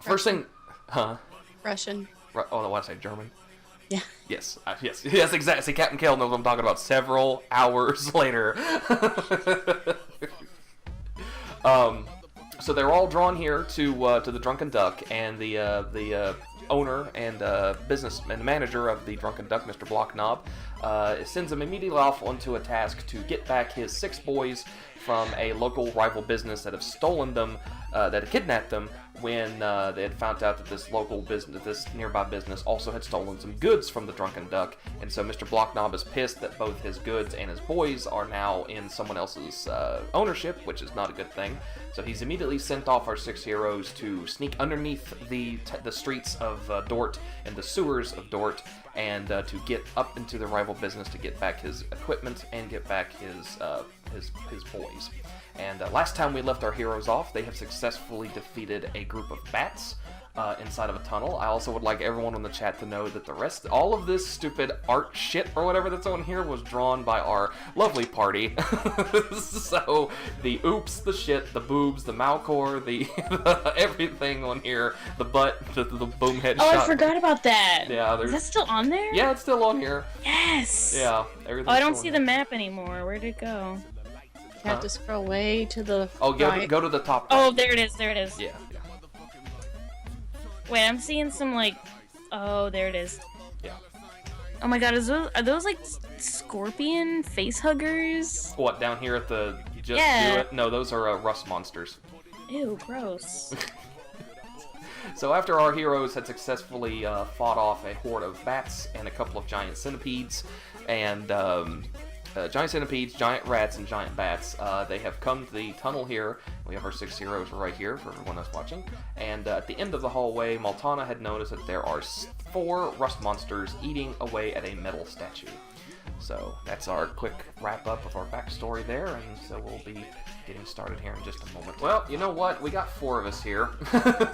First thing, huh? Russian. Oh, what did I say? German? Yeah. Yes, yes, exactly. See, Captain Kale knows what I'm talking about. Several hours later. So they're all drawn here to the Drunken Duck, and the owner and business and manager of the Drunken Duck, Mr. Blocknob, sends him immediately off onto a task to get back his 6 boys from a local rival business that have stolen them, that had kidnapped them when they had found out that this local business, this nearby business, also had stolen some goods from the Drunken Duck. And so Mr. Blocknob is pissed that both his goods and his boys are now in someone else's ownership, which is not a good thing. So he's immediately sent off our 6 heroes to sneak underneath the streets of Dort and the sewers of Dort, and to get up into the rival business to get back his equipment and get back his boys. And last time we left our heroes off, they have successfully defeated a group of bats inside of a tunnel. I also would like everyone on the chat to know that all of this stupid art shit or whatever that's on here was drawn by our lovely party. So the oops, the shit, the boobs, the Malcor, the everything on here, the butt, the boom head shot. Oh, I forgot about that. Yeah, is that still on there? Yeah, it's still on here. Yes. Yeah, Oh, I don't see the map anymore. Where'd it go? You have to scroll way to the right. Go to the top right. Oh, there it is. There it is. Yeah. Wait, I'm seeing some like. Oh, there it is. Yeah. Oh my God, are those like scorpion face huggers? What, down here at the Do It? No, those are rust monsters. Ew, gross. So after our heroes had successfully fought off a horde of bats and a couple of giant centipedes, and giant centipedes, giant rats, and giant bats, they have come to the tunnel here. We have our 6 heroes right here for everyone that's watching. And at the end of the hallway, Maltana had noticed that there are 4 rust monsters eating away at a metal statue. So that's our quick wrap-up of our backstory there, and so we'll be getting started here in just a moment. Well, you know what? We got 4 of us here,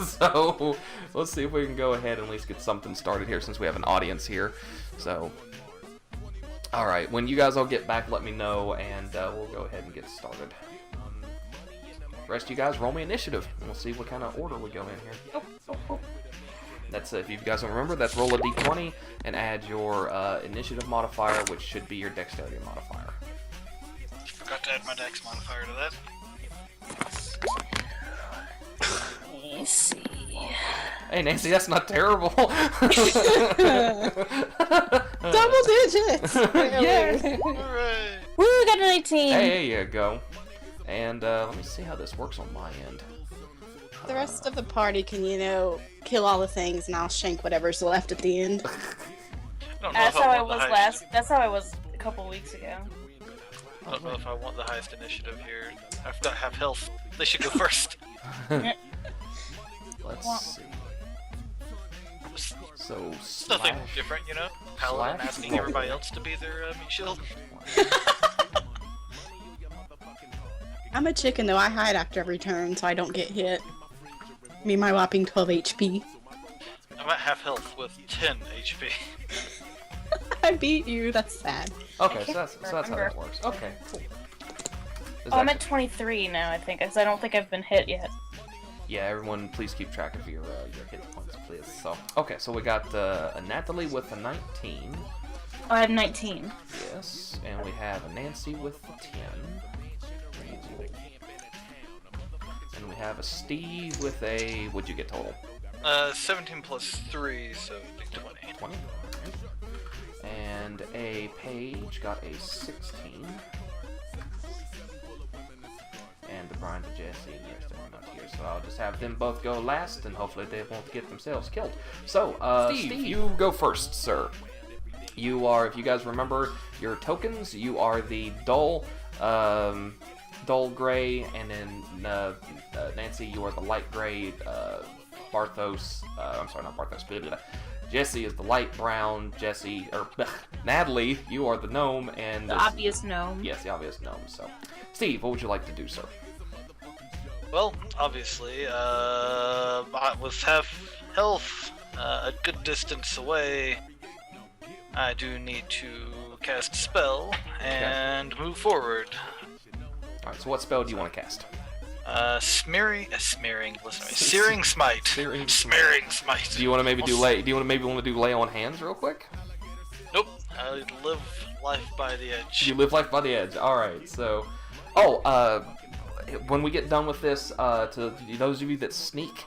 so let's see if we can go ahead and at least get something started here since we have an audience here. So, alright, when you guys all get back, let me know, and we'll go ahead and get started. The rest of you guys, roll me initiative, and we'll see what kind of order we go in here. That's if you guys don't remember, that's roll a d20 and add your initiative modifier, which should be your dexterity modifier. Forgot to add my dex modifier to that. Let me see. Hey Nancy, that's not terrible. Double digits! Yay! Hooray! Woo, got a 19! Hey, there you go. And let me see how this works on my end. The rest of the party can, kill all the things, and I'll shank whatever's left at the end. That's how I was last. That's how I was a couple weeks ago. I don't know if I want the highest initiative here. I've got half health. They should go first. Let's see. So, It's nothing different, Paladin asking everybody else to be their meat shield. I'm a chicken, though. I hide after every turn, so I don't get hit. Me and my whopping 12 HP. I'm at half health with 10 HP. I beat you. That's sad. Okay, so that's how that works. Okay, cool. I'm at 23 now, I think, because I don't think I've been hit yet. Yeah, everyone, please keep track of your hit points, please. So, okay, so we got a Natalie with a 19. Oh, I have 19. Yes, and we have a Nancy with a 10. And we have a Steve with a, what'd you get total? 17 plus 3, so 20. 20, alright. And a Paige got a 16. And the Brian to Jesse, yes, they're not here. So I'll just have them both go last, and hopefully they won't get themselves killed. So, Steve, you go first, sir. You are, if you guys remember your tokens, you are the dull gray, and then Nancy, you are the light gray. Barthos, I'm sorry, not Barthos, Jesse is the light brown. Natalie, you are the gnome, and the obvious gnome. Yes, the obvious gnome. So, Steve, what would you like to do, sir? Well, obviously, with half health, a good distance away, I do need to cast a spell and move forward. Alright, so what spell do you want to cast? Searing smite. Smearing smite. Do you want to maybe do lay? Do you want to do lay on hands real quick? Nope. I live life by the edge. You live life by the edge. All right. So, when we get done with this, to those of you that sneak,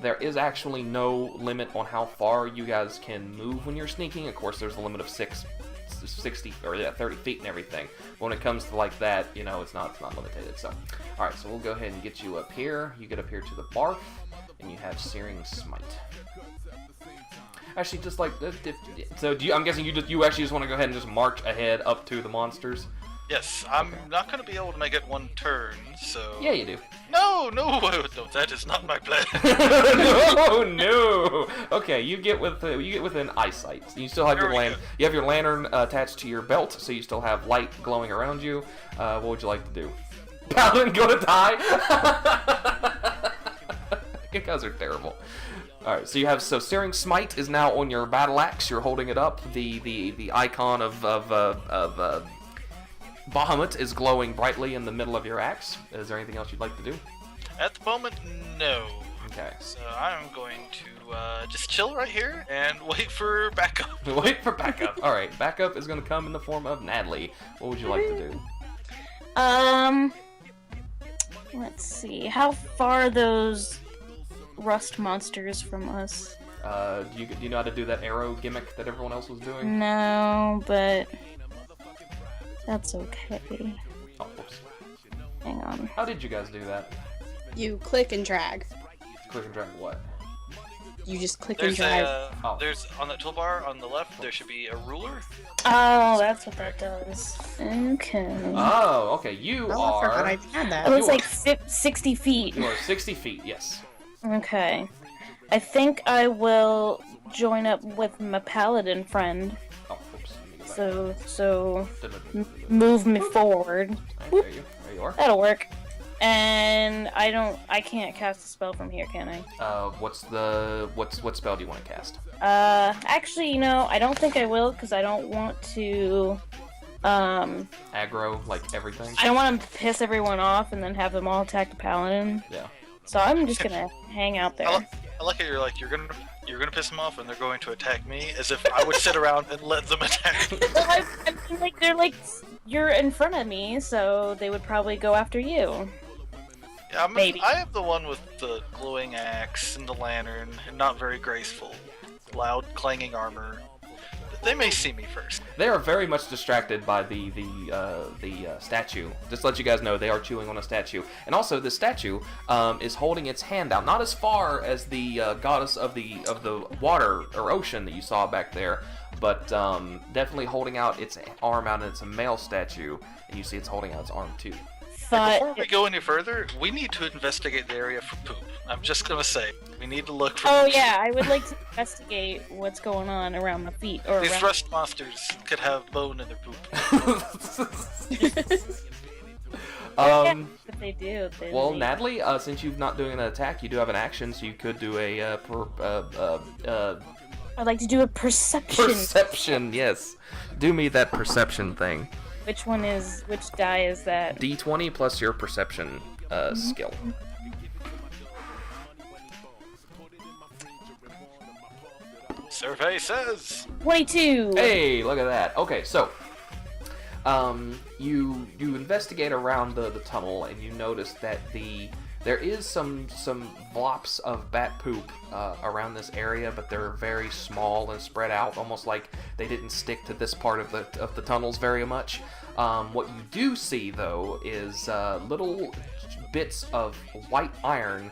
there is actually no limit on how far you guys can move when you're sneaking. Of course, there's a limit of 30 feet and everything. But when it comes to like that, it's not limited. So, all right. So we'll go ahead and get you up here. You get up here to the bark, and you have Searing Smite. Actually, just like so, I'm guessing you actually just want to go ahead and just march ahead up to the monsters. Yes, I'm not going to be able to make it one turn, so... Yeah, you do. No, that is not my plan. no. Okay, you get within eyesight. You still have you have your lantern attached to your belt, so you still have light glowing around you. What would you like to do? Paladin gonna die? You guys are terrible. Alright, so Searing Smite is now on your battle axe. You're holding it up. The icon of Bahamut is glowing brightly in the middle of your axe. Is there anything else you'd like to do? At the moment, no. Okay. So I'm going to just chill right here and wait for backup. Wait for backup. Alright, backup is going to come in the form of Natalie. What would you like to do? Let's see. How far are those rust monsters from us? Do you know how to do that arrow gimmick that everyone else was doing? No, but that's okay. Oh, whoops. Hang on. How did you guys do that? You click and drag. Click and drag what? You just click There's and drag. there's on that toolbar on the left. There should be a ruler. Oh, that's what that does. Okay. Oh, okay. You I forgot are. I had that. It was like 60 feet. You are 60 feet. Yes. Okay. I think I will join up with my paladin friend. Oh, whoops. Let me go back. So move me forward. There you are. That'll work. And I can't cast a spell from here, can I? What spell do you want to cast? Actually, I don't think I will, because I don't want to, Aggro, like everything? I don't want to piss everyone off and then have them all attack the paladin. Yeah. So I'm just gonna hang out there. I like how you're gonna piss them off and they're going to attack me, as if I would sit around and let them attack me. Well, I mean, they're you're in front of me, so they would probably go after you. Yeah, Maybe. I am the one with the glowing axe and the lantern, and not very graceful. Loud, clanging armor. They may see me first. They are very much distracted by the statue. Just to let you guys know, they are chewing on a statue. And also, the statue is holding its hand out, not as far as the goddess of the water or ocean that you saw back there, but definitely holding out its arm out, and it's a male statue, and you see it's holding out its arm too. Before we go any further, we need to investigate the area for poop. I'm just gonna say, we need to look for. Oh poop. yeah, I would like to investigate what's going on around my feet. Or These around... rust monsters could have bone in their poop. If they do, then Well, they... Natalie, since you're not doing an attack, you do have an action, so you could do a I'd like to do a perception. perception. Yes, do me that perception thing. Which die is that? D20 plus your perception skill. Survey says 22! Hey, look at that. Okay, so you investigate around the tunnel, and you notice that there is some blops of bat poop around this area, but they're very small and spread out, almost like they didn't stick to this part of the tunnels very much. What you do see, though, is little bits of white iron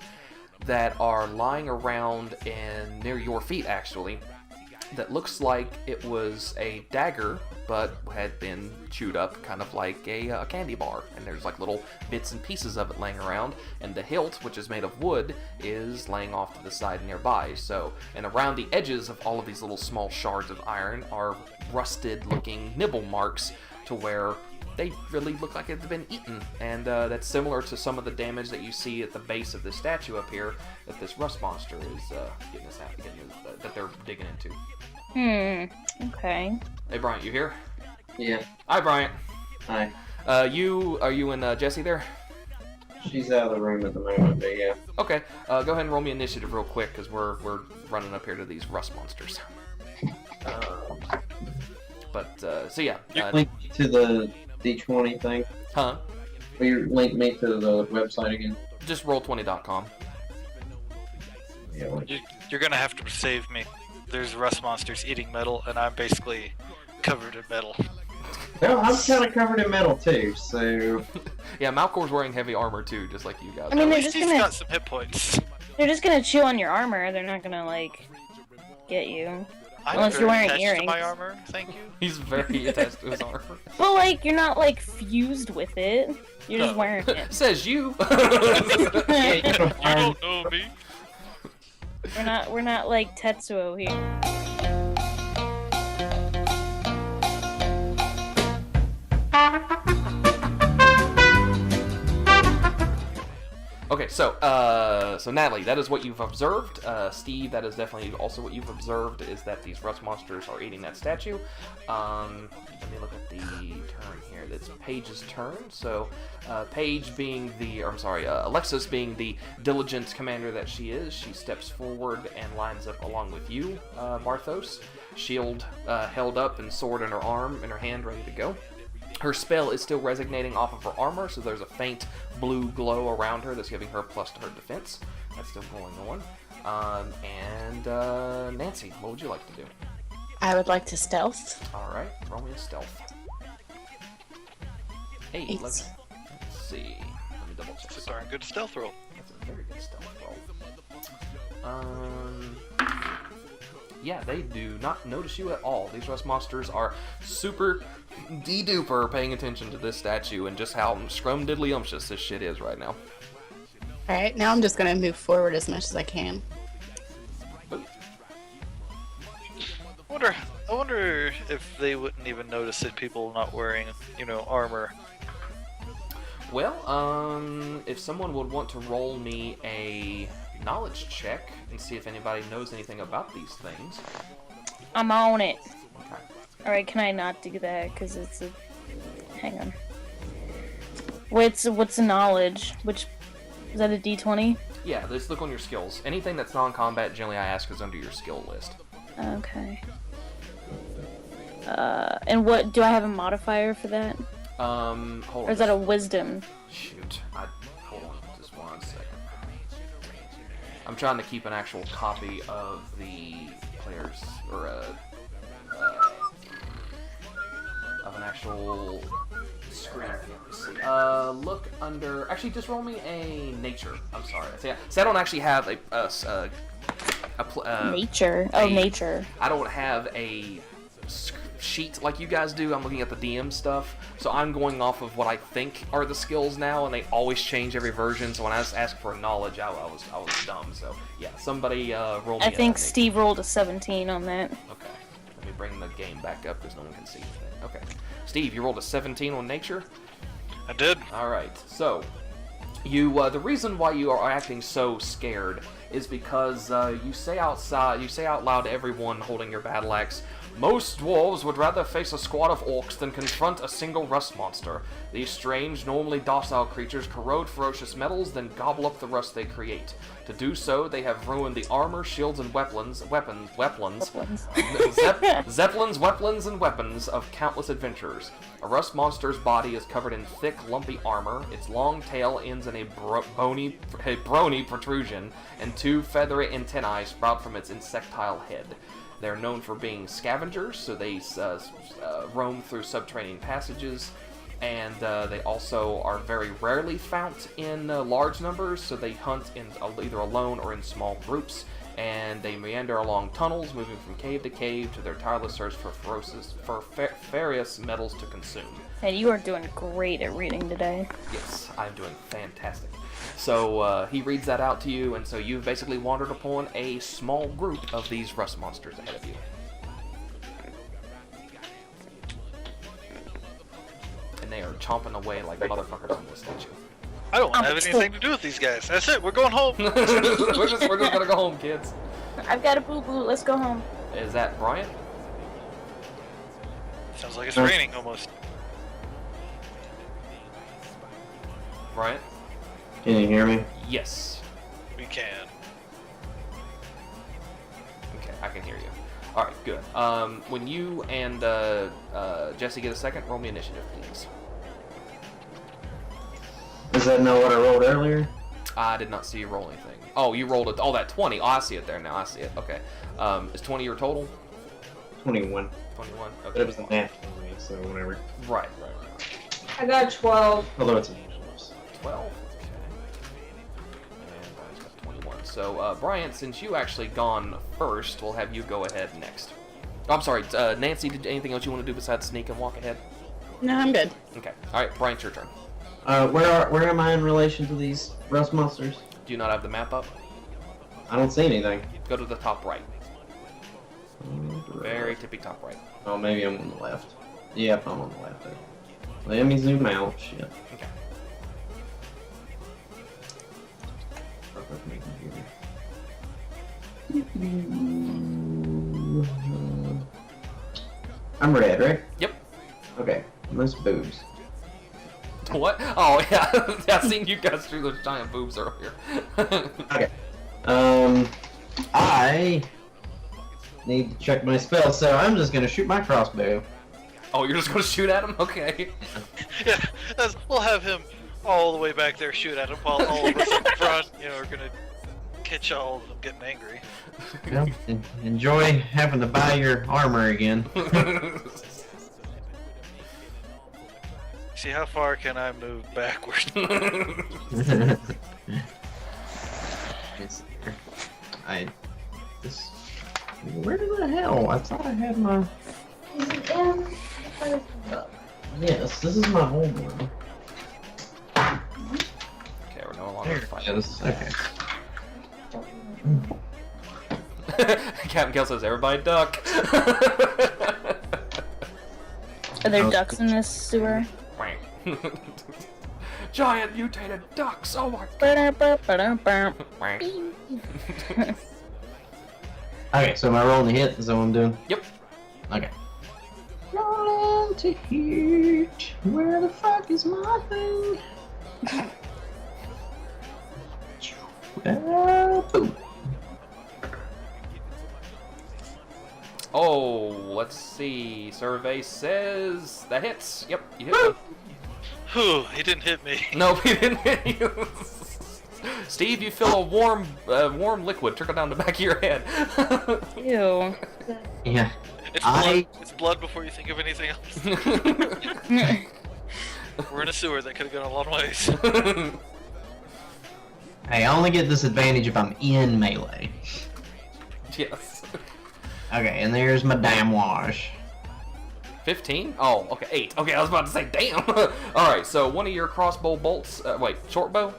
that are lying around and near your feet, actually. That looks like it was a dagger, but had been chewed up, kind of like a candy bar. And there's like little bits and pieces of it laying around. And the hilt, which is made of wood, is laying off to the side nearby. So, and around the edges of all of these little small shards of iron are rusted-looking nibble marks, to where they really look like they've been eaten. And that's similar to some of the damage that you see at the base of this statue up here that this rust monster is that they're digging into. Okay. Hey, Bryant, you here? Yeah. Hi, Bryant. Hi. Are you and Jesse there? She's out of the room at the moment, but yeah. Okay, go ahead and roll me initiative real quick, because we're running up here to these rust monsters. So yeah. Link me to the D20 thing. Huh? Will you link me to the website again? Just roll20.com. Yeah. You're gonna have to save me. There's rust monsters eating metal, and I'm basically covered in metal. No, I'm kind of covered in metal too, so... Yeah, Malcor's wearing heavy armor too, just like you guys. I mean, At they're least just he's gonna got some hit points. they're just gonna chew on your armor. They're not gonna like get you. I'm Unless you're very wearing attached to my earrings. armor, thank you. He's very attached to his armor. But like, you're not like fused with it. You're just No. wearing it. Says you. Yeah, you can You find- don't know me. We're not like Tetsuo here. Okay, so Natalie, that is what you've observed. Steve, that is definitely also what you've observed, is that these rust monsters are eating that statue. Let me look at the turn here. It's Paige's turn. So, Paige being Alexis being the diligent commander that she is, she steps forward and lines up along with you, Marthos. Shield held up and sword in her hand, ready to go. Her spell is still resonating off of her armor, so there's a faint blue glow around her that's giving her plus to her defense. That's still going on. Nancy, what would you like to do? I would like to stealth. Alright, roll me a stealth. Hey, Eight. let's see. Let me double check. It's a darn good stealth roll. That's a very good stealth roll. Yeah, they do not notice you at all. These rust monsters are super de-duper paying attention to this statue and just how scrum-diddly-umptious this shit is right now. Alright, now I'm just gonna move forward as much as I can. I wonder if they wouldn't even notice that people not wearing, armor. Well, if someone would want to roll me a knowledge check and see if anybody knows anything about these things. I'm on it. Okay. Alright, can I not do that? Because it's a... Hang on. What's the knowledge? Which... Is that a D20? Yeah, just look on your skills. Anything that's non-combat, generally I ask, is under your skill list. Okay. And what... Do I have a modifier for that? Hold on. Or is that a wisdom? Shoot. Hold on just 1 second. I'm trying to keep an actual copy of the players, or of an actual screen. Let's see. Look under. Actually, just roll me a nature. I'm sorry. See, I don't actually have Nature. Oh, a- nature. I don't have a sheet like you guys do. I'm looking at the DM stuff, so I'm going off of what I think are the skills now, and they always change every version. So when I was asked for knowledge, I was dumb. So yeah, somebody roll me. I think a Steve rolled a 17 on that. Okay, let me bring the game back up because no one can see anything. Okay, Steve, you rolled a 17 on nature. I did. All right, so you the reason why you are acting so scared is because you say out loud to everyone holding your battle axe, "Most dwarves would rather face a squad of orcs than confront a single rust monster. These strange, normally docile creatures corrode ferocious metals, then gobble up the rust they create. To do so, they have ruined the armor, shields, and zeppelins, weapons, and weapons of countless adventurers. A rust monster's body is covered in thick, lumpy armor. Its long tail ends in a bony protrusion, and two feathery antennae sprout from its insectile head. They're known for being scavengers, so they roam through subterranean passages, and they also are very rarely found in large numbers, so they hunt in either alone or in small groups, and they meander along tunnels, moving from cave to cave to their tireless search for various metals to consume. And you are doing great at reading today. Yes, I'm doing fantastic. So he reads that out to you, and so you've basically wandered upon a small group of these rust monsters ahead of you. And they are chomping away like motherfuckers on this statue. I don't have anything to do with these guys. That's it. We're going home. we're just gonna go home, kids. I've got a boo-boo. Let's go home. Is that Brian? Sounds like it's raining almost. Brian? Can you hear me? Yes. We can. Okay, I can hear you. All right, good. When you and Jesse get a second, roll me initiative, please. Does that know what I rolled earlier? I did not see you roll anything. Oh, you rolled it. Oh, that 20. Oh, I see it there now. I see it. Okay. Is 20 your total? 21. 21. But Okay. it was a nat 20, so whatever. Right. I got 12. Although it's a 12. Okay. And Brian's got 21. So, Brian, since you actually gone first, we'll have you go ahead next. Oh, I'm sorry, Nancy, anything else you want to do besides sneak and walk ahead? No, I'm good. Okay. All right, Brian, it's your turn. Where am I in relation to these rust monsters? Do you not have the map up? I don't see anything. Go to the top right. Very tippy top right. Oh, maybe I'm on the left. Yep, I'm on the left there. Let me zoom out. Shit. Okay. I'm red, right? Yep. Okay. Most boobs. What? Oh, yeah. I seen you guys through those giant boobs earlier. Okay. I need to check my spell, so I'm just gonna shoot my crossbow. Oh, you're just gonna shoot at him? Okay. Yeah, we'll have him all the way back there shoot at him while all of us in front, are gonna catch all of them getting angry. Well, enjoy having to buy your armor again. See, how far can I move backward? Where the hell? I thought I had my. Is it down? Yes, this is my home one. Okay, we're no longer fighting. Yes, okay. Captain Kill says, everybody duck. Are there ducks in this sewer? Giant mutated ducks, oh my god. Okay, so am I rolling to hit? Is that what I'm doing? Yep. Okay. Rolling to hit. Where the fuck is my thing? Boom. Oh, let's see. Survey says that hits. Yep, you hit one. Whew, he didn't hit me. Nope, he didn't hit you. Steve, you feel a warm liquid trickle down the back of your head. Ew. Yeah. It's blood before you think of anything else. We're in a sewer that could have gone a long ways. Hey, I only get this advantage if I'm in melee. Yes. Okay, and there's my damn wash. 15? Oh, okay, 8. Okay, I was about to say, damn. Alright, so one of your crossbow bolts, wait, short bow?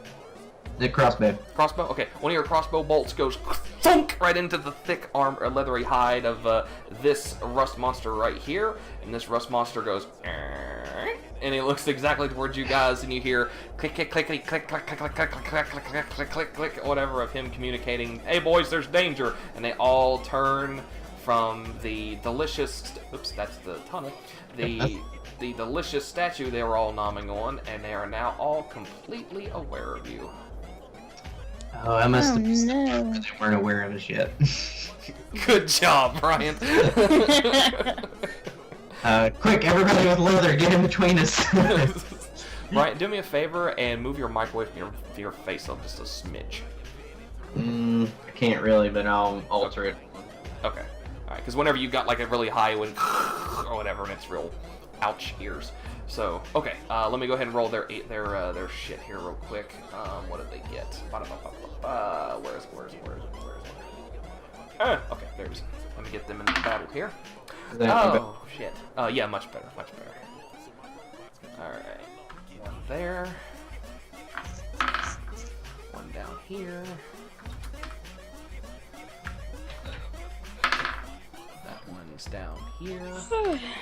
The crossbow. Crossbow? Okay, one of your crossbow bolts goes thunk right into the thick leathery hide of this rust monster right here, and this rust monster goes, and he looks exactly towards you guys, and you hear click, click, click, click, click, click, click, click, click, click, click, click, click, click, click, whatever of him communicating, hey boys, there's danger, and they all turn from the delicious, oops, that's the tunnel, the delicious statue they were all nomming on, and they are now all completely aware of you. Oh, I must have missed no. the part where they weren't aware of us yet. Good job, Brian. Quick, everybody with leather, get in between us. Brian, do me a favor and move your mic away from your face up just a smidge. I can't really, but I'll alter it. Okay. Alright, because whenever you got like a really high one or whatever, and it's real ouch ears. So, okay, let me go ahead and roll their shit here real quick. What did they get? Where is it? Okay, there's. Let me get them in the battle here. Oh, shit. Yeah, much better. Alright. One there. One down here. That one's down here.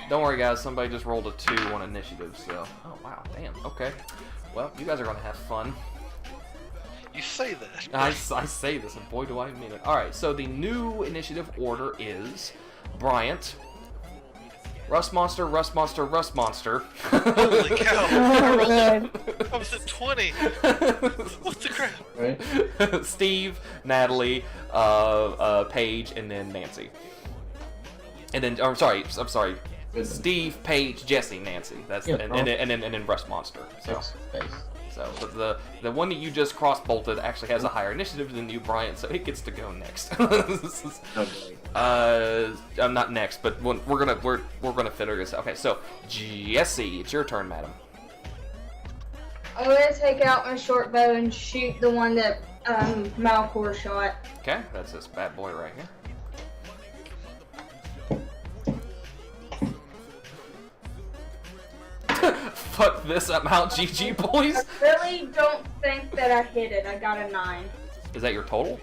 Don't worry, guys. Somebody just rolled a 2 on initiative, so... Oh, wow. Damn. Okay. Well, you guys are going to have fun. You say that. I say this, and boy, do I mean it. Alright, so the new initiative order is Bryant, Rust monster, rust monster, rust monster. Holy cow! Oh, God. I was at 20. What the crap? Right? Steve, Natalie, Paige, and then Nancy. And then, I'm sorry. Good. Steve, Paige, Jesse, Nancy. That's Yeah, and then Rust Monster. So, Space. so the one that you just cross bolted actually has a higher initiative than you, Brian. So it gets to go next. Okay. I'm not next, but we're gonna figure this out. Okay, so Jesse, it's your turn, madam. I'm gonna take out my short bow and shoot the one that Malcor shot. Okay, that's this bad boy right here. Fuck this, I'm out, GG boys. I really don't think that I hit it. I got a 9. Is that your total?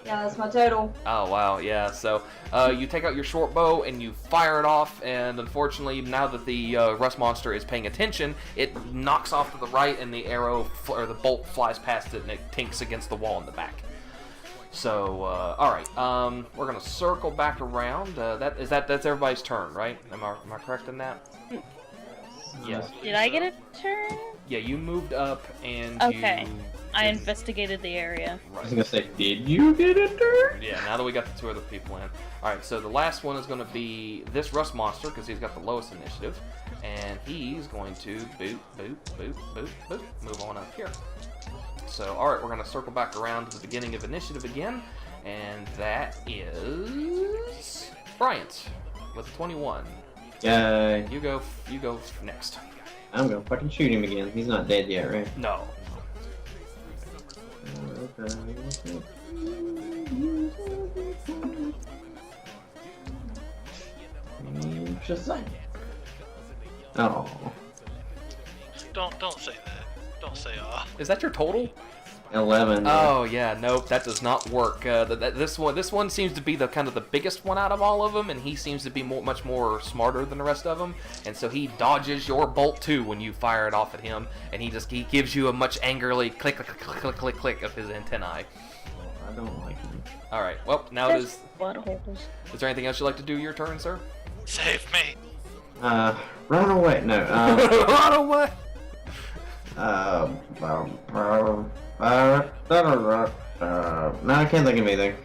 Yeah, that's my total. Oh wow, yeah. So you take out your short bow and you fire it off, and unfortunately, now that the rust monster is paying attention, it knocks off to the right, and the arrow or the bolt flies past it, and it tinks against the wall in the back. So all right, we're gonna circle back around. That's everybody's turn, right? Am I correct in that? Yes. Did I get a turn? Yeah, you moved up and Okay. you. I investigated the area. I was gonna say, did you get a turn? Yeah, now that we got the 2 other people in. Alright, so the last one is going to be this Rust Monster, because he's got the lowest initiative. And he's going to boop, boop, boop, boop, boop, move on up here. So, alright, we're going to circle back around to the beginning of initiative again. And that is Bryant with 21. Yay. You go next. I'm gonna fucking shoot him again. He's not dead yet, right? No. Shazam. Oh. Don't say that. Don't say Is that your total? 11. Oh yeah, nope, that does not work. This one seems to be the kind of the biggest one out of all of them, and he seems to be much more smarter than the rest of them, and so he dodges your bolt too when you fire it off at him, and he gives you a much angrily click click click click click click of his antennae. I don't like him. All right, well now it is. Buttholes. Is there anything else you'd like to do? Your turn, sir. Save me. Run away. No. Run away. No, I can't think of anything.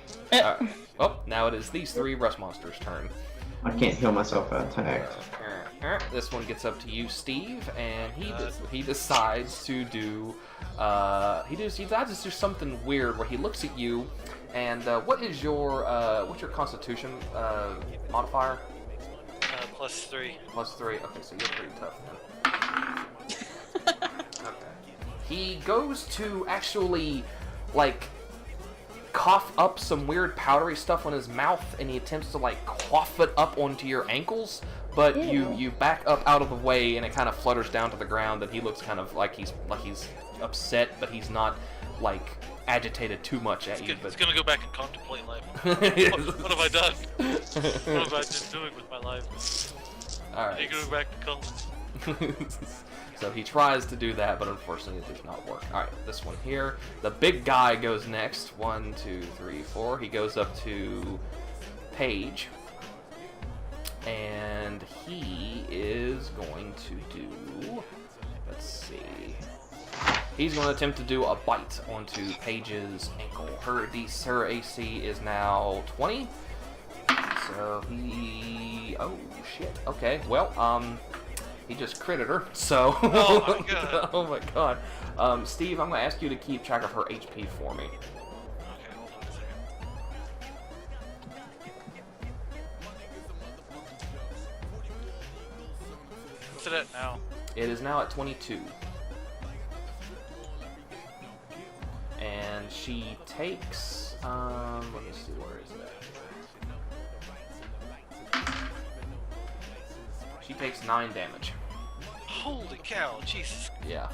Well, now it is these 3 rust monsters' turn. I can't heal myself by attack. This one gets up to you, Steve, and he decides to do he decides to do something weird where he looks at you, and what's your Constitution modifier? +3. +3. Okay, so you're pretty tough then. Okay. He goes to actually like cough up some weird powdery stuff on his mouth, and he attempts to like quaff it up onto your ankles, but you back up out of the way, and it kind of flutters down to the ground, and he looks kind of like he's upset, but he's not like agitated too much at you. It's gonna go back and contemplate life. What have I done? What have I been doing with my life? All I need right. to go back to college. So he tries to do that, but unfortunately it does not work. All right, this one here. The big guy goes next. 1, 2, 3, 4. He goes up to Paige, and he is going to do. Let's see. He's going to attempt to do a bite onto Paige's ankle. Her AC is now 20. So he. Oh shit. Okay. Well, he just critted her. So. Oh my god. Oh my god. Steve, I'm going to ask you to keep track of her HP for me. Okay, hold on a second. What's it at now? It is now at 22. And she takes, let me see, where is that? She takes 9 damage. Holy cow, Jesus. Yeah.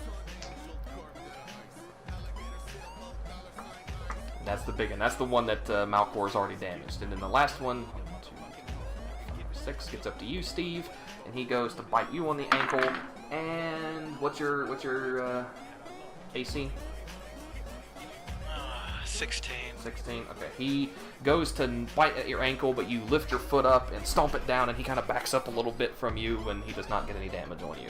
That's the big one. That's the one that Malcor's already damaged. And then the last one, 1, 2, 3, 4, 5, 6, gets up to you, Steve, and he goes to bite you on the ankle. And what's your AC? 16. 16. Okay, he goes to bite at your ankle, but you lift your foot up and stomp it down, and he kind of backs up a little bit from you, and he does not get any damage on you.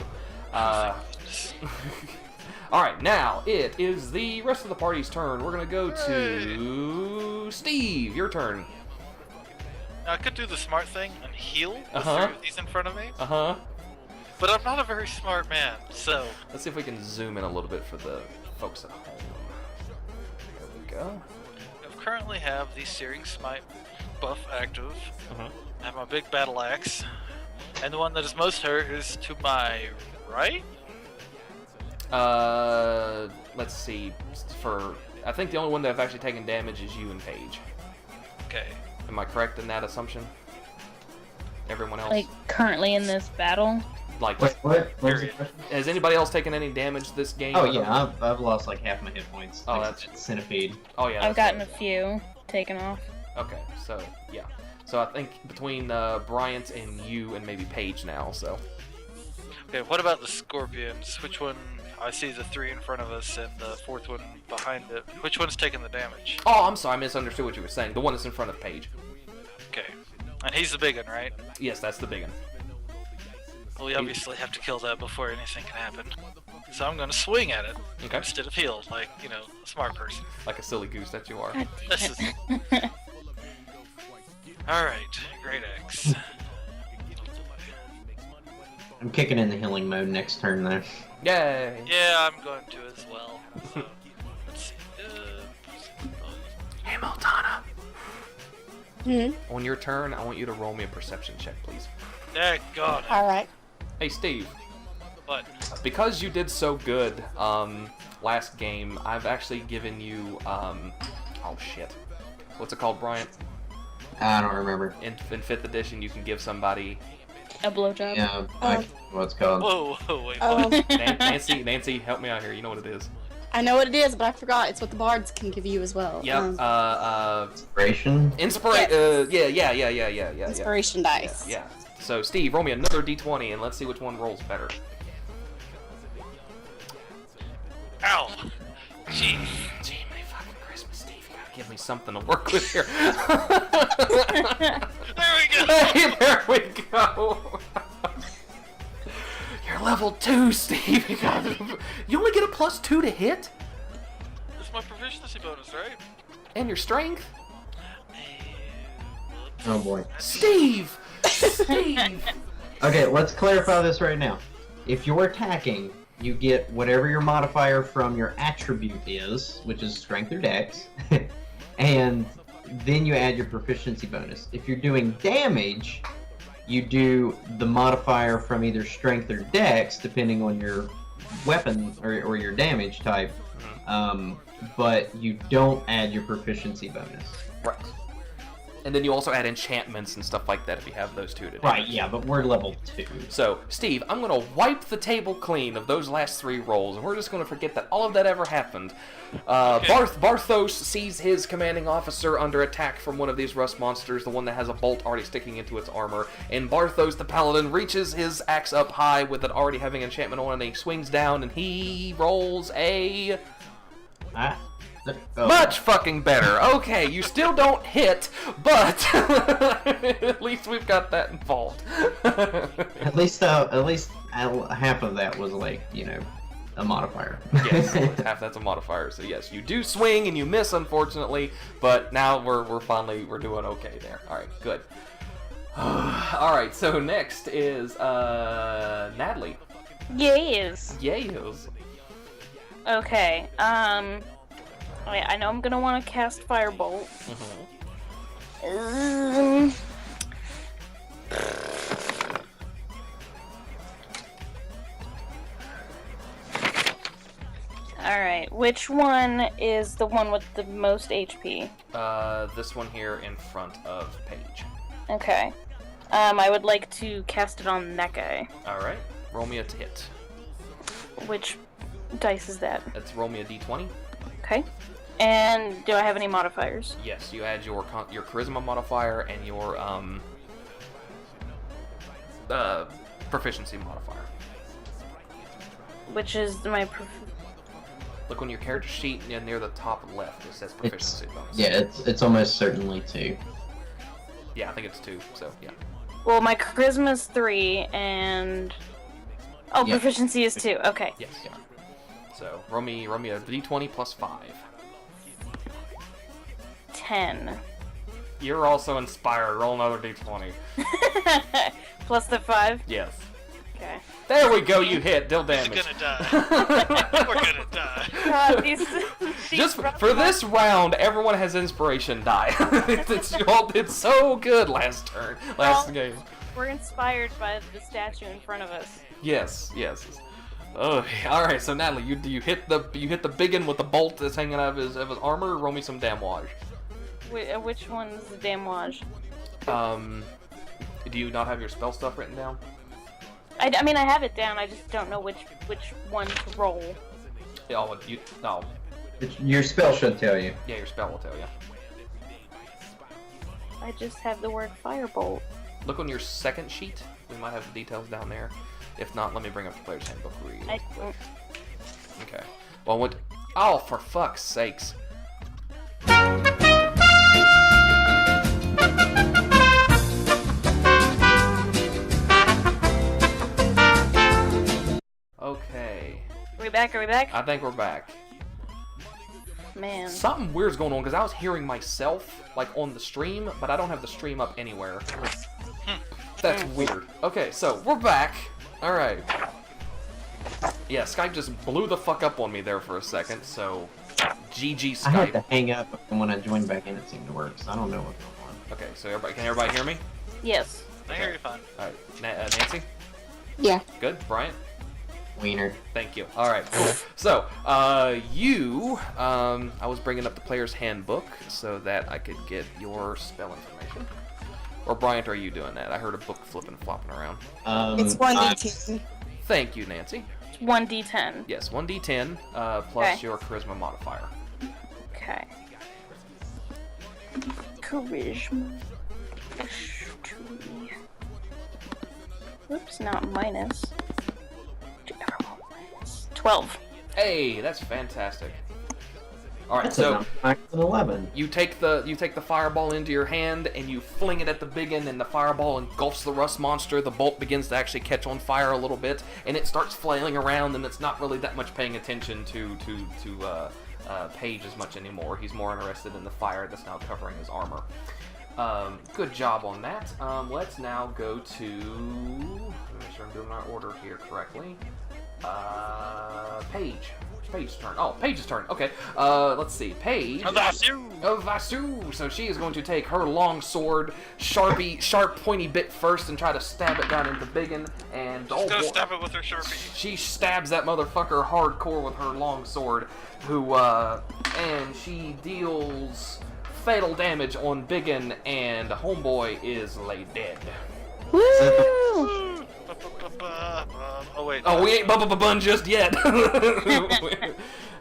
Alright, now it is the rest of the party's turn. We're going to go to Steve. Your turn. Now, I could do the smart thing and heal with Uh-huh. 3 of these in front of me, Uh-huh. but I'm not a very smart man, so... Let's see if we can zoom in a little bit for the folks at home. There we go. I currently have the Searing Smite buff active. Uh-huh. I have my big battle axe, and the one that is most hurt is to my right? Let's see. I think the only one that have actually taken damage is you and Paige. Okay. Am I correct in that assumption? Everyone else? Like, currently in this battle? Like, What was the Period. question? has anybody else taken any damage this game? Oh yeah, I've lost like half my hit points. Oh, Like, that's- centipede. Oh yeah. I've that's gotten a right. few taken off. Okay, so yeah. So I think between Bryant and you and maybe Paige now. So Okay, what about the scorpions? Which one? I see the 3 in front of us and the 4th one behind it. Which one's taking the damage? oh, I'm sorry, I misunderstood what you were saying. The one that's in front of Paige. Okay. And he's the big one, right? Yes, that's the big one. Well, we obviously have to kill that before anything can happen. So I'm gonna swing at it Okay. instead of heal, like, you know, a smart person. Like a silly goose that you are. God This damn is... it. Alright, great axe. I'm kicking in the healing mode next turn though. Yay! Yeah, I'm going to as well. So, let's see. Hey, Montana. Hmm. On your turn, I want you to roll me a perception check, please. God. All right. Hey, Steve. But Because you did so good last game, I've actually given you oh shit, what's it called, Bryant? I don't remember. In 5th edition, you can give somebody A blowjob. Yeah, what's it called? whoa, wait. Oh, Nancy, help me out here. You know what it is. I know what it is, but I forgot. It's what the bards can give you as well. Yep. Inspiration? Inspiration. Yeah. Inspiration dice. Yeah. So, Steve, roll me another d20, and let's see which one rolls better. Ow! Jeez. Gee, my fucking Christmas, Steve. You gotta give me something to work with here. There we go! Hey, there we go. You're level 2, Steve. You only get a +2 to hit? This is my proficiency bonus, right? And your strength? Oh boy. Steve! Steve! Okay, let's clarify this right now. If you're attacking, you get whatever your modifier from your attribute is, which is strength or dex, and then you add your proficiency bonus. If you're doing damage, you do the modifier from either strength or dex, depending on your weapon or your damage type, but you don't add your proficiency bonus. Right. And then you also add enchantments and stuff like that if you have those two to do. Right, yeah, but we're level 2. So, Steve, I'm going to wipe the table clean of those last 3 rolls, and we're just going to forget that all of that ever happened. Barthos sees his commanding officer under attack from one of these rust monsters, the one that has a bolt already sticking into its armor, and Barthos the paladin reaches his axe up high with it already having enchantment on, and he swings down, and he rolls a... Much fucking better. Okay, you still don't hit, but at least we've got that involved. At least half of that was like, a modifier. Yes, half that's a modifier. So yes, you do swing and you miss, unfortunately, but now we're doing okay there. All right, good. All right, so next is Natalie. Yes. Yes. Okay. I know I'm gonna want to cast Firebolt. Alright, which one is the one with the most HP? This one here in front of Paige. Okay. I would like to cast it on that guy. All right, roll me a hit. Which dice is that? Let's roll me a d20. Okay. And do I have any modifiers? Yes, you add your charisma modifier and your Which is my Look on your character sheet and near the top left. It says proficiency bonus. Yeah, it's almost certainly 2. Yeah, I think it's 2. So yeah. Well, my charisma's 3 and Yeah. proficiency is 2. Okay. Yes. Yeah. So roll me a d20 plus 5. 10. You're also inspired. Roll another d20. Plus the 5. Yes. Okay. There we go. You hit. Deal He's damage. gonna die. We're gonna die. God, these Just rough for this round, everyone has inspiration die. it's so good last game. We're inspired by the statue in front of us. Yes. Oh, all right. So Natalie, you hit the big one with the bolt that's hanging out of his armor. Roll me some damage. Which one's the damage? Do you not have your spell stuff written down? I mean, I have it down. I just don't know which one to roll. Your spell should tell you. Yeah, your spell will tell you. I just have the word firebolt. Look on your second sheet. We might have the details down there. If not, let me bring up the player's handbook real quick. Okay. Well, what? Oh, for fuck's sakes! Okay. Are we back? I think we're back. Man. Something weird's going on because I was hearing myself like on the stream, but I don't have the stream up anywhere. That's weird. Okay, so we're back. All right. Yeah, Skype just blew the fuck up on me there for a second. So, GG I had to Skype. hang up, and when I joined back in, it seemed to work. So I don't know what's going on. Okay, so can everybody hear me? Yes. I hear you fine. All right, Nancy. Yeah. Good. Brian. Wiener. Thank you. All right, cool. So, I was bringing up the player's handbook so that I could get your spell information. Or Bryant, are you doing that? I heard a book flipping, flopping around. It's 1d10. Thank you, Nancy. It's 1d10. Yes, 1d10 plus your charisma modifier. Okay. Charisma. Oops, not minus. 12. Hey, that's fantastic. All right, That's so an 11. you take the fireball into your hand and you fling it at the big end, and the fireball engulfs the rust monster. The bolt begins to actually catch on fire a little bit, and it starts flailing around, and it's not really that much paying attention to Paige as much anymore. He's more interested in the fire that's now covering his armor. Good job on that. Let's now go to. Let me make sure I'm doing my order here correctly. Paige. Paige's turn. Oh, Paige's turn. Okay. Let's see. Paige. Vasu. So she is going to take her long sword, sharp, pointy bit first, and try to stab it down into Biggin. And She's gonna stab it with her Sharpie. she stabs that motherfucker hardcore with her long sword. And she deals fatal damage on Biggin, and Homeboy is laid dead. Woo! Oh wait. Oh, we ain't bun just yet.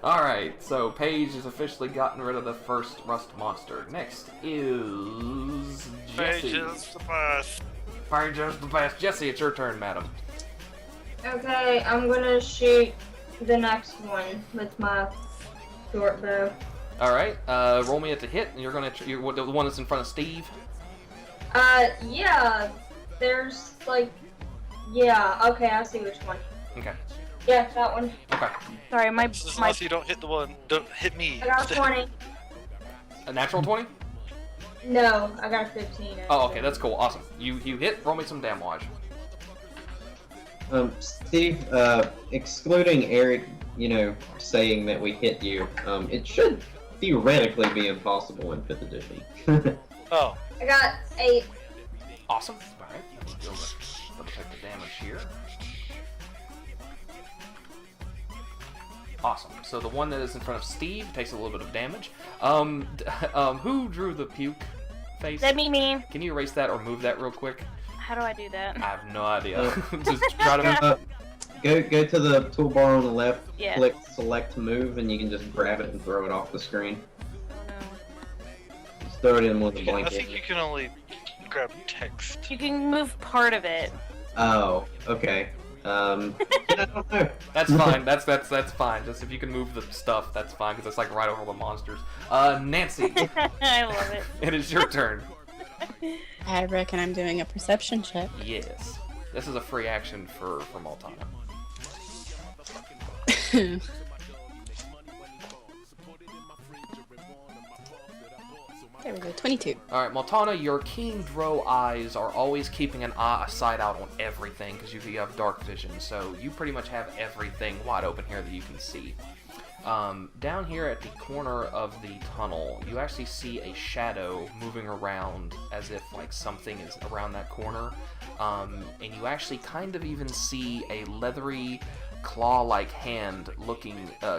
Alright, so Paige has officially gotten rid of the first rust monster. Next is Jesse. Paige is the best. Paige is the best. Jesse, it's your turn, madam. Okay, I'm gonna shoot the next one with my short bow. Alright, roll me at the hit, and you're the one that's in front of Steve. Yeah, there's like, yeah, okay, I see which one. Okay. Yeah, that one. Okay. Sorry, my Unless you don't hit the one, don't hit me. I got a 20. A natural 20? No, I got a 15. Oh, okay, that's cool. Awesome. You hit, roll me some damage. Steve, excluding Eric, saying that we hit you, it should theoretically be impossible in 5th edition. Oh. I got 8. Awesome. Alright, let me check the damage here. Awesome. So the one that is in front of Steve takes a little bit of damage. Who drew the puke face? That me. Can you erase that or move that real quick? How do I do that? I have no idea. Just try to. Go to the toolbar on the left, Yeah. click select move, and you can just grab it and throw it off the screen. Oh, Just throw it in with the I blanket. think you can only grab text. no. You can move part of it. Oh, okay. I don't know. That's fine. That's fine. Just if you can move the stuff, that's fine, because it's like right over the monsters. Nancy, I love it. it is your turn. I reckon I'm doing a perception check. Yes. This is a free action for Maltana. There we go, 22. Alright, Maltana, your keen drow eyes are always keeping a side out on everything, because you have dark vision, so you pretty much have everything wide open here that you can see. Down here at the corner of the tunnel, you actually see a shadow moving around as if like something is around that corner, and you actually kind of even see a leathery claw-like hand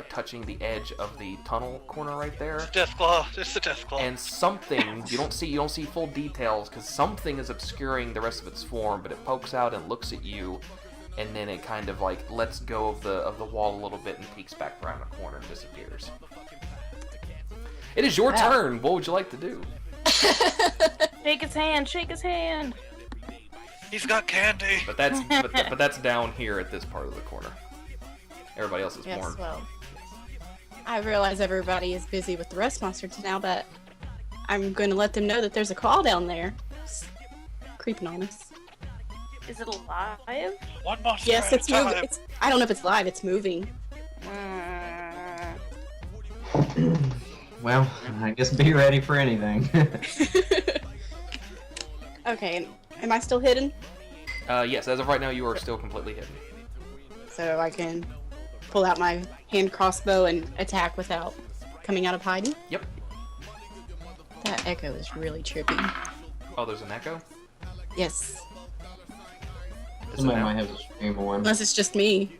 touching the edge of the tunnel corner right there. Death Claw. It's the Death Claw. And something you don't see full details because something is obscuring the rest of its form, but it pokes out and looks at you, and then it kind of like lets go of the wall a little bit and peeks back around the corner and disappears. It is your turn. What would you like to do? Shake his hand. Shake his hand. He's got candy. But that's down here at this part of the corner. Everybody else is Yes, born. well, I realize everybody is busy with the rest monsters now, but I'm going to let them know that there's a claw down there. It's creeping on us. Is it alive? One monster Yes, at a it's moving. time. I don't know if it's live. It's moving. Well, I guess be ready for anything. Okay, am I still hidden? Yes, as of right now, you are still completely hidden. So I can pull out my hand crossbow and attack without coming out of hiding? Yep. That echo is really trippy. Oh, there's an echo? Yes. Is it Somebody now? might have the stream on. Unless it's just me.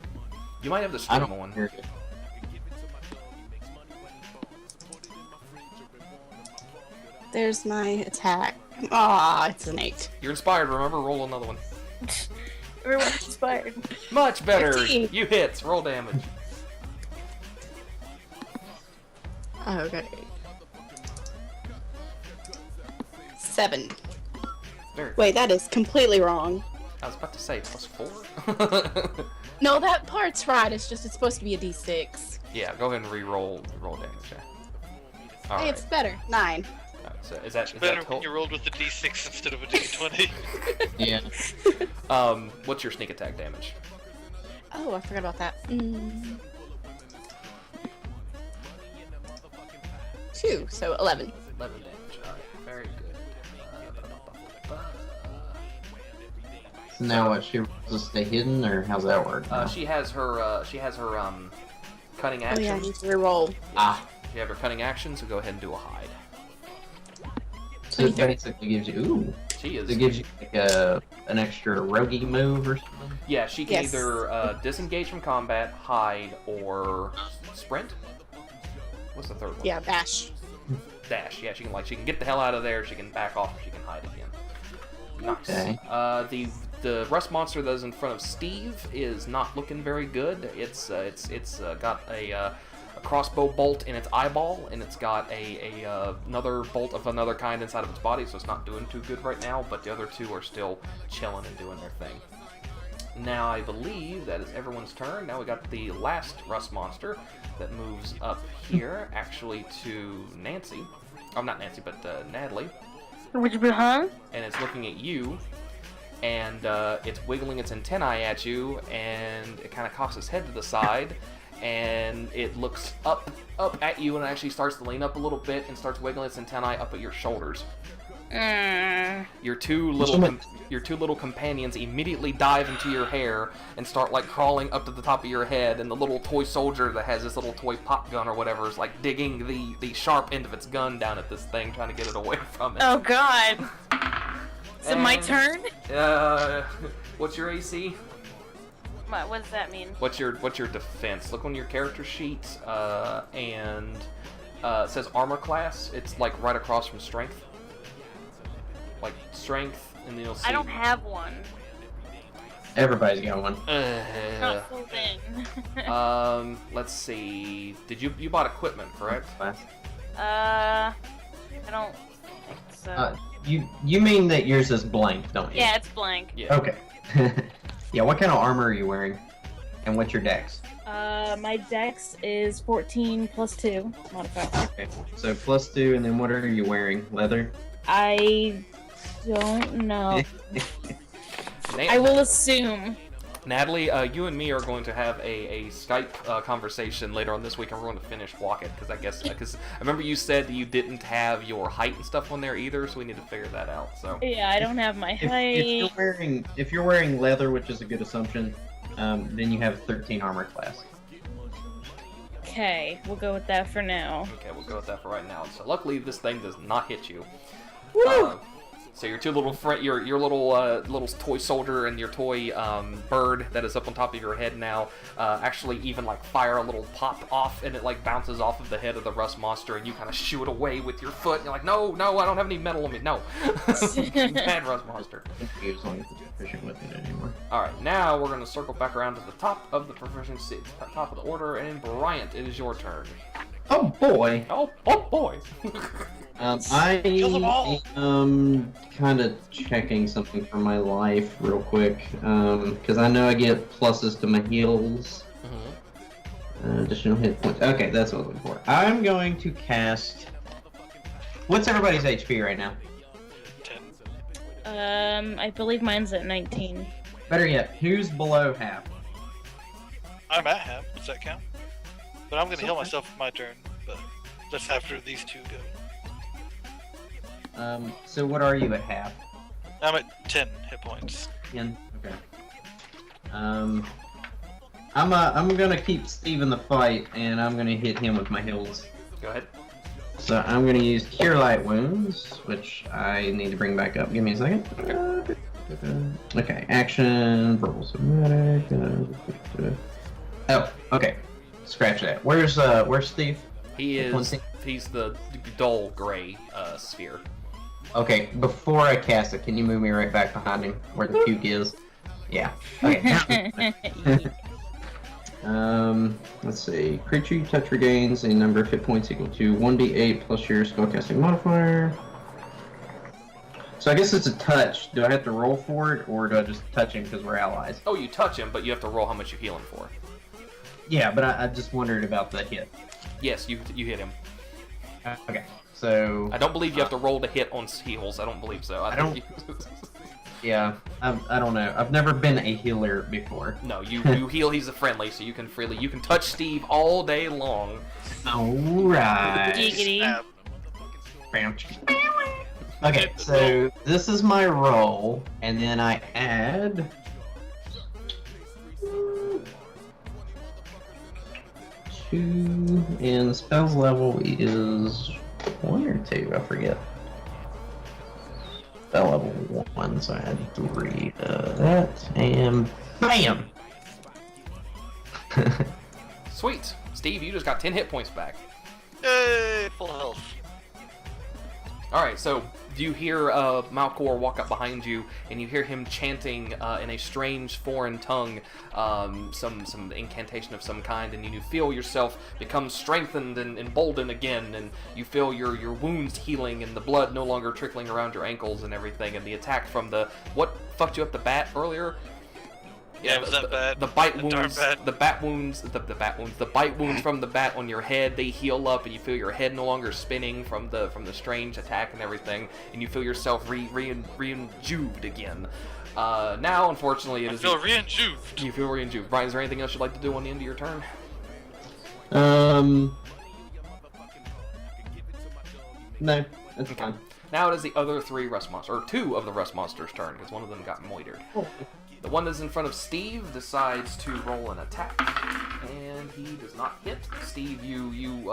You might have the I stream don't on. hear it. There's my attack. Ah, it's an 8. You're inspired, remember? Roll another one. Everyone's inspired. Much better! 15. You hits, roll damage. Okay. 7. Very Wait, that is completely wrong. I was about to say, +4? No, that part's right. It's just it's supposed to be a D6. Yeah, go ahead and roll damage there. Hey, Alright. it's better. 9. So is that Better when total? you rolled with the D6 instead of a D20. Yeah. What's your sneak attack damage? Oh, I forgot about that. 2, so 11. 11 damage. Alright, very good. So now what? She rolls to stay hidden, or how's that work? now? She has her cutting Oh action. yeah, I need to reroll. Ah, You have her cutting action, so go ahead and do a hide. so it 23. basically gives you. Ooh. She is. It gives you like an extra roguey move or something. Yeah, she can Yes. either disengage from combat, hide, or sprint. What's the third one? Yeah, bash. Dash. Yeah, she can get the hell out of there. She can back off. She can hide again. Nice. Okay. The rust monster that is in front of Steve is not looking very good. It's got a crossbow bolt in its eyeball, and it's got another bolt of another kind inside of its body, so it's not doing too good right now. But the other two are still chilling and doing their thing. Now I believe that is everyone's turn. Now we got the last rust monster that moves up here, actually to Nancy. Oh, not Nancy, but Natalie. Would you be, huh? And it's looking at you, and it's wiggling its antennae at you, and it kind of cocks its head to the side, and it looks up at you, and actually starts to lean up a little bit and starts wiggling its antennae up at your shoulders. Your two little companions immediately dive into your hair and start like crawling up to the top of your head, and the little toy soldier that has this little toy pop gun or whatever is like digging the sharp end of its gun down at this thing, trying to get it away from it. Oh god. Is it my And- turn? What's your AC? What does that mean? What's your defense? Look on your character sheet, and it says armor class. It's like right across from strength. Like strength, and then you'll see. I don't have one. Everybody's got one. Not full thing. Let's see. Did you bought equipment, correct? I don't think so. You mean that yours is blank, don't you? Yeah, it's blank. Yeah. Okay. Yeah, what kind of armor are you wearing? And what's your dex? My dex is 14 plus 2 modifier. Okay, so +2, and then what are you wearing? Leather? I don't know. I will assume. Natalie, you and me are going to have a Skype conversation later on this week, and we're going to finish Walk It, because I guess, because I remember you said that you didn't have your height and stuff on there either, so we need to figure that out, so. Yeah, I don't have my height. If you're wearing leather, which is a good assumption, then you have 13 armor class. Okay, we'll go with that for now. Okay, we'll go with that for right now. So luckily, this thing does not hit you. Woo! So your two little your little toy soldier and your toy bird that is up on top of your head now actually even like fire a little pop off, and it like bounces off of the head of the rust monster, and you kind of shoo it away with your foot. And you're like, no, I don't have any metal on me. No, bad rust monster. As long as it's proficient with it anymore. All right, now we're gonna circle back around to the top of the proficiency, top of the order, and Bryant, it is your turn. Oh boy. Oh boy. I am kind of checking something for my life real quick, because I know I get pluses to my heals. Additional hit points. Okay, that's what I was looking for. I'm going to cast... What's everybody's HP right now? 10. I believe mine's at 19. Better yet, who's below half? I'm at half. Does that count? But I'm gonna heal myself for my turn. But just after these two go. So what are you at half? I'm at 10 hit points. 10? Okay. I'm gonna keep Steve in the fight, and I'm gonna hit him with my heals. Go ahead. So I'm gonna use Cure Light Wounds, which I need to bring back up. Give me a second. Okay, action, verbal somatic. Oh, okay. Scratch that. Where's Steve? He's the dull gray sphere. Okay, before I cast it, can you move me right back behind him where the puke is? Yeah. Okay. Let's see. Creature you touch regains a number of hit points equal to 1d8 plus your spellcasting modifier. So I guess it's a touch. Do I have to roll for it, or do I just touch him because we're allies? Oh, you touch him, but you have to roll how much you heal him for. Yeah, but I just wondered about the hit. Yes, you hit him. Okay, so... I don't believe you have to roll to hit on heals. I don't believe so. I don't... Yeah, I don't know. I've never been a healer before. No, you heal. He's a friendly, so you can touch Steve all day long. Alright. Giggity. Okay, so this is my roll, and then I add... 2, and the spell's level is 1 or 2, I forget. Spell level 1, so I had 3 of that, and BAM! Sweet, Steve, you just got 10 hit points back. Yay! Full health. All right, so you hear Malcor walk up behind you, and you hear him chanting in a strange foreign tongue, some incantation of some kind, and you feel yourself become strengthened and emboldened again, and you feel your wounds healing and the blood no longer trickling around your ankles and everything, and the attack from the what fucked you up, the bat earlier. Yeah, was that bad? The bite Darn wounds, bad. the bite wounds from the bat on your head, they heal up, and you feel your head no longer spinning from the strange attack and everything, and you feel yourself re-enjuved again. Now, unfortunately, it is. I feel re-enjuved. You feel re-enjuved. Brian, is there anything else you'd like to do on the end of your turn? No, that's fine. Now it is the other three rust monsters, or 2 of the rust monsters' turn, because one of them got moitered. The one that's in front of Steve decides to roll an attack, and he does not hit. Steve, you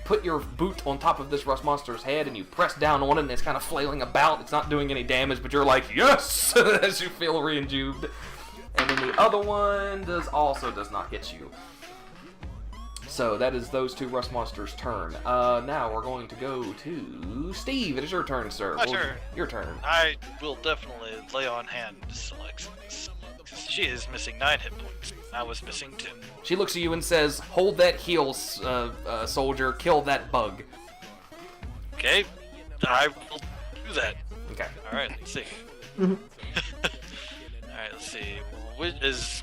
put your boot on top of this rust monster's head, and you press down on it, and it's kind of flailing about. It's not doing any damage, but you're like, yes, as you feel re-enjuved. And then the other one does not hit you. So that is those 2 rust monsters' turn. Now we're going to go to Steve. It is your turn, sir. My turn. Your turn. I will definitely lay on hand to select this. She is missing 9 hit points. I was missing 2. She looks at you and says, "Hold that heal, soldier. Kill that bug." Okay, I will do that. Okay. Alright, let's see. Mhm. Alright, Alright, let's see. Which is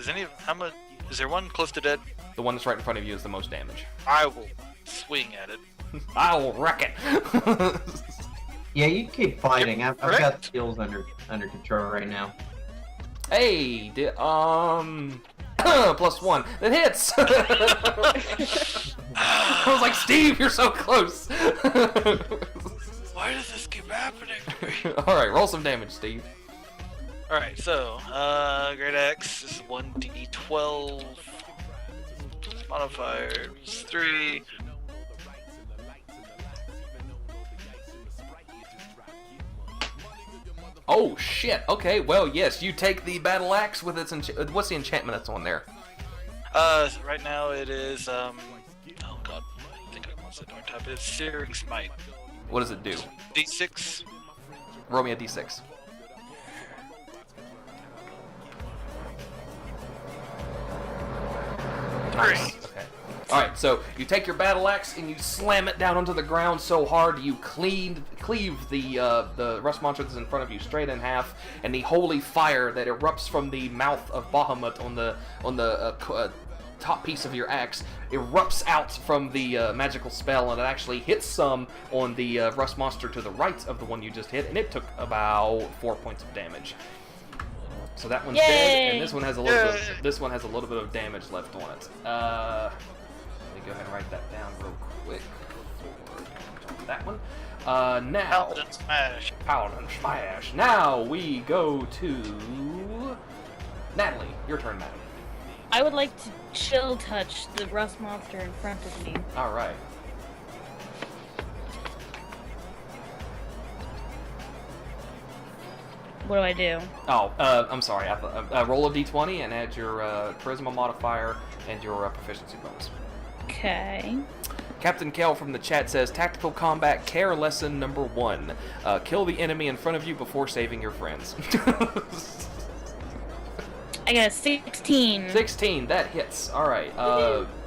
any how much is there one close to dead? The one that's right in front of you is the most damage. I will swing at it. I will wreck it. Yeah, you keep fighting. Yep, I've got correct. the skills under control right now. Hey, +1. That hits. I was like, Steve, you're so close. Why does this keep happening to me? All right, roll some damage, Steve. Alright, so, Great Axe is 1d12. Modifiers 3. Oh shit. Okay. Well, yes. You take the battle axe with its what's the enchantment that's on there? Right now it is, oh god, I think I must have don't type it. It's Searing Smite. What does it do? D6. Roll me a d6. Nice. Okay. All right. So you take your battle axe and you slam it down onto the ground so hard you cleave the rust monster that's in front of you straight in half, and the holy fire that erupts from the mouth of Bahamut on the top piece of your axe erupts out from the magical spell, and it actually hits some on the rust monster to the right of the one you just hit, and it took about 4 points of damage. So that one's dead, and this one has a little bit. This one has a little bit of damage left on it. Let me go ahead and write that down real quick. For that one. Now. Paladin Smash. Paladin Smash. Now we go to Natalie. Your turn, madam. I would like to chill touch the rust monster in front of me. All right. What do I do? Oh, I'm sorry. Roll a d20 and add your charisma modifier and your proficiency bonus. Okay. Captain Kel from the chat says, Tactical Combat Care Lesson number 1. Kill the enemy in front of you before saving your friends. I got a 16. 16, that hits. Alright,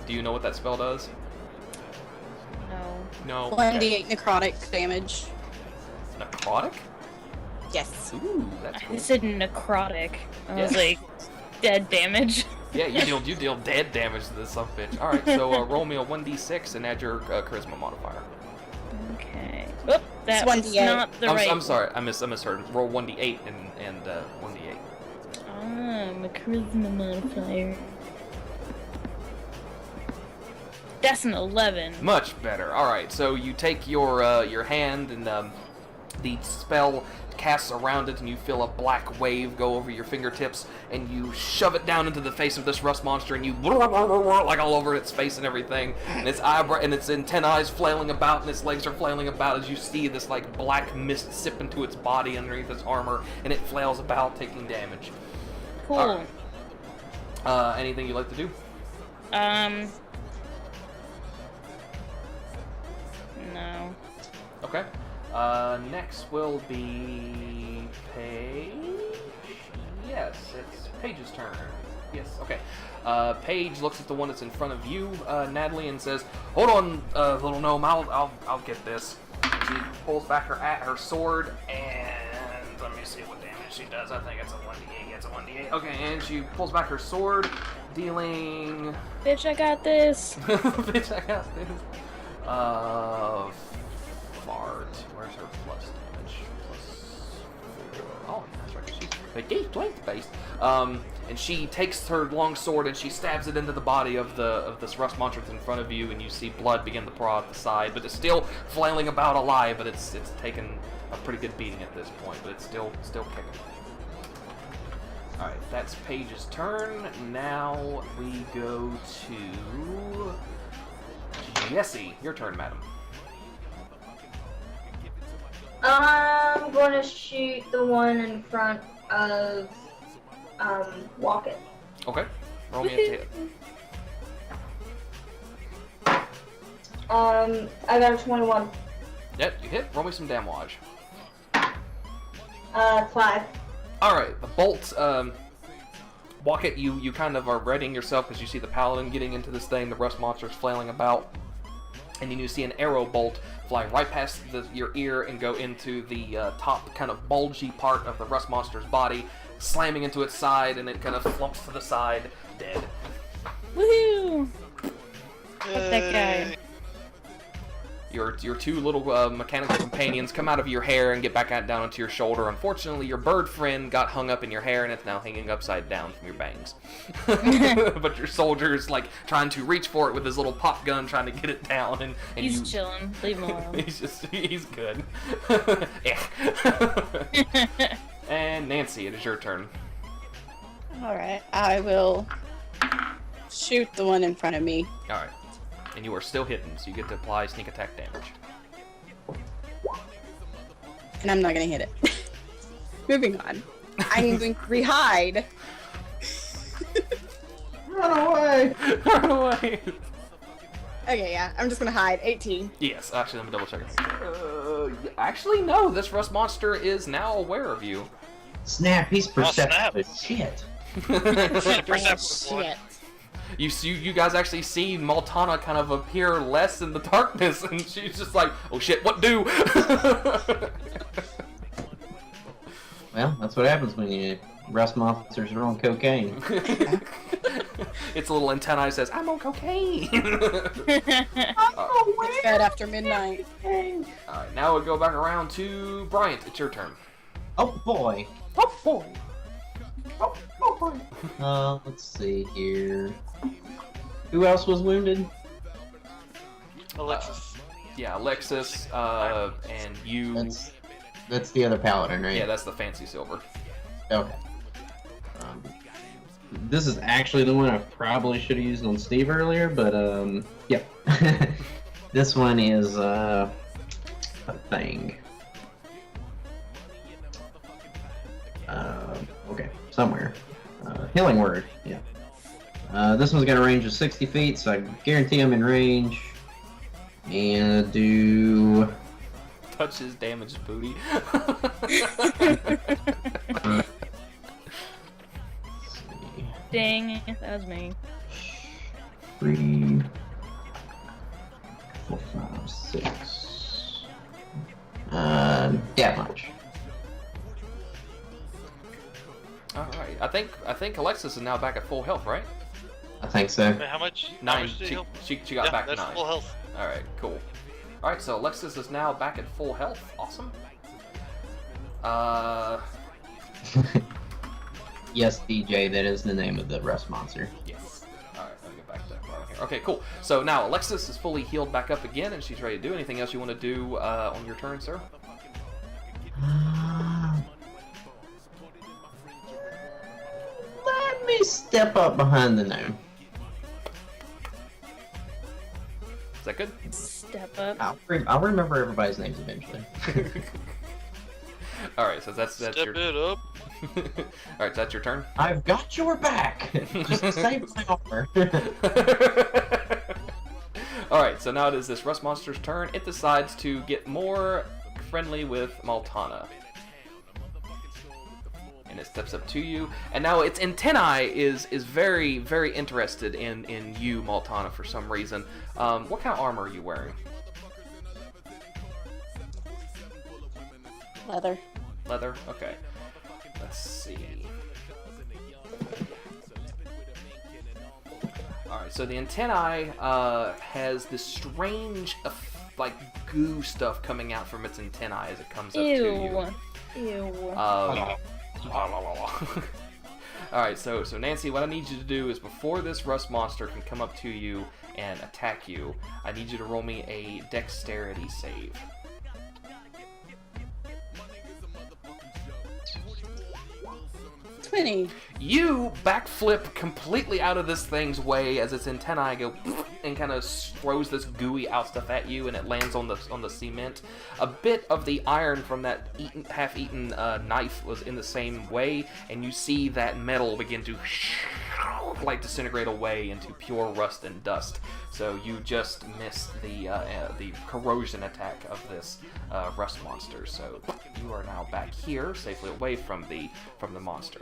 do you know what that spell does? No. No. 1d8 necrotic damage. Necrotic? Yes. Ooh, that's I cool. said necrotic. I was Yeah. like, dead damage. Yeah, you deal dead damage to this son of a bitch. Alright, so roll me a 1d6 and add your charisma modifier. Okay. Oop, that It's was 1d8. not the right. I'm sorry, I misheard. Roll 1d8 and 1d8. My charisma modifier. That's an 11. Much better. All right, so you take your hand and the spell casts around it, and you feel a black wave go over your fingertips, and you shove it down into the face of this rust monster, and you like all over its face and everything, and its eyebrow and its antennae flailing about, and its legs are flailing about as you see this like black mist sip into its body underneath its armor, and it flails about, taking damage. Cool. All right. Anything you'd like to do? No. Okay. Next will be Paige. Yes, it's Paige's turn. Yes, okay. Paige looks at the one that's in front of you, Natalie, and says, "Hold on, little gnome. I'll get this." She pulls back her sword, and let me see what damage she does. I think it's a 1d8. Yeah, it's a 1d8. Okay, and she pulls back her sword, dealing. Bitch, I got this. Bitch, I got this. Fart. Where's her plus damage? Oh, that's right. She's strength based. And she takes her long sword and she stabs it into the body of this rust monster that's in front of you, and you see blood begin to pour out the side, but it's still flailing about alive, but it's taken a pretty good beating at this point, but it's still kicking. All right, that's Paige's turn. Now we go to Jessie. Your turn, madam. I'm going to shoot the one in front of Walkett. Okay. Roll me a hit. I got a 21. Yep, you hit. Roll me some damage. 5. Alright, the bolt, Walkett, you kind of are readying yourself because you see the paladin getting into this thing, the rust monster's flailing about. and then you see an arrow bolt fly right past your ear and go into the top kind of bulgy part of the rust monster's body, slamming into its side, and it kind of flumps to the side, dead. Woohoo! Fuck that guy. Your two little mechanical companions come out of your hair and get back out down onto your shoulder. Unfortunately, your bird friend got hung up in your hair and it's now hanging upside down from your bangs. But your soldier's like trying to reach for it with his little pop gun, trying to get it down. And He's chilling. Leave him alone. he's good. And Nancy, it is your turn. Alright, I will shoot the one in front of me. Alright. And you are still hidden, so you get to apply sneak attack damage. And I'm not gonna hit it. Moving on. I'm going to re-hide. Run away! Run away! Okay, yeah, I'm just gonna hide. 18. Yes, actually, let me double check it. Actually, no, this rust monster is now aware of you. Snap, he's perceptive snap. as shit. Perceptive one. Shit. You guys actually see Maltana kind of appear less in the darkness, and she's just like, oh shit, what do? Well, that's what happens when you rust monsters are on cocaine. Its little antennae says, I'm on cocaine! It's bed after midnight. Alright, now we'll go back around to Bryant. It's your turn. Oh boy. Oh boy! Oh boy. Let's see here. Who else was wounded? Alexis. Yeah, Alexis, and you... That's the other paladin, right? Yeah, that's the fancy silver. Okay. This is actually the one I probably should have used on Steve earlier, but yeah. This one is a thing. Okay, somewhere. Healing word, yeah. This one's got a range of 60 feet, so I guarantee I'm in range. And do... Touch his damaged booty. Dang, that was me. 3, 4, 5, 6. That much. Alright, I think Alexis is now back at full health, right? I think so. Wait, how much? How 9. much did you help? She got Yeah, back that's 9. full health. Alright, cool. Alright, so Alexis is now back at full health. Awesome. Yes, DJ, that is the name of the rust monster. Yes. Alright, let me get back to that bottom here. Okay, cool. So now Alexis is fully healed back up again, and she's ready to do anything else you want to do on your turn, sir? Let me step up behind the gnome. Is that good? Step up. I'll remember everybody's names eventually. Alright, so that's Step your... it up. Alright, so that's your turn? I've got your back! Just save my armor. Alright, so now it is this rust monster's turn. It decides to get more friendly with Maltana. And it steps up to you. And now its antennae is very, very interested in you, Maltana, for some reason. What kind of armor are you wearing? Leather. Leather? Okay. Let's see. Alright, so the antennae has this strange, like, goo stuff coming out from its antennae as it comes up to you. Ew. Alright, so Nancy, what I need you to do is before this rust monster can come up to you and attack you, I need you to roll me a dexterity save. 20. You backflip completely out of this thing's way as its antennae go and kind of throws this gooey out stuff at you, and it lands on the cement. A bit of the iron from that half-eaten knife was in the same way, and you see that metal begin to like disintegrate away into pure rust and dust. So you just missed the corrosion attack of this rust monster. So you are now back here, safely away from the monster.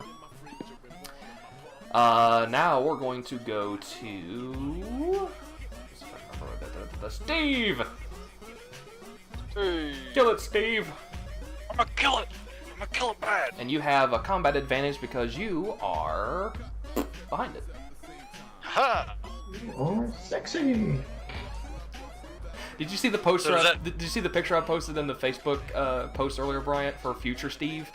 Now we're going to go to the Steve. Hey. Kill it, Steve. I'm gonna kill it. I'm gonna kill it bad. And you have a combat advantage because you are behind it. Ha! Oh, sexy. Did you see the poster? So is that- Did you see the picture I posted in the Facebook post earlier, Bryant, for future Steve?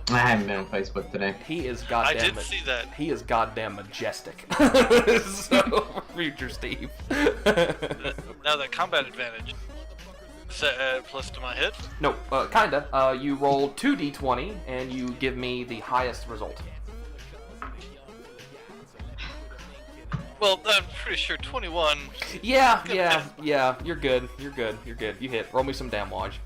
I haven't been on Facebook today. He is I goddamn. did see that. He is goddamn majestic. So, future Steve. Now that combat advantage. Set plus to my hit. No, kinda. You roll 2d20 and you give me the highest result. Well, I'm pretty sure 21. Yeah. You're good. You're good. You hit. Roll me some damage.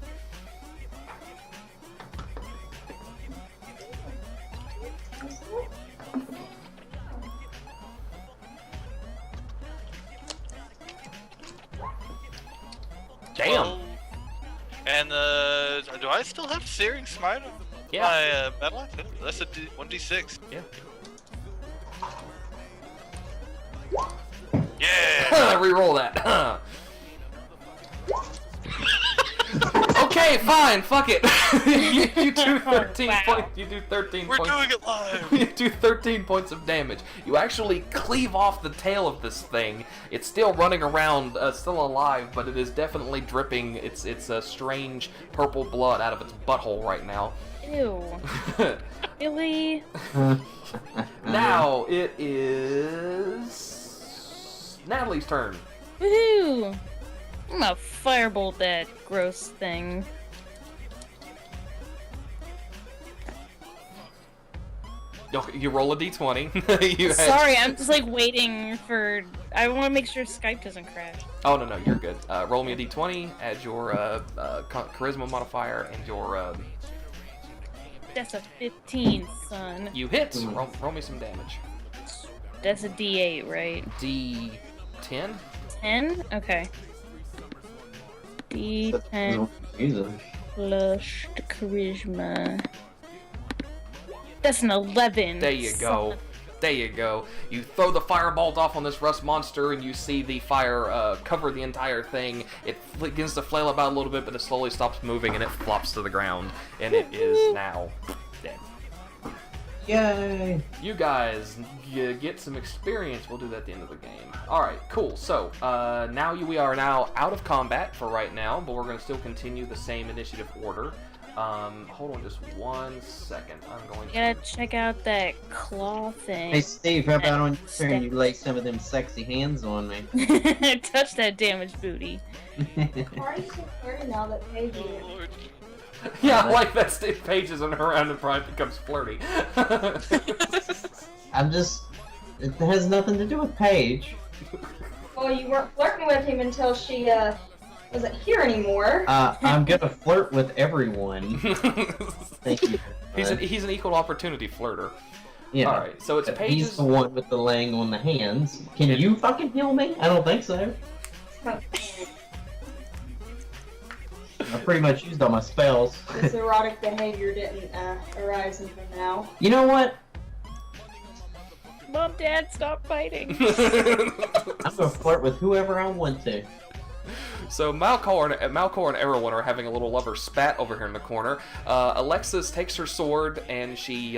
Damn. Well, and do I still have Searing Smite on Yeah. my battle axe? That's a 1d6. Yeah. Yeah. Reroll that. Okay, fine. Fuck it. you do 13 Wow. points. You do 13 We're points. doing it live. You do 13 points of damage. You actually cleave off the tail of this thing. It's still running around, still alive, but it is definitely dripping. It's a strange purple blood out of its butthole right now. Ew. Really? Now it is Natalie's turn. Woohoo! I'm gonna firebolt that gross thing. Okay, you roll a d20. You had- Sorry, I'm just like waiting for. I want to make sure Skype doesn't crash. Oh no, you're good. Roll me a d20. Add your charisma modifier and your. That's a 15, son. You hit. Roll me some damage. That's a D8, right? D10. 10? Okay. D10 plus the charisma. That's an 11. There you go. There you go. You throw the firebolt off on this rust monster, and you see the fire cover the entire thing. It begins to flail about a little bit, but it slowly stops moving, and it flops to the ground, and it is now dead. Yay! You guys get some experience. We'll do that at the end of the game. All right, cool. So we are now out of combat for right now, but we're going to still continue the same initiative order. Hold on just 1 second. I'm going You gotta check out that claw thing. Hey Steve, how about on your turn you lay some of them sexy hands on me? Touch that damaged booty. Why are you so flirty now that Paige Oh, is? Lord. Yeah, I like that Steve Page isn't around and Brian becomes flirty. I'm just. It has nothing to do with Paige. Well, you weren't flirting with him until she wasn't here anymore. I'm gonna flirt with everyone. Thank you. he's an equal opportunity flirter. Yeah. All right, so it's He's Paige's. the one with the laying on the hands. Can you fucking heal me? I don't think so. I pretty much used all my spells. This erotic behavior didn't arise until now. You know what? Mom, Dad, stop fighting. I'm gonna flirt with whoever I want to. So Malcor and Erwin are having a little lover spat over here in the corner. Alexis takes her sword and she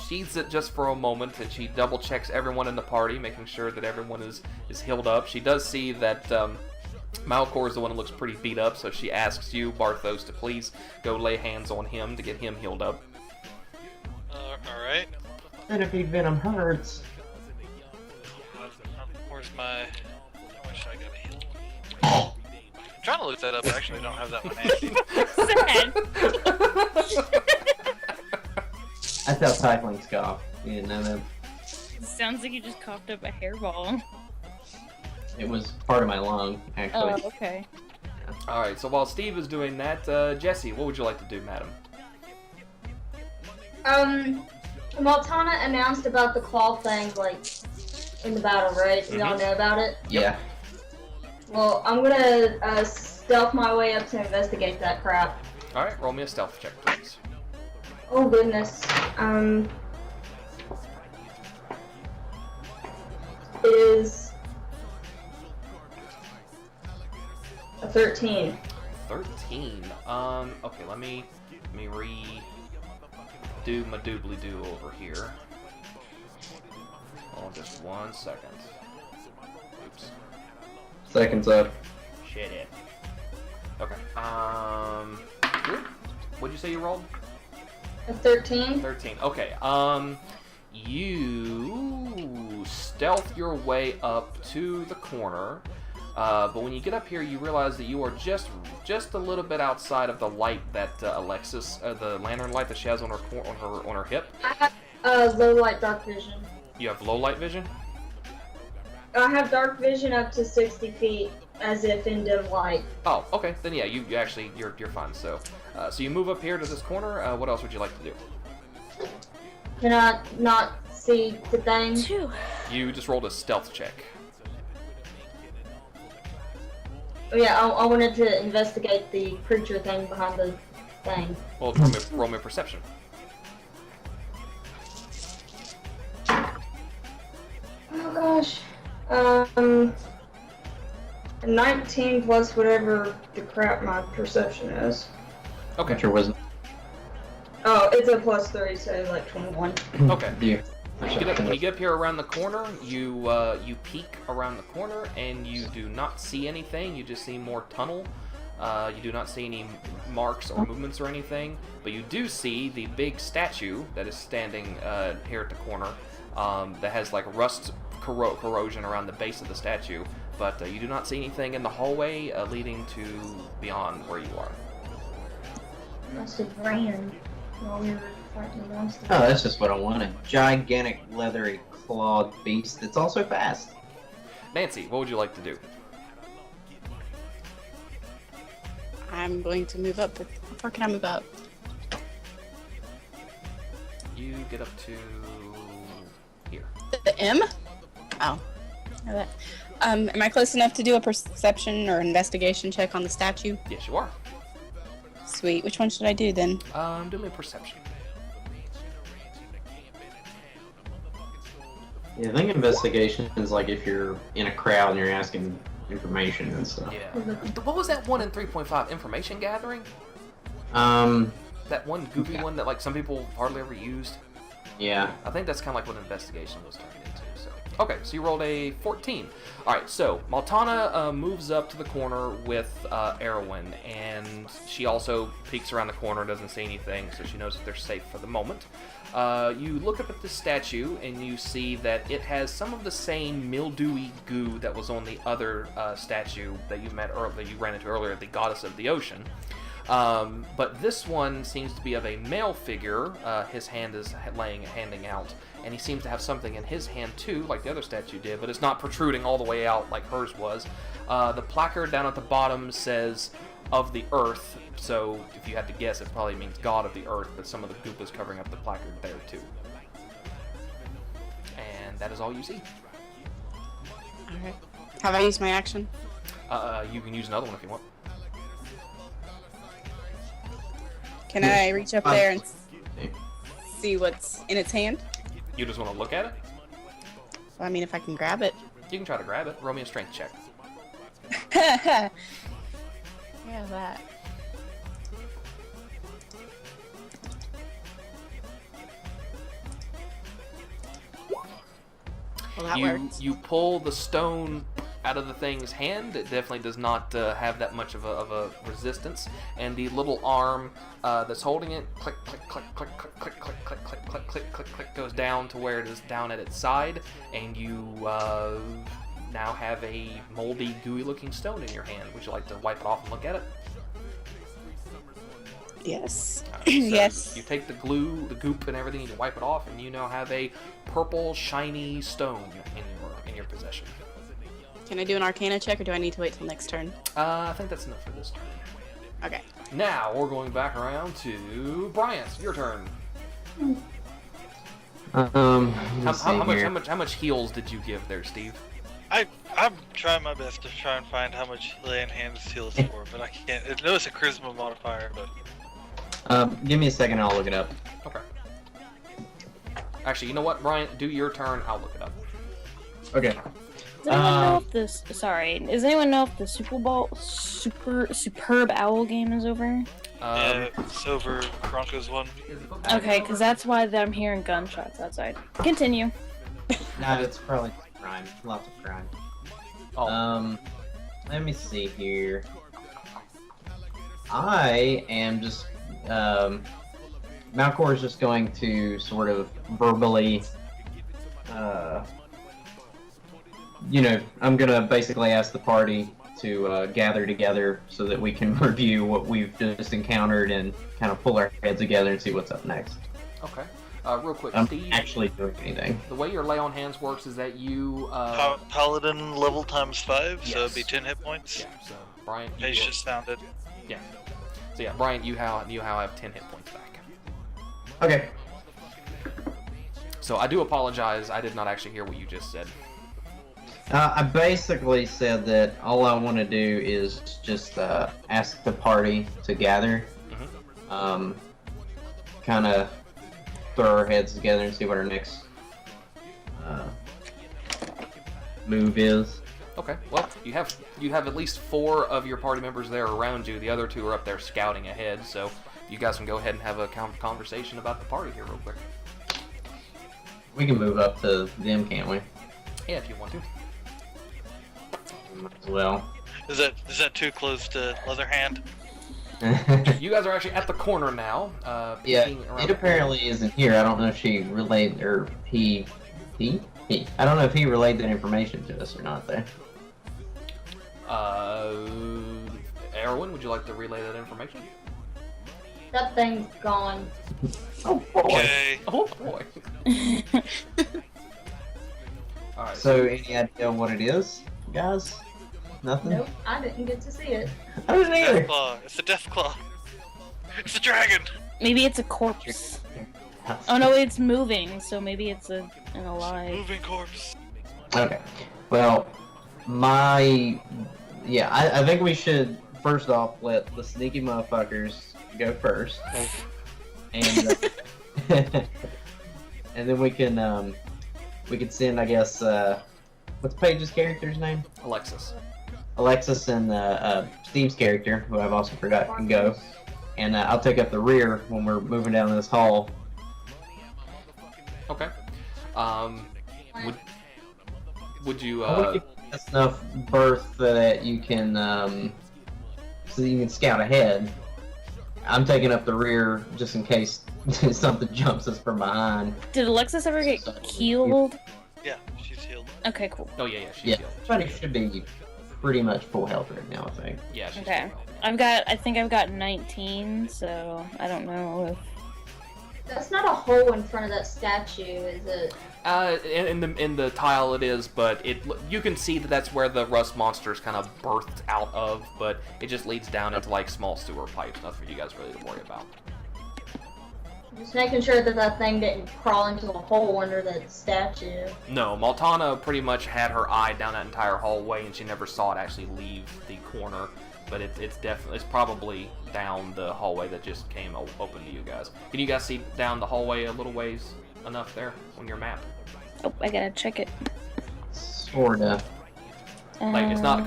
sheathes it just for a moment, and she double checks everyone in the party, making sure that everyone is healed up. She does see that Malcor is the one who looks pretty beat up, so she asks you, Barthos, to please go lay hands on him to get him healed up. Alright. Centipede venom hurts. Where's my... How much I gotta heal? I'm trying to look that up, actually I don't have that one handy. Sad. That's how cyclings go. You didn't know that? Sounds like you just coughed up a hairball. It was part of my lung, Oh, actually. okay. Alright, so while Steve is doing that, Jesse, what would you like to do, madam? Maltana announced about the claw thing, like, in the battle, right? We all know about it? Yeah. Well, I'm gonna stealth my way up to investigate that crap. Alright, roll me a stealth check, please. Oh goodness. Is A 13. 13. Okay, let me redo my doobly-doo over here. Hold on just 1 second. Oops. Seconds up. Shit it. Okay. What'd you say you rolled? A 13. 13. Okay. You stealth your way up to the corner, but when you get up here, you realize that you are just a little bit outside of the light that Alexis, the lantern light that she has on her hip. I have low light dark vision. You have low light vision. I have dark vision up to 60 feet, as if in dim light. Oh, okay. Then yeah, you actually you're fine. So, so you move up here to this corner. What else would you like to do? Can I not see the thing? 2. You just rolled a stealth check. Oh yeah, I wanted to investigate the creature thing behind the thing. Well, roll me perception. Oh gosh. 19 plus whatever the crap my perception is. Okay. What's your wisdom? Oh, it's a plus 3, so like 21. Okay. Yeah. When you get up here around the corner, you peek around the corner, and you do not see anything. You just see more tunnel. You do not see any marks or movements or anything, but you do see the big statue that is standing here at the corner that has like rust corrosion around the base of the statue, but you do not see anything in the hallway leading to beyond where you are. Must have ran while we were fighting the monster. Oh, that's just what I wanted. Gigantic, leathery, clawed beast that's also fast. Nancy, what would you like to do? I'm going to move up. How far can I move up? You get up to here. The M? Oh. Know that. Am I close enough to do a perception or investigation check on the statue? Yes, you are. Sweet. Which one should I do then? Do me a perception. Yeah, I think investigation is like if you're in a crowd and you're asking information and stuff. Yeah. What was that one in 3.5? Information gathering? Um, That one goofy one that like some people hardly ever used? yeah. I think that's kind of like what investigation was turned into. So okay, so you rolled a 14. All right, so Maltana moves up to the corner with Erwin, and she also peeks around the corner, doesn't see anything, so she knows that they're safe for the moment. You look up at the statue, and you see that it has some of the same mildewy goo that was on the other statue that you ran into earlier, the goddess of the ocean. But this one seems to be of a male figure. His hand is handing out, and he seems to have something in his hand too, like the other statue did, but it's not protruding all the way out like hers was. The placard down at the bottom says, "Of the Earth," so if you had to guess, it probably means God of the Earth, but some of the goop is covering up the placard there too. And that is all you see. Alright. Have I used my action? You can use another one if you want. Can I reach up there and see what's in its hand? You just want to look at it? Well, I mean, if I can grab it. You can try to grab it. Roll me a strength check. Yeah, that. Well, that works. You pull the stone out of the thing's hand. It definitely does not have that much of a resistance. And the little arm that's holding it, click, click, click, click, click, click, click, click, click, click, click, click, click, goes down to where it is down at its side, and you now have a moldy, gooey-looking stone in your hand. Would you like to wipe it off and look at it? Yes. Alright, so Yes. You take the glue, the goop, and everything, and you wipe it off, and you now have a purple, shiny stone in your possession. Can I do an Arcana check, or do I need to wait till next turn? I think that's enough for this turn. Okay. Now we're going back around to Bryant. Your turn. How much heals did you give there, Steve? I'm trying my best to try and find how much laying hands heals for, but I can't. I know it's a charisma modifier, but Give me a second, I'll look it up. Okay. Actually, you know what, Bryant? Do your turn. I'll look it up. Okay. Does anyone know if this? Sorry, does anyone know if the superb owl game is over? Yeah, it's over. Broncos won. Okay, because that's why I'm hearing gunshots outside. Continue. No, it's probably crime. Lots of crime. Oh. Let me see here. I am just, Malcor is just going to sort of verbally, I'm gonna basically ask the party to gather together so that we can review what we've just encountered and kind of pull our heads together and see what's up next. Okay. Real quick, I'm Steve. actually doing anything. The way your lay on hands works is that you. Paladin level times 5, so it'd be Yes. 10 hit points. Yeah. So Brian. You Paige will- just found it. Yeah. So yeah, Brian, you have 10 hit points back. Okay. So I do apologize. I did not actually hear what you just said. I basically said that all I want to do is just ask the party to gather, kind of throw our heads together and see what our next move is. Okay. Well, you have at least 4 of your party members there around you. The other 2 are up there scouting ahead. So you guys can go ahead and have a conversation about the party here real quick. We can move up to them, can't we? Yeah, if you want to. Might as well. Is that too close to Leatherhand? You guys are actually at the corner now. Yeah, peeking around it the apparently isn't here. I don't know if she relayed, or he. I don't know if he relayed that information to us or not, though. Erwin, would you like to relay that information? That thing's gone. Oh boy. Okay. Oh boy. Alright. So, any idea what it is, guys? Nothing? Nope, I didn't get to see it. I didn't either. Deathclaw. It's a Deathclaw. It's a dragon. Maybe it's a corpse. Oh no, it's moving, so maybe it's an alive. Moving corpse. Okay. Well, I think we should first off let the sneaky motherfuckers go first, and and then we can send, I guess, what's Paige's character's name? Alexis and Steve's character, who I've also forgot, can go, and I'll take up the rear when we're moving down this hall. Okay. Would you I want to give us enough berth so that you can scout ahead. I'm taking up the rear just in case something jumps us from behind. Did Alexis ever get healed? Yeah, she's healed. Okay, cool. Oh yeah, she's Yeah, healed. everybody should be pretty much full health right now, I think. Yeah, she's Okay. healed. I think I've got 19, so I don't know if... That's not a hole in front of that statue, is it? In the tile it is, but you can see that that's where the rust monster's kind of birthed out of, but it just leads down into like small sewer pipes. Nothing for you guys really to worry about. Just making sure that that thing didn't crawl into a hole under that statue. No, Maltana pretty much had her eye down that entire hallway, and she never saw it actually leave the corner. But it's probably down the hallway that just came open to you guys. Can you guys see down the hallway a little ways enough there on your map? Oh, I gotta check it. Sorta. Like it's not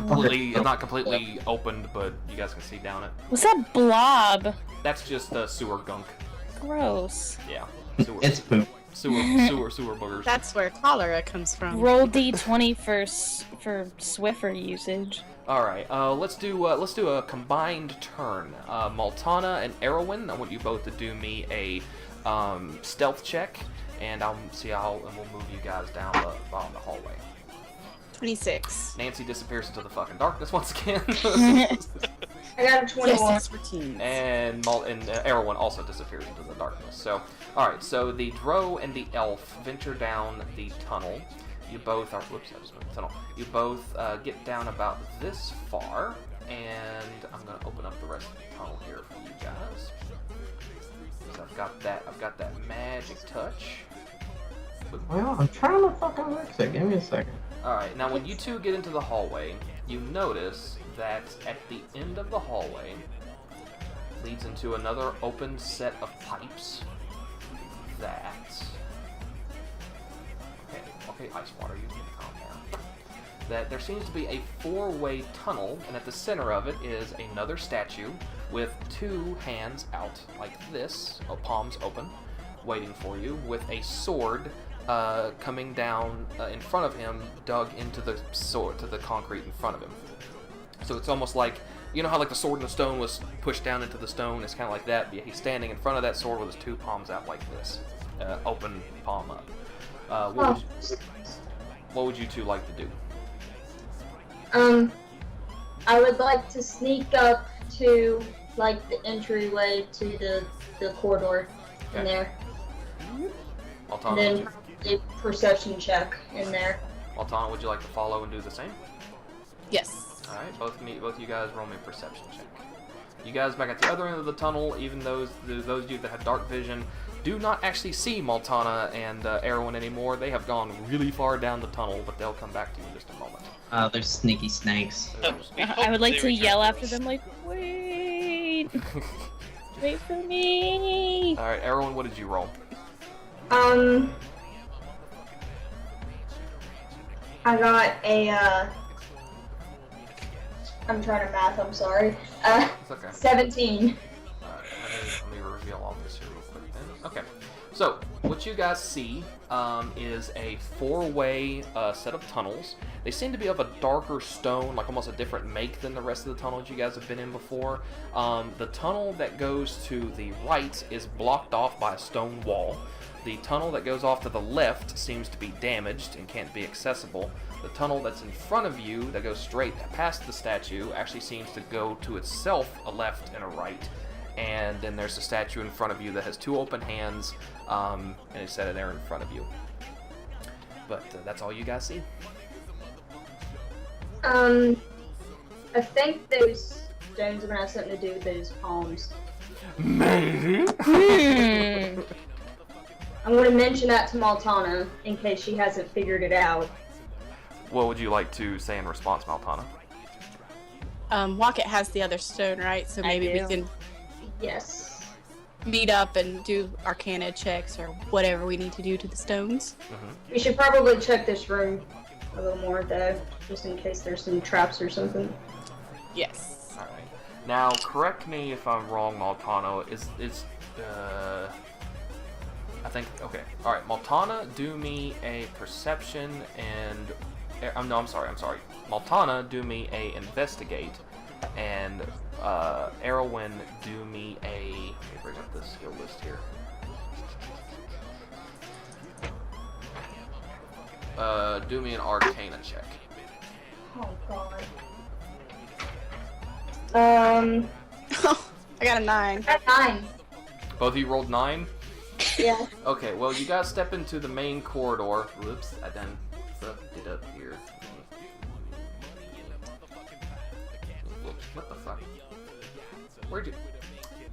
completely opened, but you guys can see down it. What's that blob? That's just sewer gunk. Gross. Yeah, It's poop. sewer boogers. That's where cholera comes from. Roll D20 for Swiffer usage. All right, let's do a combined turn. Maltana and Erwin, I want you both to do me a stealth check, and we'll move you guys down the hallway. 26. Nancy disappears into the fucking darkness once again, I got a 21. Yes, for teens. and Erwin also disappears into the darkness. So, all right, so the Drow and the Elf venture down the tunnel. You both are. Whoops! I just moved the tunnel. You both get down about this far, and I'm gonna open up the rest of the tunnel here for you guys. So I've got that magic touch. Well, I'm trying to fucking fix it. Give me a second. All right. Now, when you two get into the hallway, you notice that at the end of the hallway leads into another open set of pipes. Okay, ice water, you can calm down. that there seems to be a 4-way tunnel, and at the center of it is another statue with 2 hands out like this, palms open, waiting for you, with a sword coming down in front of him, dug into the concrete in front of him. So it's almost like, you know how like the sword in the stone was pushed down into the stone? It's kind of like that, but he's standing in front of that sword with his 2 palms out like this, open palm up. What would you two like to do? I would like to sneak up to like the entryway to the corridor in there. Altana, And then a perception check in there. Altana, would you like to follow and do the same? Yes. All right, both you guys roll me a perception check. You guys back at the other end of the tunnel, even those of you that have dark vision, do not actually see Maltana and Erwin anymore. They have gone really far down the tunnel, but they'll come back to you in just a moment. There's sneaky snakes. I would like to yell after them, like, wait! Wait for me! All right, Erwin, what did you roll? I got a I'm trying to math, I'm sorry. It's okay. 17. Alright, let me reveal all this here real quick then. Okay, so what you guys see is a 4-way set of tunnels. They seem to be of a darker stone, like almost a different make than the rest of the tunnels you guys have been in before. The tunnel that goes to the right is blocked off by a stone wall. The tunnel that goes off to the left seems to be damaged and can't be accessible. The tunnel that's in front of you, that goes straight past the statue, actually seems to go to itself a left and a right. And then there's a statue in front of you that has 2 open hands, and it's set there in front of you. But that's all you guys see. I think those stones are gonna have something to do with those palms. Maybe. I'm gonna mention that to Maltana in case she hasn't figured it out. What would you like to say in response, Maltana? Wocket has the other stone, right? So maybe we do. can Yes. meet up and do arcana checks or whatever we need to do to the stones. We should probably check this room a little more though, just in case there's some traps or something. Yes. Alright. Now, correct me if I'm wrong, Maltana. I think, okay. Alright, Maltana, do me a perception and... no, I'm sorry. Maltana, do me a investigate. And, Erwin, do me a... Let me bring up this skill list here. Do me an arcana check. Oh god. I got a 9. At 9. Both of you rolled 9? Yeah. Okay, well, you guys step into the main corridor. Whoops, I done fucked it up here. Whoops, what the fuck? Where'd you...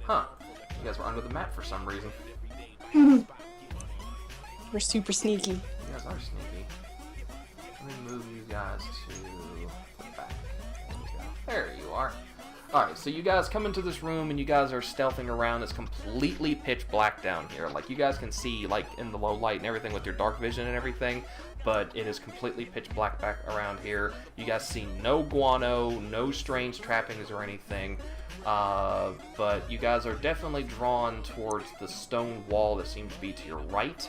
Huh. You guys were under the map for some reason. We're super sneaky. You guys are sneaky. Let me move you guys to the back. There you are. Alright, so you guys come into this room and you guys are stealthing around. It's completely pitch black down here. Like, you guys can see, like, in the low light and everything with your dark vision and everything, but it is completely pitch black back around here. You guys see no guano, no strange trappings or anything, but you guys are definitely drawn towards the stone wall that seems to be to your right.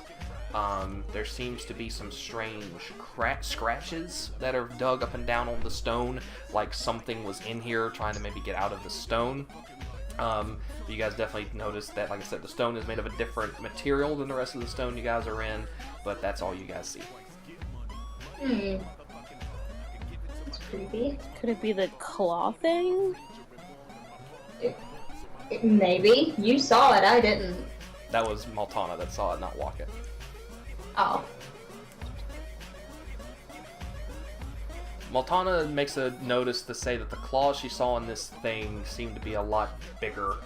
There seems to be some strange scratches that are dug up and down on the stone, like something was in here trying to maybe get out of the stone. You guys definitely notice that, like I said, the stone is made of a different material than the rest of the stone you guys are in, but that's all you guys see. That's creepy. Could it be the claw thing? Maybe. You saw it, I didn't. That was Maltana that saw it, not Wocket. Oh. Maltana makes a notice to say that the claws she saw in this thing seem to be a lot bigger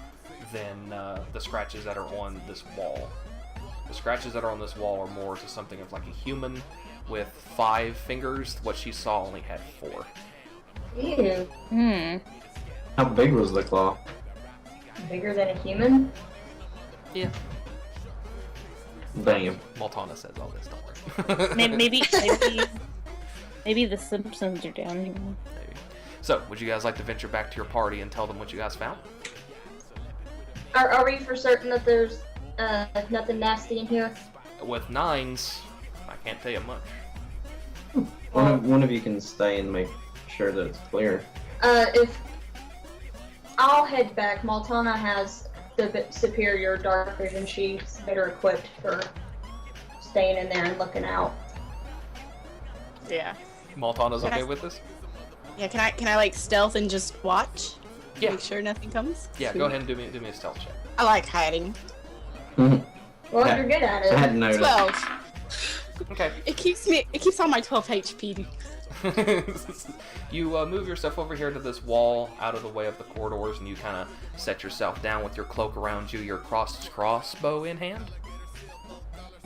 than the scratches that are on this wall. The scratches that are on this wall are more to something of like a human with 5 fingers. What she saw only had 4. Ew. How big was the claw? Bigger than a human? Yeah. Damn. Maltana says all this, don't worry. Maybe Maybe the Simpsons are down here. Maybe. So, would you guys like to venture back to your party and tell them what you guys found? Are we for certain that there's nothing nasty in here? With 9s, I can't tell you much. One of you can stay and make sure that it's clear. If I'll head back, Maltana has the superior dark vision. She's better equipped for staying in there and looking out. Yeah. Maltana's Can I- okay with this? Yeah, can I like stealth and just watch? Yeah. Make sure nothing comes? Yeah, go ahead and do me a stealth check. I like hiding. Well, Yeah. you're good at I it. hadn't noticed. 12. Okay. It keeps all my 12 HP. You move yourself over here to this wall out of the way of the corridors, and you kind of set yourself down with your cloak around you, your crossbow in hand.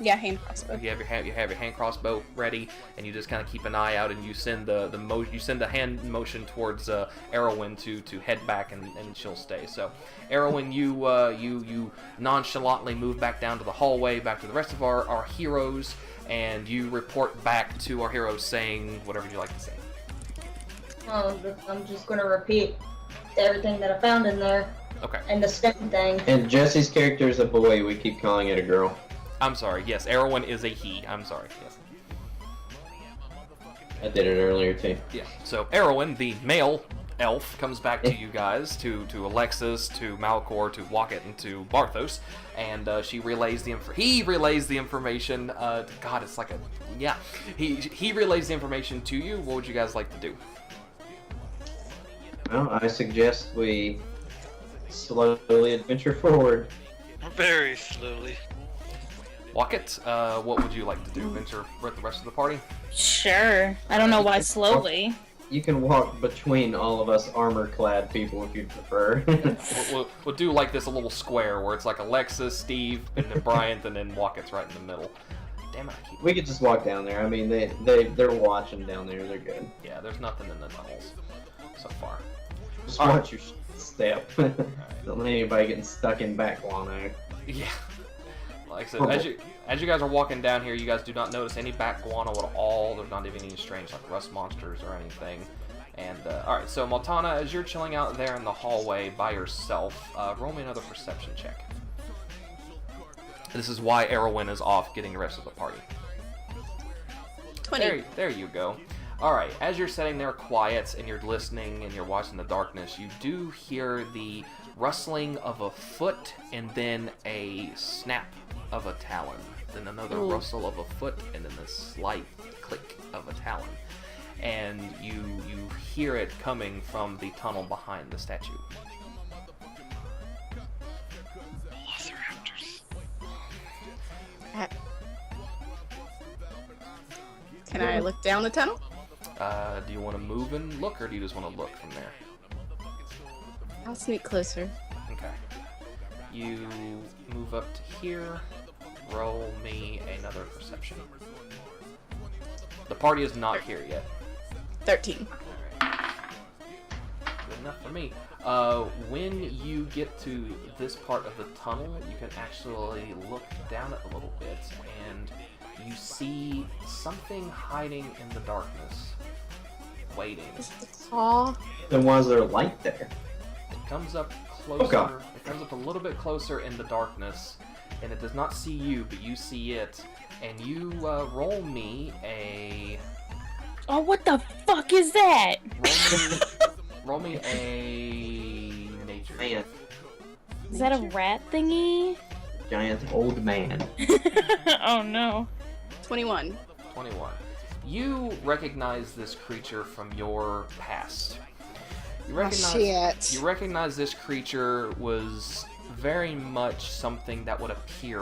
Yeah, hand crossbow. You have your hand crossbow ready, and you just kind of keep an eye out, and you send the hand motion towards Erwin to head back, and she'll stay. So, Erwin, you nonchalantly move back down to the hallway, back to the rest of our heroes, and you report back to our heroes saying whatever you like to say. I'm just gonna repeat everything that I found in there. Okay. And the stem thing. And Jesse's character is a boy. We keep calling it a girl. I'm sorry. Yes, Erwin is a he. I'm sorry. Yes. I did it earlier too. Yeah. So Erwin, the male elf, comes back to you guys, to Alexis, to Malcor, to Wocket, and to Barthos, and he relays the information. God, it's like a He relays the information to you. What would you guys like to do? Well, I suggest we slowly adventure forward. Very slowly. Wocket, what would you like to do? Venture with the rest of the party? Sure. I don't know why slowly. You can walk between all of us armor-clad people if you prefer. We'll do like this a little square where it's like Alexis, Steve, and then Bryant, and then Wocket's right in the middle. Damn it, I keep... We could just walk down there. I mean, they're watching down there. They're good. Yeah, there's nothing in the tunnels so far. Just All watch your step. Don't let anybody getting stuck in back guano. Yeah. Like I said, as you guys are walking down here, you guys do not notice any back guano at all. There's not even any strange like rust monsters or anything. And alright, so Maltana, as you're chilling out there in the hallway by yourself, roll me another perception check. This is why Erwin is off getting the rest of the party. 20. There you go. Alright, as you're sitting there quiet and you're listening and you're watching the darkness, you do hear the rustling of a foot and then a snap of a talon. Then another rustle of a foot and then a slight click of a talon. And you hear it coming from the tunnel behind the statue. Can I look down the tunnel? Do you want to move and look, or do you just want to look from there? I'll sneak closer. Okay. You move up to here. Roll me another perception. The party is not here yet. 13. Good enough for me. When you get to this part of the tunnel, you can actually look down it a little bit, and you see something hiding in the darkness, waiting. Is it the claw? Then why is there a light there? It comes up closer. God. It comes up a little bit closer in the darkness, and it does not see you, but you see it. And you roll me a. Oh, what the fuck is that? Roll me a nature. Man, Is that a rat thingy? giant old man. Oh no. 21. 21. You recognize this creature from your past. You recognize, You recognize this creature was very much something that would appear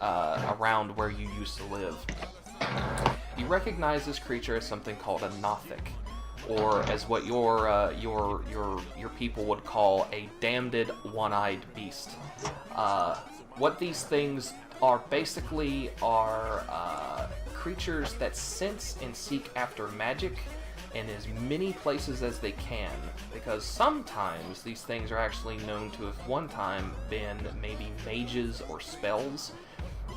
around where you used to live. You recognize this creature as something called a Nothic, or as what your people would call a damned one-eyed beast. What these things are basically are creatures that sense and seek after magic in as many places as they can, because sometimes these things are actually known to have one time been maybe mages or spells,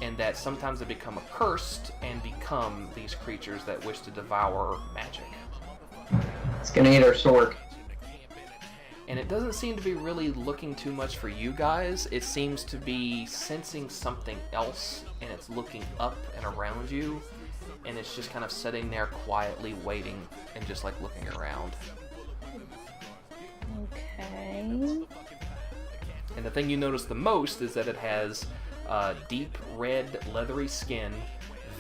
and that sometimes they become accursed and become these creatures that wish to devour magic. It's gonna eat our sword. And it doesn't seem to be really looking too much for you guys. It seems to be sensing something else, and it's looking up and around you, and it's just kind of sitting there quietly waiting and just like looking around. Okay. And the thing you notice the most is that it has deep red leathery skin,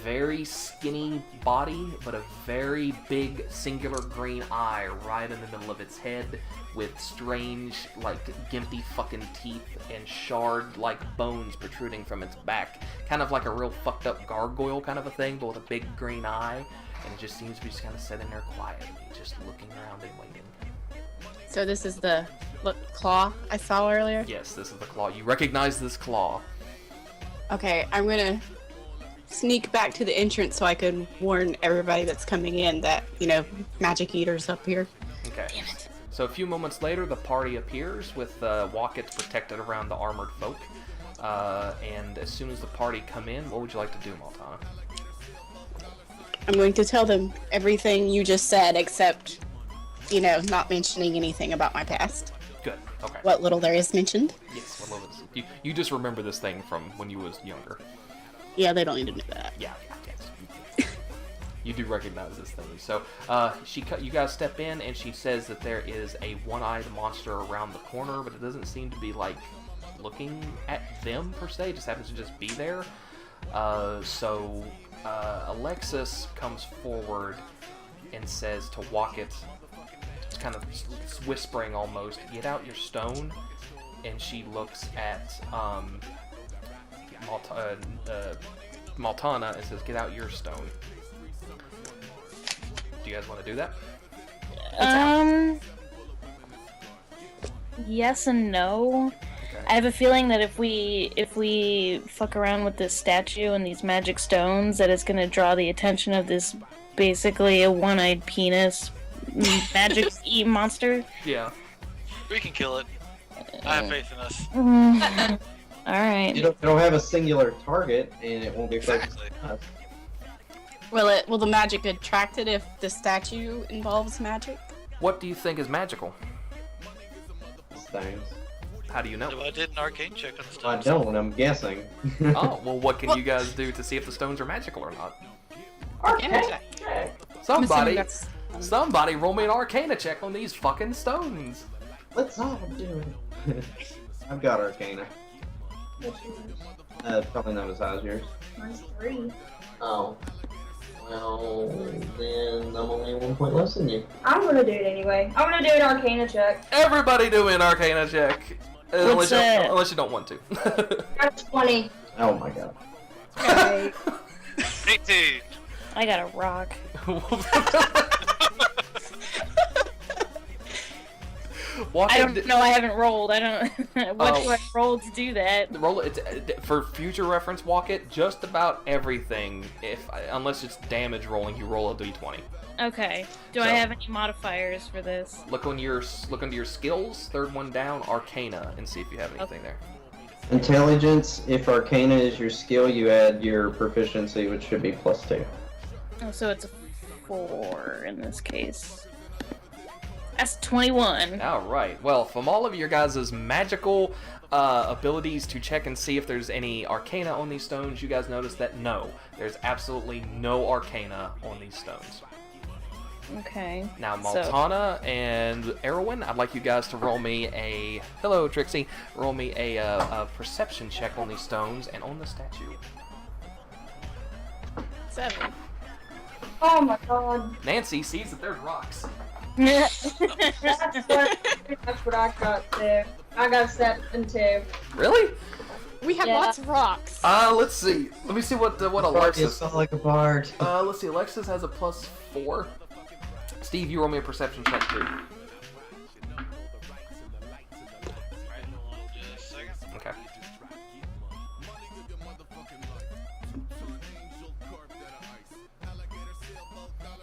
very skinny body, but a very big singular green eye right in the middle of its head, with strange, like, gimpy fucking teeth and shard-like bones protruding from its back. Kind of like a real fucked up gargoyle kind of a thing, but with a big green eye. And it just seems to be just kind of sitting there quietly, just looking around and waiting. So this is the claw I saw earlier? Yes, this is the claw. You recognize this claw. Okay, I'm gonna sneak back to the entrance so I can warn everybody that's coming in that, magic eater's up here. Okay. Damn it. So a few moments later, the party appears with Wockets protected around the armored folk. And as soon as the party come in, what would you like to do, Maltana? I'm going to tell them everything you just said, except, not mentioning anything about my past. Good. Okay. What little there is mentioned. Yes. Well, you just remember this thing from when you was younger. Yeah, they don't need to know that. Yeah. Yes. You do recognize this thing. So you guys step in, and she says that there is a one-eyed monster around the corner, but it doesn't seem to be like looking at them per se. It just happens to just be there. So Alexis comes forward and says to Wocket, kind of whispering almost, "Get out your stone." And she looks at Maltana and says, "Get out your stone." Do you guys want to do that? Yes and no. Okay. I have a feeling that if we fuck around with this statue and these magic stones, that it's gonna draw the attention of this basically a one-eyed penis magic eat monster. Yeah. We can kill it. I have faith in us. All right. You don't have a singular target, and it won't be focused Exactly. on us. Will the magic attract it if the statue involves magic? What do you think is magical? Stones. How do you know? So I did an arcane check on the I stones. don't. I'm guessing. Oh, well, what can you guys do to see if the stones are magical or not? Arcana check. I'm assuming that's- Somebody roll me an Arcana check on these fucking stones. Let's all do it. I've got Arcana. Probably not as high as yours. Mine's 3. Oh. Well, then I'm only 1 point less than you. I'm gonna do it anyway. I'm gonna do an Arcana check. Everybody do an Arcana check. What's Unless you don't want to. That's 20. Oh my god. Okay. 18. I got a rock. I don't know. I haven't rolled. I don't. What do I roll to do that? Roll it for future reference. Walk it. Just about everything. Unless it's damage rolling, you roll a d20. Okay. Do I have any modifiers for this? Look under your skills. Third one down, Arcana, and see if you have anything there. Intelligence. If Arcana is your skill, you add your proficiency, which should be +2. Oh, so it's a 4 in this case. That's 21. All right. Well, from all of your guys' magical abilities to check and see if there's any Arcana on these stones, you guys notice that no, there's absolutely no Arcana on these stones. Okay. Now, Maltana and Erwin, I'd like you guys to roll me a... Hello, Trixie. Roll me a perception check on these stones and on the statue. 7. Oh my god. Nancy sees that there's rocks. That's what I got too. I got 7 too. Really? We have Yeah. lots of rocks. Let's see. Let me see what Alexis... It's like a bard. Let's see. Alexis has a +4. Steve, you roll me a perception check too. Just a second. Okay.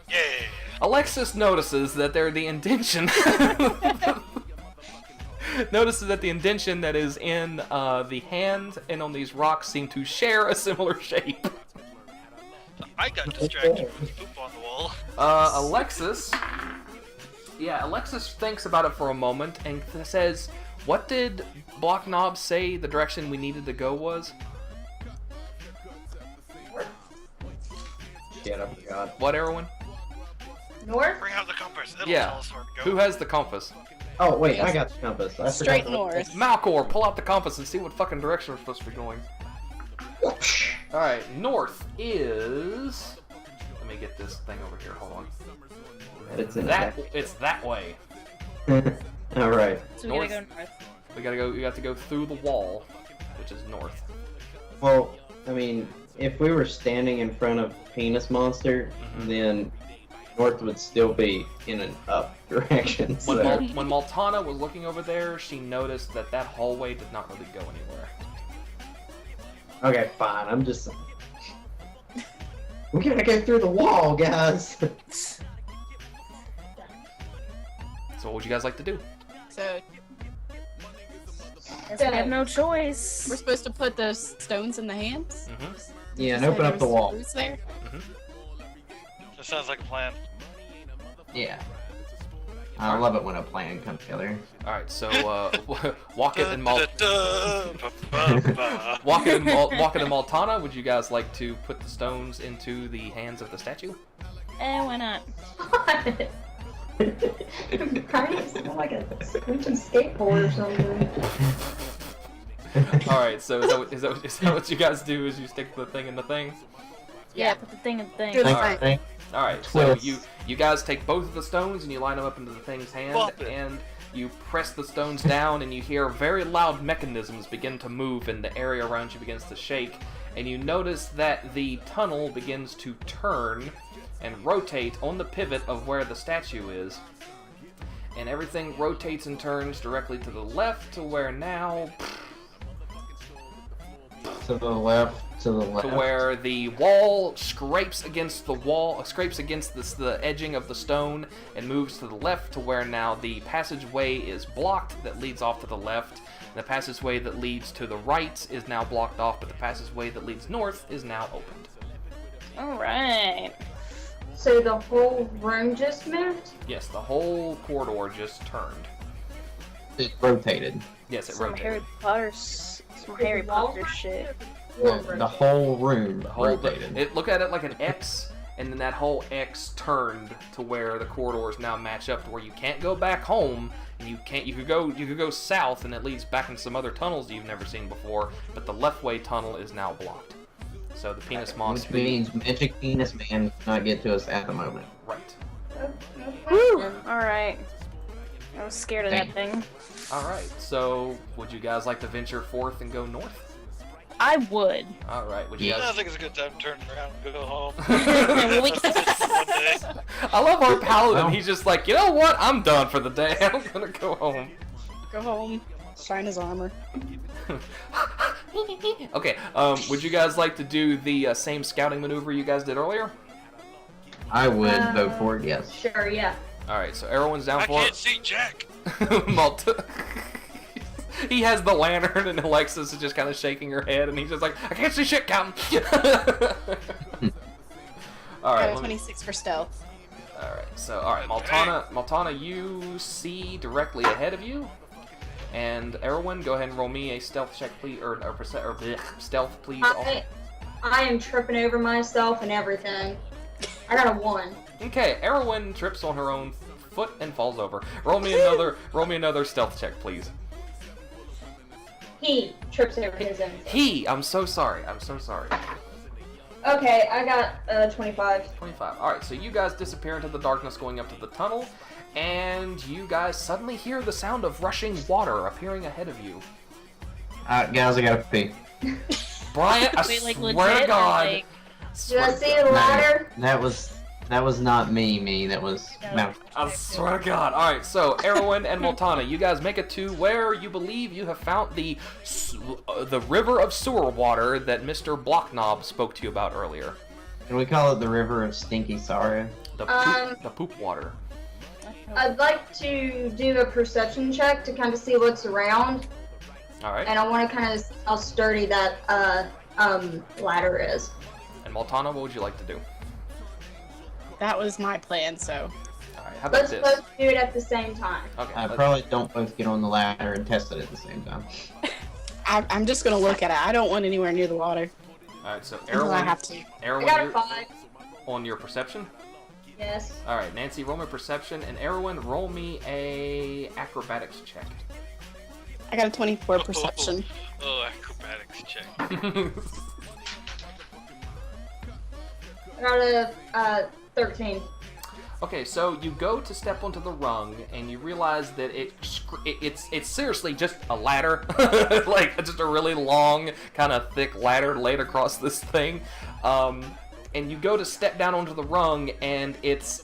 Yeah. Alexis notices that the intention notices that the indention that is in the hand and on these rocks seem to share a similar shape. I got distracted with poop on the wall. Alexis. Yeah, Alexis thinks about it for a moment and says, "What did Block Knob say the direction we needed to go was?" Shit, I forgot. What, Erwin? North? Bring out the compass. It'll Yeah. tell us where to go. Who has the compass? Oh, wait, I got the compass. I Straight forgot north. Malcor, pull out the compass and see what fucking direction we're supposed to be going. Alright, north is... Let me get this thing over here, hold on. It's in It's that way. Alright. So we gotta go north. We got to go through the wall, which is north. Well, I mean, if we were standing in front of Penis Monster, then north would still be in an up direction. When, So. when Maltana was looking over there, she noticed that that hallway did not really go anywhere. Okay, fine. I'm just. We gotta go through the wall, guys. So what would you guys like to do? So Guess we have no choice. we're supposed to put the stones in the hands. Yeah, and So open up the there's wall. screws there. That sounds like a plan. Yeah. I love it when a plan comes together. Alright, so Walk It and Da-da-da-da-ba-ba-ba. Walk It and Maltana, would you guys like to put the stones into the hands of the statue? Why not? Kind of sound like a squinching skateboard or something. Alright, so is that what you guys do, is you stick the thing in the thing? Yeah, put the thing in the thing. Good. Alright. Thank- Alright, so Twist. you guys take both of the stones and you line them up into the thing's hand, Bump it. and you press the stones down, and you hear very loud mechanisms begin to move, and the area around you begins to shake, and you notice that the tunnel begins to turn and rotate on the pivot of where the statue is. And everything rotates and turns directly to the left, to where now, To the left, to the left. to where the wall scrapes against the edging of the stone and moves to the left, to where now the passageway is blocked that leads off to the left. The passageway that leads to the right is now blocked off, but the passageway that leads north is now opened. Alright. So the whole room just moved? Yes, the whole corridor just turned. It rotated. Yes, it Some rotated. Harry Potter, some Harry Potter shit. The whole room rotated. Look at it like an X, and then that whole X turned to where the corridors now match up to where you can't go back home, and you could go south, and it leads back into some other tunnels you've never seen before, but the left-way tunnel is now blocked. So the penis Which monster. means Magic Penis Man cannot get to us at the moment. Right. Woo! Alright. I was scared of that thing. Alright, so would you guys like to venture forth and go north? I would. Alright, would you I guys... think it's a good time to turn around and go home. We can- One day. I love our paladin, Well. he's just like, you know what, I'm done for the day, I'm gonna go home. Go home. Shine his armor. Okay, would you guys like to do the same scouting maneuver you guys did earlier? I would vote for it, yes. Sure, yeah. Alright, so everyone's down I for can't it. see Jack. Malta. He has the lantern, and Alexis is just kind of shaking her head, and he's just like, I can't see shit, Captain. Alright, let me... 26 for stealth. Alright, Maltana, you see directly ahead of you. And Erwin, go ahead and roll me a stealth check, please, or stealth, please. Also. I am tripping over myself and everything. I got a 1. Okay, Erwin trips on her own foot and falls over. Roll me another stealth check, please. He trips over his own. I'm so sorry. Okay, I got 25. 25. Alright, so you guys disappear into the darkness going up to the tunnel, and you guys suddenly hear the sound of rushing water appearing ahead of you. Guys, I gotta pee. Brian, I Wait, like, swear legit, to or, God. like- Did I see the ladder? That was not me, that was Mount. I swear to God. Alright, so Erwin and Maltana, you guys make it to where you believe you have found the river of sewer water that Mr. Blocknob spoke to you about earlier. Can we call it the River of Stinky Sorrow? The poop water. I'd like to do a perception check to kind of see what's around, All right. and I want to kind of see how sturdy that ladder is. And Maltana, what would you like to do? That was my plan, so. All right. How about Let's this? both do it at the same time. Okay. I let's- probably don't both get on the ladder and test it at the same time. I'm just gonna look at it. I don't want anywhere near the water. All right. So Until I Erwin, have to. I Erwin, got a you're 5. on your perception. Yes. All right, Nancy, roll me perception, and Erwin, roll me a acrobatics check. I got a 24 perception. Oh, acrobatics check. I got a 13. Okay, so you go to step onto the rung, and you realize that it's seriously just a ladder, like just a really long, kind of thick ladder laid across this thing. And you go to step down onto the rung, and it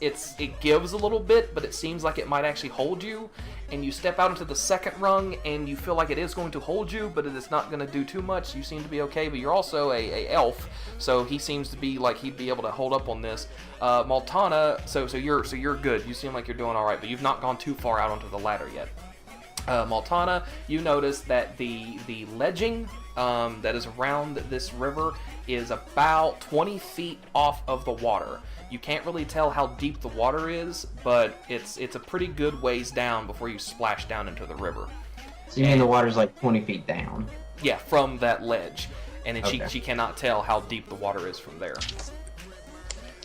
gives a little bit, but it seems like it might actually hold you. And you step out into the second rung, and you feel like it is going to hold you, but it is not going to do too much. You seem to be okay, but you're also a elf, so he seems to be like he'd be able to hold up on this. Maltana, so you're good. You seem like you're doing all right, but you've not gone too far out onto the ladder yet. Maltana, you notice that the ledging that is around this river is about 20 feet off of the water. You can't really tell how deep the water is, but it's a pretty good ways down before you splash down into the river. So you mean the water's like 20 feet down? Yeah, from that ledge. And then Okay. she cannot tell how deep the water is from there.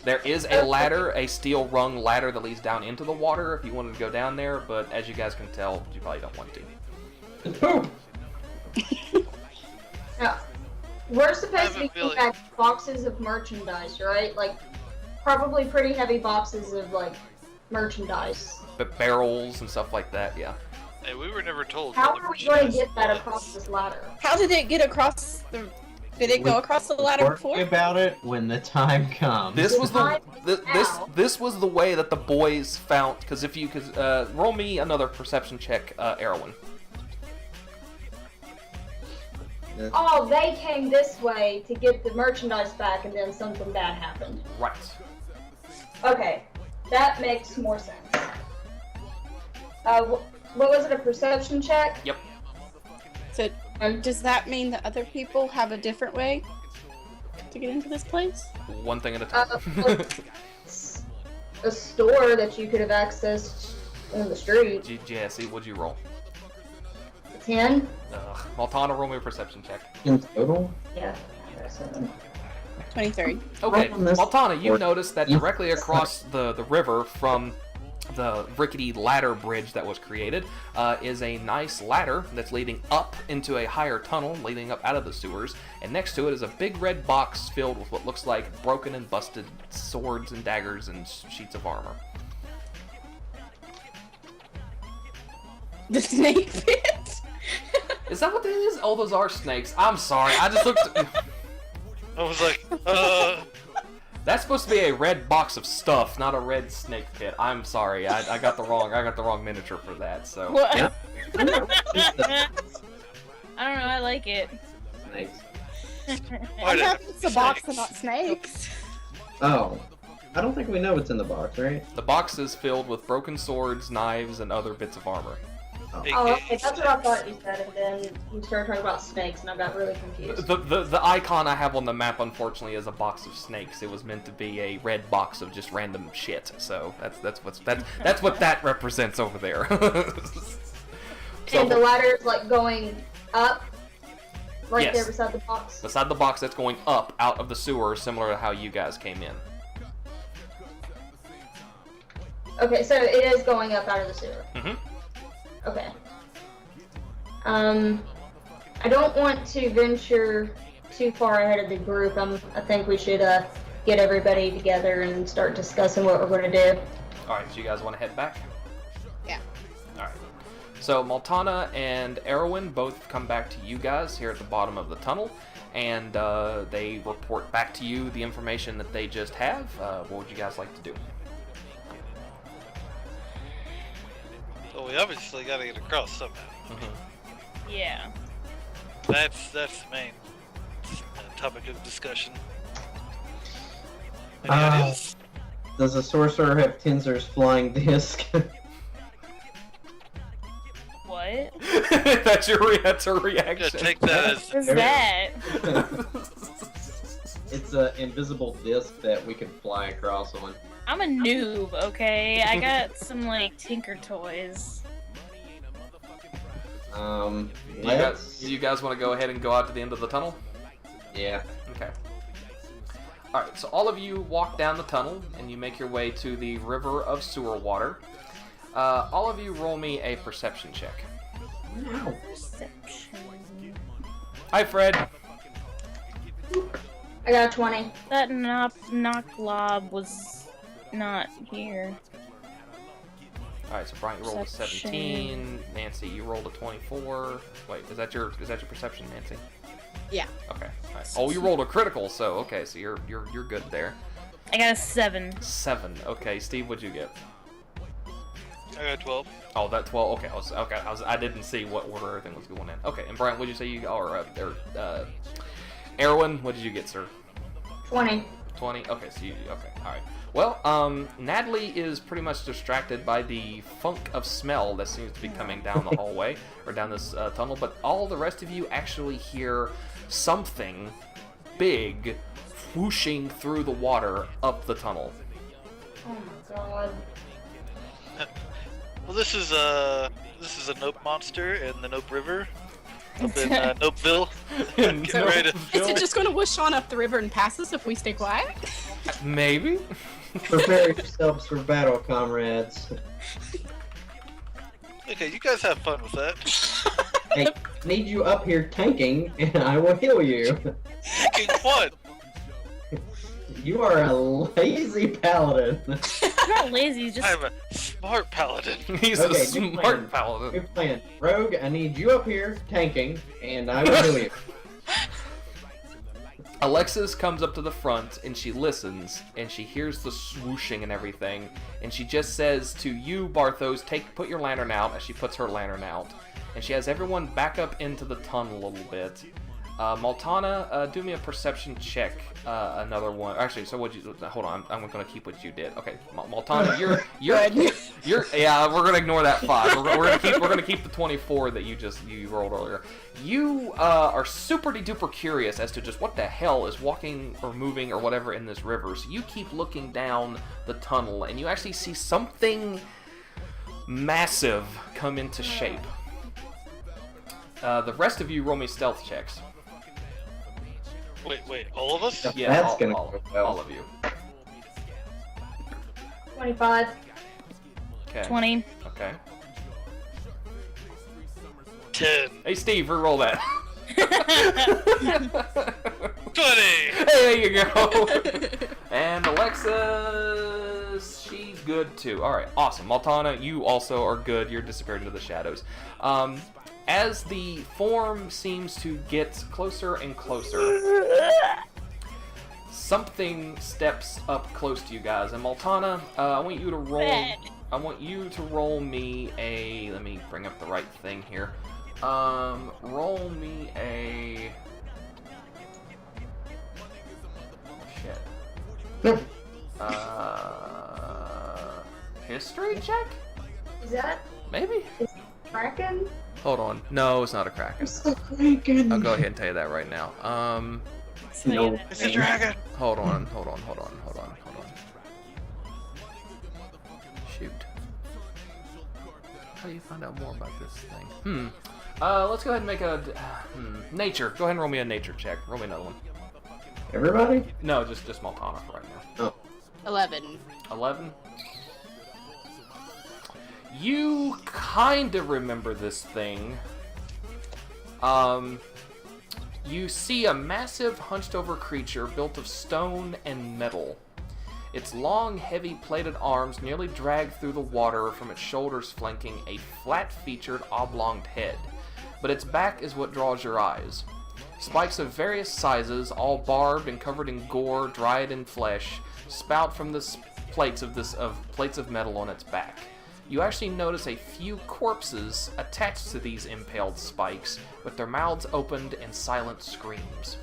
There is a ladder, a steel rung ladder that leads down into the water if you wanted to go down there, but as you guys can tell, you probably don't want to. Poop! Now, we're supposed to have a be feeling- getting back boxes of merchandise, right? Like, probably pretty heavy boxes of, like, merchandise. But barrels and stuff like that, yeah. Hey, we were never told. How whether are we should going to have get that was. across this ladder? How did it get across the? Did it go across the ladder Worry before? about it when the time comes. This was the Time this was the way that the boys found. Because if you could roll me another perception check, Erwin. Oh, they came this way to get the merchandise back, and then something bad happened. Right. Okay, that makes more sense. What was it, a perception check? Yep. So, does that mean that other people have a different way to get into this place? One thing at a time. A store that you could have accessed on the street. Jesse, what'd you roll? 10? Maltana, roll me a perception check. In total? Yeah. 23. Okay, Roll on this Maltana, you board. notice that You- directly across the river from the rickety ladder bridge that was created is a nice ladder that's leading up into a higher tunnel leading up out of the sewers, and next to it is a big red box filled with what looks like broken and busted swords and daggers and sheets of armor. The snake pit. Is that what that is? Oh, those are snakes. I'm sorry. I just looked. I was like, That's supposed to be a red box of stuff, not a red snake pit. I'm sorry. I got the wrong miniature for that. So. What? Yeah. I don't know. I like it. Nice. I'm happy it's a box and not snakes. Oh. I don't think we know what's in the box, right? The box is filled with broken swords, knives, and other bits of armor. Oh, okay, that's what I thought you said, and then you started talking about snakes, and I got really confused. The icon I have on the map, unfortunately, is a box of snakes. It was meant to be a red box of just random shit. So that's what that represents over there. So, And the ladder is, like, going up, right Yes. there beside the box. beside the box that's going up out of the sewer, similar to how you guys came in. Okay, so it is going up out of the sewer. Mhm. Okay. I don't want to venture too far ahead of the group. I think we should get everybody together and start discussing what we're going to do. All right, so you guys want to head back? Yeah. All right. So Maltana and Erwin both come back to you guys here at the bottom of the tunnel, and they report back to you the information that they just have. What would you guys like to do? well, we obviously got to get across somehow. Yeah. That's the main topic of discussion. Any ideas? Does the sorcerer have Tinser's flying disc? That's a Yeah, reaction. take that as. What's that? It's an invisible disc that we can fly across on. I'm a noob, okay? I got some, like, Tinker Toys. You guys want to go ahead and go out to the end of the tunnel? Yeah. Okay. Alright, so all of you walk down the tunnel, and you make your way to the river of sewer water. All of you roll me a perception check. Perception. Hi, Fred. I got a 20. That knock lob was not here. Alright, so Brian, you rolled a Perception. 17. Nancy, you rolled a 24. Wait, is that your perception, Nancy? Yeah. Okay. All right. Oh, you rolled a critical, so okay, so you're good there. I got a 7. 7. Okay, Steve, what'd you get? I got 12. Oh, that 12. Okay, I didn't see what order everything was going in. Okay, and Brian, what'd you say you Erwin, what did you get, sir? 20. 20. Okay, so okay, all right. Well, Natalie is pretty much distracted by the funk of smell that seems to be coming down the hallway or down this tunnel, but all the rest of you actually hear something big whooshing through the water up the tunnel. Oh my god. Well, this is a Nope monster in the Nope River up in Nopeville. Get ready to. Is it just going to whoosh on up the river and pass us if we stay quiet? Maybe. Prepare yourselves for battle, comrades. Okay, you guys have fun with that. Hey, need you up here tanking, and I will heal you. King what? You are a lazy paladin. I'm not lazy, just I'm a smart paladin. He's Okay, a new plan. smart paladin. Good plan. Rogue, I need you up here tanking, and I will heal you. Alexis comes up to the front and she listens and she hears the swooshing and everything and she just says to you, Barthos, put your lantern out, as she puts her lantern out, and she has everyone back up into the tunnel a little bit. Maltana, do me a perception check. Another one. Actually, so what you? Hold on, I'm gonna keep what you did. Okay, Maltana, you're yeah. We're gonna ignore that 5. We're gonna keep the 24 that you rolled earlier. You are super duper curious as to just what the hell is walking or moving or whatever in this river. So you keep looking down the tunnel and you actually see something massive come into shape. The rest of you roll me stealth checks. Wait, all of us? Yeah, That's all, gonna all, go well. all of you. 25. Okay. 20. Okay. 10. Hey, Steve, re-roll that. 20! There you go. And Alexis, she's good too. All right, awesome. Maltana, you also are good. You're disappeared into the shadows. As the form seems to get closer and closer, something steps up close to you guys. And Maltana, I want you to roll. Red. I want you to roll me a. Let me bring up the right thing here. Roll me a. Shit. History check? Is that Maybe? Kraken? Hold on. No, it's not a Kraken. Kraken. I'll go ahead and tell you that right now. No. It's a dragon! Hold on. Shoot. How do you find out more about this thing? Let's go ahead and make a nature. Go ahead and roll me a nature check. Roll me another one. Everybody? No, just Maltana for right now. Oh. 11. 11. You kind of remember this thing. You see a massive hunched-over creature built of stone and metal. Its long, heavy-plated arms nearly drag through the water from its shoulders, flanking a flat-featured, oblong head. But its back is what draws your eyes. Spikes of various sizes, all barbed and covered in gore, dried in flesh, spout from the plates of metal on its back. You actually notice a few corpses attached to these impaled spikes, with their mouths opened in silent screams.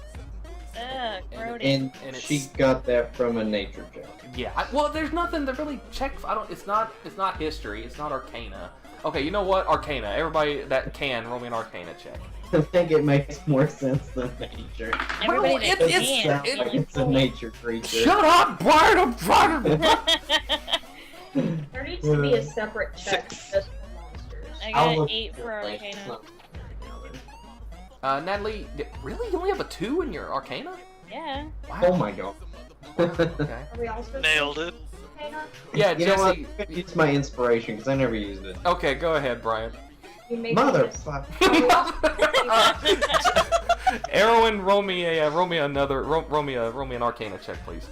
Ugh, grody. And And it's- she got that from a nature check. Yeah, well, there's nothing to really check. It's not history. It's not arcana. Okay, you know what? Arcana. Everybody that can, roll me an Arcana check. I think it makes more sense than nature. Everybody that It can. sounds like it's a nature creature. Shut up, Brian! I'm trying to... There needs to be a separate check just for monsters. I I'll got look 8 for at it, Arcana. Natalie, really? You only have a 2 in your Arcana? Yeah. Wow. Oh my god. Okay. Are we also Nailed it. Arcana? Yeah, You know what? Jesse. I'm gonna use my inspiration because I never used it. Okay, go ahead, Brian. You make me just- Motherfucker. Erwin, roll me an Arcana check, please.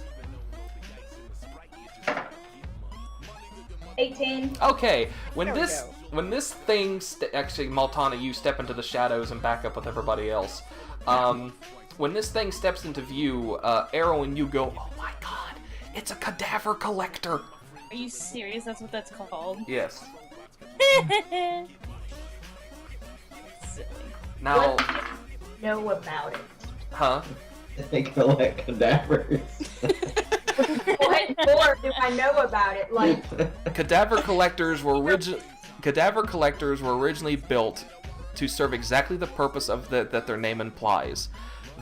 18. Okay, when There we this thing actually, Maltana, you step into the shadows and back up with everybody else. When this thing steps into view, Erwin, you go, oh my god, it's a cadaver collector. Are you serious? That's what that's called? Yes. Silly. Now, What do you know about it? huh? They collect cadavers. What more do I know about it? Like, Cadaver collectors were originally built to serve exactly the purpose of that their name implies.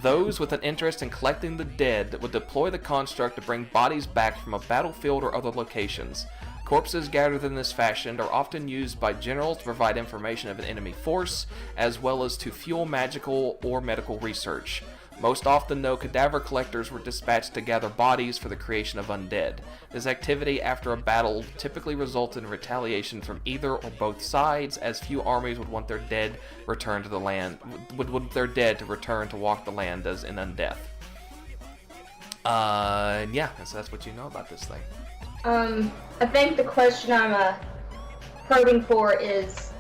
Those with an interest in collecting the dead would deploy the construct to bring bodies back from a battlefield or other locations. Corpses gathered in this fashion are often used by generals to provide information of an enemy force, as well as to fuel magical or medical research. Most often, though, cadaver collectors were dispatched to gather bodies for the creation of undead. This activity after a battle typically resulted in retaliation from either or both sides, as few armies would want their dead returned to the land would want their dead to return to walk the land as in undeath. And yeah, so that's what you know about this thing. I think the question I'm probing for is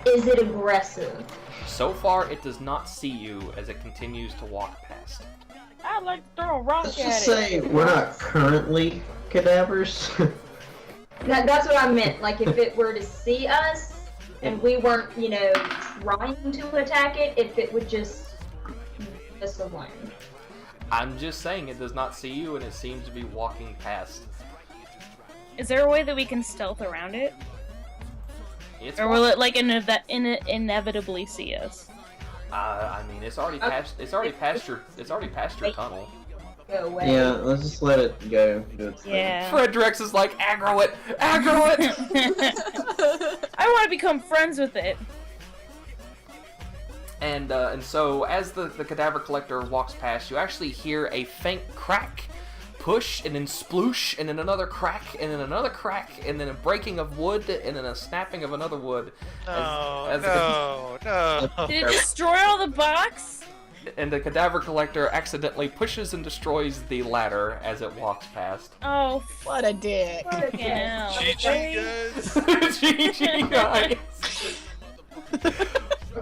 it aggressive? So far, it does not see you as it continues to walk past. I'd like to throw a rock Let's at just it. say we're not currently cadavers. That's what I meant. Like, if it were to see us and we weren't, trying to attack it, if it would just leave us alone. I'm just saying it does not see you, and it seems to be walking past. Is there a way that we can stealth around it? It's Or will it, like, inevitably see us? I mean, it's already past. It's already past your tunnel. Go away. Yeah, let's just let it go. Do its thing. Yeah. Fredrex is like, aggro it, aggro it. I want to become friends with it. And so as the cadaver collector walks past, you actually hear a faint crack, push, and then sploosh, and then another crack, and then another crack, and then a breaking of wood, and then a snapping of another wood. No, the- no. Did it destroy all the box? And the cadaver collector accidentally pushes and destroys the ladder as it walks past. Oh, What a dick. fucking hell. GG, guys. GG, guys.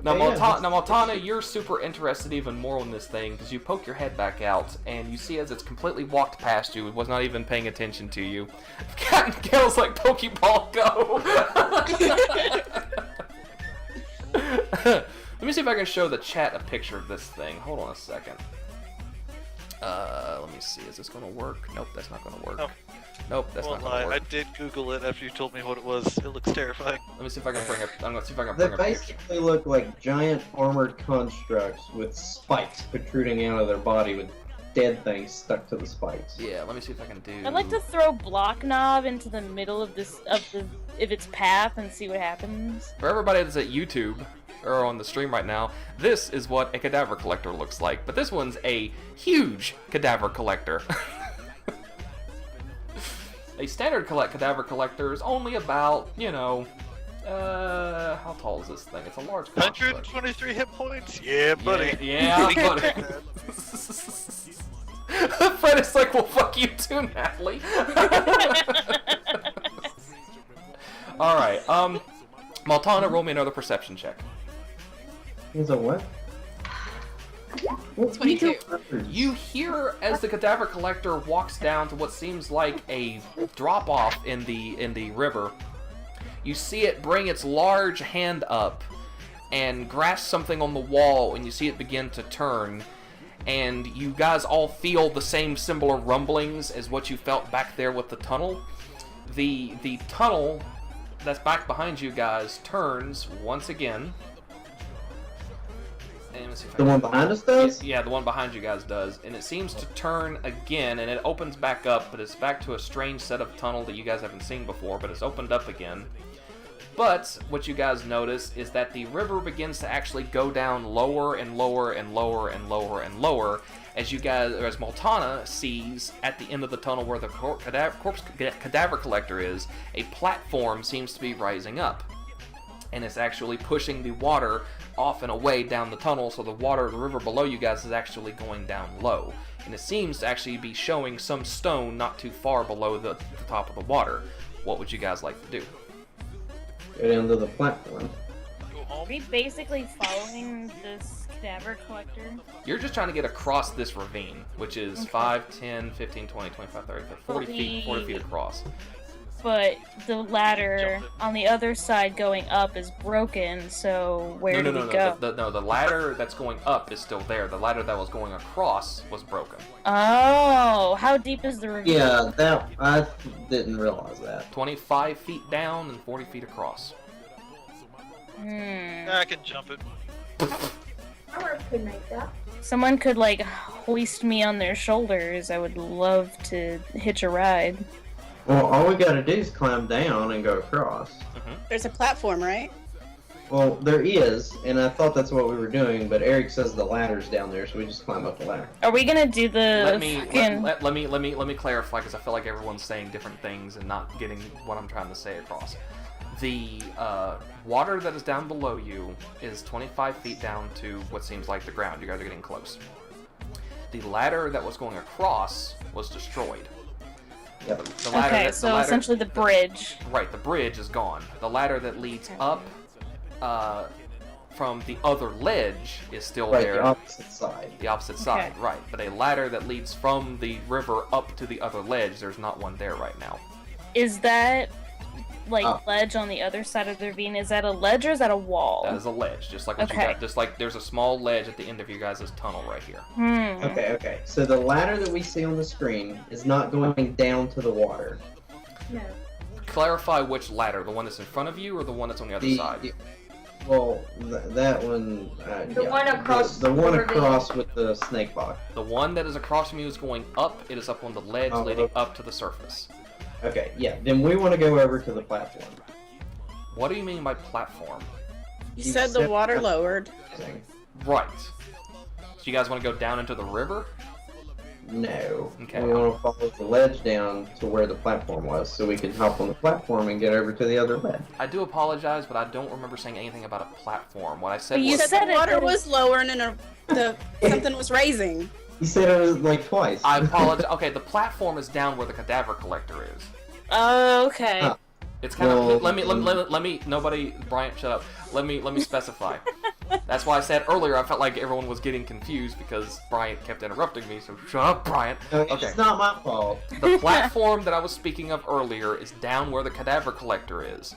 Now, Okay, yeah, Maltana, you're super interested even more in this thing because you poke your head back out and you see as it's completely walked past you, it was not even paying attention to you. Cat and Gale's like, Pokeball, go! Let me see if I can show the chat a picture of this thing. Hold on a second. Let me see. Is this going to work? Nope, that's not going to work. Nope. Nope, that's Won't not going lie, to I work. did Google it after you told me what it was. It looks terrifying. Let me see if I can bring up. I'm going to see if I can They bring a picture. basically look like giant armored constructs with spikes protruding out of their body with dead things stuck to the spikes. Yeah, let me see if I can do. I'd like to throw Block Knob into the middle of its path and see what happens. For everybody that's at YouTube or on the stream right now, this is what a cadaver collector looks like. But this one's a huge cadaver collector. A standard cadaver collector is only about, how tall is this thing? It's a large construct. 123 hit points? Yeah, buddy. Yeah, We can buddy. take that. Fred is like, well, fuck you too, Natalie. Alright, Maltana, roll me another perception check. Is a what? 22. You hear as the cadaver collector walks down to what seems like a drop-off in the river. You see it bring its large hand up and grasp something on the wall, and you see it begin to turn. And you guys all feel the same similar rumblings as what you felt back there with the tunnel. The tunnel that's back behind you guys turns once again. And let's see if I The can- one behind us does? Yeah, the one behind you guys does, and it seems to turn again, and it opens back up, but it's back to a strange set of tunnel that you guys haven't seen before, but it's opened up again. But what you guys notice is that the river begins to actually go down lower and lower and lower and lower and lower, as you guys, or as Maltana sees at the end of the tunnel where the cadaver collector is, a platform seems to be rising up, and it's actually pushing the water off and away down the tunnel, so the river below you guys is actually going down low, and it seems to actually be showing some stone not too far below the top of the water. What would you guys like to do? Go down to the platform. Go Are home. we basically following this cadaver collector? You're just trying to get across this ravine, which is Okay. 5, 10, 15, 20, 25, 30, 40 feet, 40 feet across. But the ladder Jump it. on the other side going up is broken, so where do we go? The ladder that's going up is still there. The ladder that was going across was broken. Oh, how deep is the ravine? Yeah, that I didn't realize that. 25 feet down and 40 feet across. I can jump it. I could make that. Someone could like hoist me on their shoulders. I would love to hitch a ride. Well, all we gotta do is climb down and go across. There's a platform, right? Well, there is, and I thought that's what we were doing, but Eric says the ladder's down there, so we just climb up the ladder. Are we gonna do the Let me fucking... let me clarify, because I feel like everyone's saying different things and not getting what I'm trying to say across. The water that is down below you is 25 feet down to what seems like the ground. You guys are getting close. The ladder that was going across was destroyed. Yep. The ladder Okay, that- the so ladder- essentially the bridge. Right, the bridge is gone. The ladder that leads up from the other ledge is still Right, there. the opposite side. The opposite side, Okay. right. But a ladder that leads from the river up to the other ledge, there's not one there right now. Is that like Oh. ledge on the other side of the ravine? Is that a ledge or is that a wall? That is a ledge, just like what you Okay. got. Just like there's a small ledge at the end of your guys' tunnel right here. Okay. So the ladder that we see on the screen is not going down to the water. No. Clarify which ladder, the one that's in front of you or the one that's on the other side? Well, that one. The one across The one the ravine. across with the snake box. The one that is across from you is going up. It is up on the ledge Oh, leading okay. up to the surface. Okay, yeah. Then we want to go over to the platform. What do you mean by platform? You You said the said water that- lowered. Right. So you guys want to go down into the river? No. Okay. We want to follow the ledge down to where the platform was, so we can hop on the platform and get over to the other ledge. I do apologize, but I don't remember saying anything about a platform. What I said But you was... You said said the it water could- was lowering and something was raising. You said it was like twice. I apologize. Okay, the platform is down where the cadaver collector is. Oh, okay. Huh. It's kind Well, of. Let me. Nobody. Bryant, shut up. Let me specify. That's why I said earlier I felt like everyone was getting confused because Bryant kept interrupting me. So shut up, Bryant. Okay. It's not my fault. The platform that I was speaking of earlier is down where the cadaver collector is.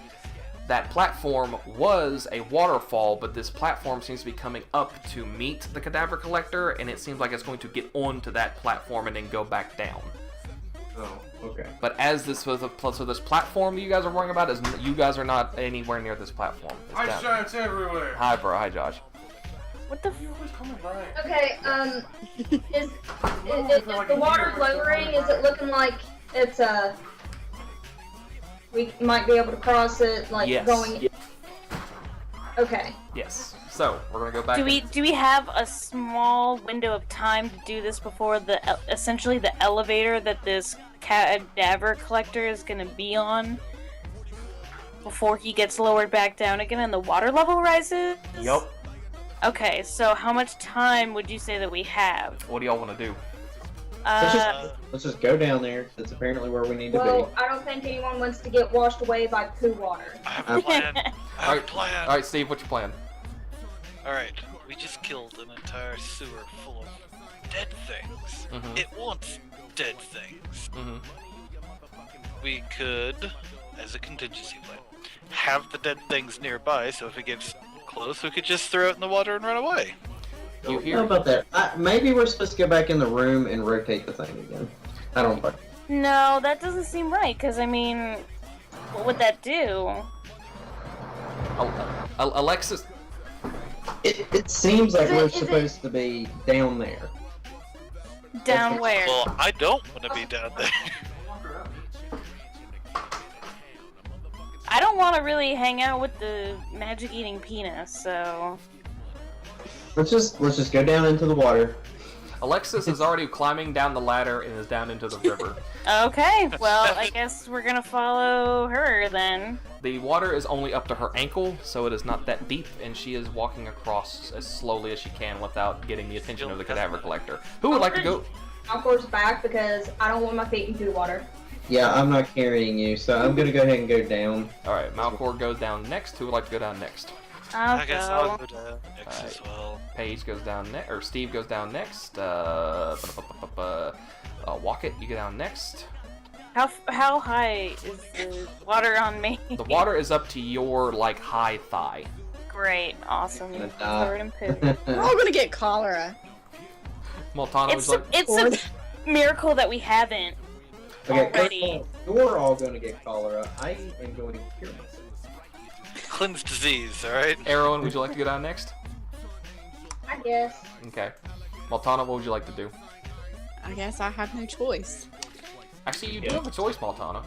That platform was a waterfall, but this platform seems to be coming up to meet the cadaver collector, and it seems like it's going to get onto that platform and then go back down. Oh, okay. But as this was so this platform that you guys are worrying about is you guys are not anywhere near this platform. It's Ice down. giants everywhere. Hi, bro. Hi, Josh. What the Okay, is the water lowering? Is it looking like it's we might be able to cross it, like Yes. going? Okay. Yes. So we're gonna go back. Do we have a small window of time to do this before essentially the elevator that this cadaver collector is gonna be on before he gets lowered back down again and the water level rises? Yup. Okay, so how much time would you say that we have? What do y'all want to do? Let's just go down there. That's apparently where we need to Well, be. I don't think anyone wants to get washed away by poo water. I have a plan. I have a plan. All right, Steve. What's your plan? Alright, we just killed an entire sewer full of dead things. Mhm. It wants dead things. Mm-hmm. We could, as a contingency plan, have the dead things nearby, so if it gets close, we could just throw it in the water and run away. You How hear? about that? Maybe we're supposed to go back in the room and rotate the thing again. I don't know. No, that doesn't seem right, because I mean, what would that do? Alexis. It seems like Is it- we're is it- supposed to be down there. Down where? Well, I don't want to be down there. I don't want to really hang out with the magic-eating penis, so... Let's just go down into the water. Alexis is already climbing down the ladder and is down into the river. Okay, well, I guess we're gonna follow her then. The water is only up to her ankle, so it is not that deep, and she is walking across as slowly as she can without getting the attention of the cadaver collector. Who would like to go? Malcor's back because I don't want my feet into the water. Yeah, I'm not carrying you, so I'm gonna go ahead and go down. Alright, Malcor goes down next. Who would like to go down next? I'll I guess go. I'll go down next as well. Paige goes down next, or Steve goes down next. Walkett, you go down next. How high is the water on me? The water is up to your, like, high thigh. Great, awesome. Gonna die. Covered in poop. We're all gonna get cholera. Maltana It's was a, like, it's a miracle that we haven't. Okay, Already. you're all gonna get cholera. I am going to cure myself. Cleanse disease, alright? Erwin, would you like to go down next? I guess. Okay. Maltana, what would you like to do? I guess I have no choice. Actually, you do have a choice, Maltana.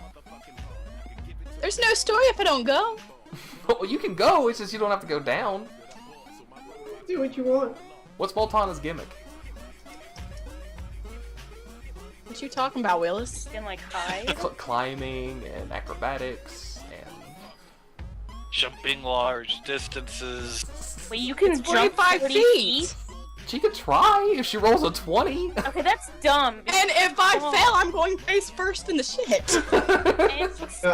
There's no story if I don't go. Well, you can go, it's just you don't have to go down. Do what you want. What's Maltana's gimmick? What you talking about, Willis? In like hide. Climbing and acrobatics and... Jumping large distances. Wait, you can It's jump 45 40 feet. She could try if she rolls a 20. Okay, that's dumb. And if I Oh. fail, I'm going face first in the shit. And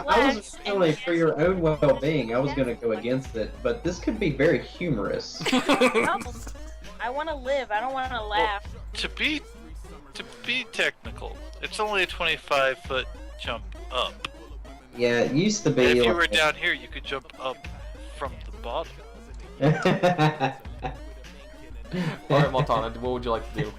I was splash, only and- for your own well-being. I was gonna go against it, but this could be very humorous. No, I want to live. I don't want to laugh. To be technical, it's only a 25-foot jump up. Yeah, it used to be. If you like- were down here, you could jump up from the bottom. Alright, Maltana, what would you like to do?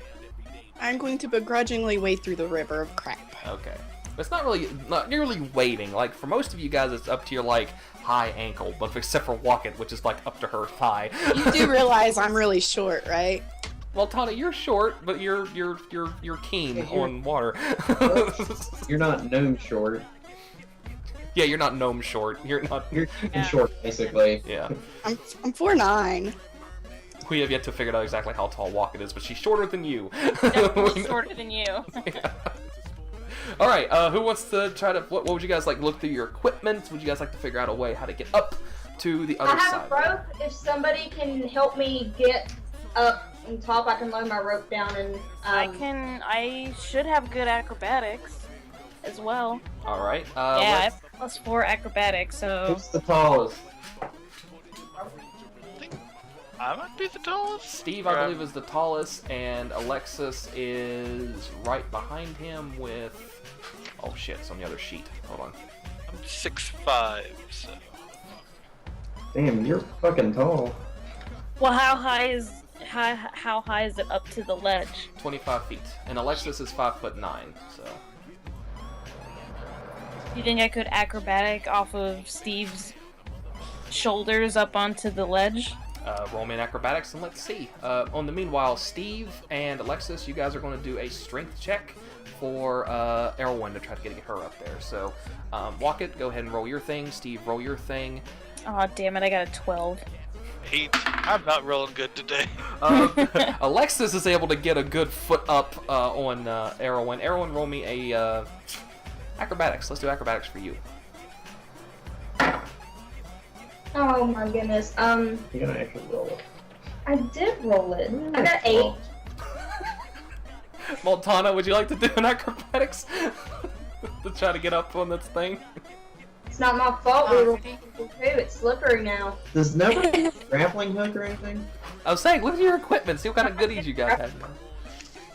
I'm going to begrudgingly wade through the river of crap. Okay. It's not nearly wading. Like, for most of you guys, it's up to your, like, high ankle, but except for Walkett, which is, like, up to her thigh. You do realize I'm really short, right? Maltana, you're short, but you're keen Yeah, you're- on water. You're not gnome short. Yeah, you're not gnome short. You're not... You're Yeah. short, basically. Yeah. I'm 4'9". We have yet to figure out exactly how tall Walkett is, but she's shorter than you. Definitely shorter than you. Yeah. All right. Who wants to try to? What would you guys like? Look through your equipment. Would you guys like to figure out a way how to get up to the other I have side? a rope. If somebody can help me get up on top, I can lower my rope down and. I should have good acrobatics as well. All right. Yeah, I let's- have +4 acrobatics, so Who's the tallest? I might be the tallest. Steve, I believe, is the tallest, and Alexis is right behind him with. Oh shit! It's on the other sheet. Hold on. I'm 6'5", so Damn, you're fucking tall. well, how high is it up to the ledge? 25 feet, and Alexis is 5'9". So. Do you think I could acrobatic off of Steve's shoulders up onto the ledge? Roll me in acrobatics and let's see. On the meanwhile, Steve and Alexis, you guys are going to do a strength check for Erwin to try to get her up there. So, Walkett, go ahead and roll your thing. Steve, roll your thing. Oh damn it! I got a 12. 8. I'm not rolling good today. Alexis is able to get a good foot up on Erwin. Erwin, roll me a acrobatics. Let's do acrobatics for you. Oh my goodness. You're gonna actually roll it. I did roll it. I got 8. Maltana, would you like to do an acrobatics to try to get up on this thing? It's not my fault. We were people too. It's slippery now. Does no grappling hook or anything? I was saying, look at your equipment. See what kind of goodies you guys have.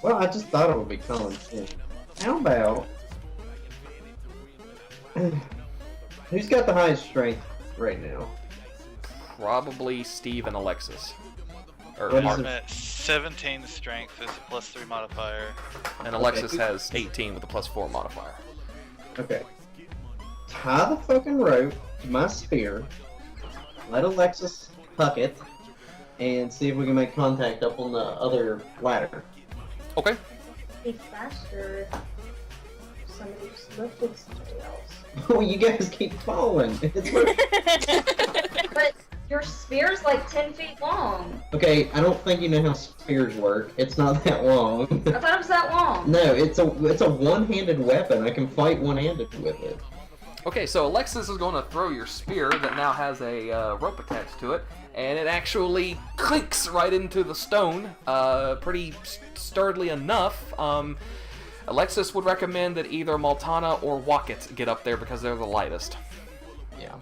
Well, I just thought it would be common sense. How about... Who's got the highest strength right now? Probably Steve and Alexis. Or What is Mark. I'm at 17 strength is a +3 modifier. And Alexis has 18 with a +4 modifier. Okay. Tie the fucking rope to my spear, let Alexis huck it and see if we can make contact up on the other ladder. Okay. Be faster. Somebody just lifted somebody else. Oh, you guys keep falling. But your spear's like 10 feet long. Okay, I don't think you know how spears work. It's not that long. I thought it was that long. No, it's a one-handed weapon. I can fight one-handed with it. Okay, so Alexis is going to throw your spear that now has a rope attached to it, and it actually clinks right into the stone, pretty sturdily enough. Alexis would recommend that either Maltana or Wocket get up there because they're the lightest. Yeah.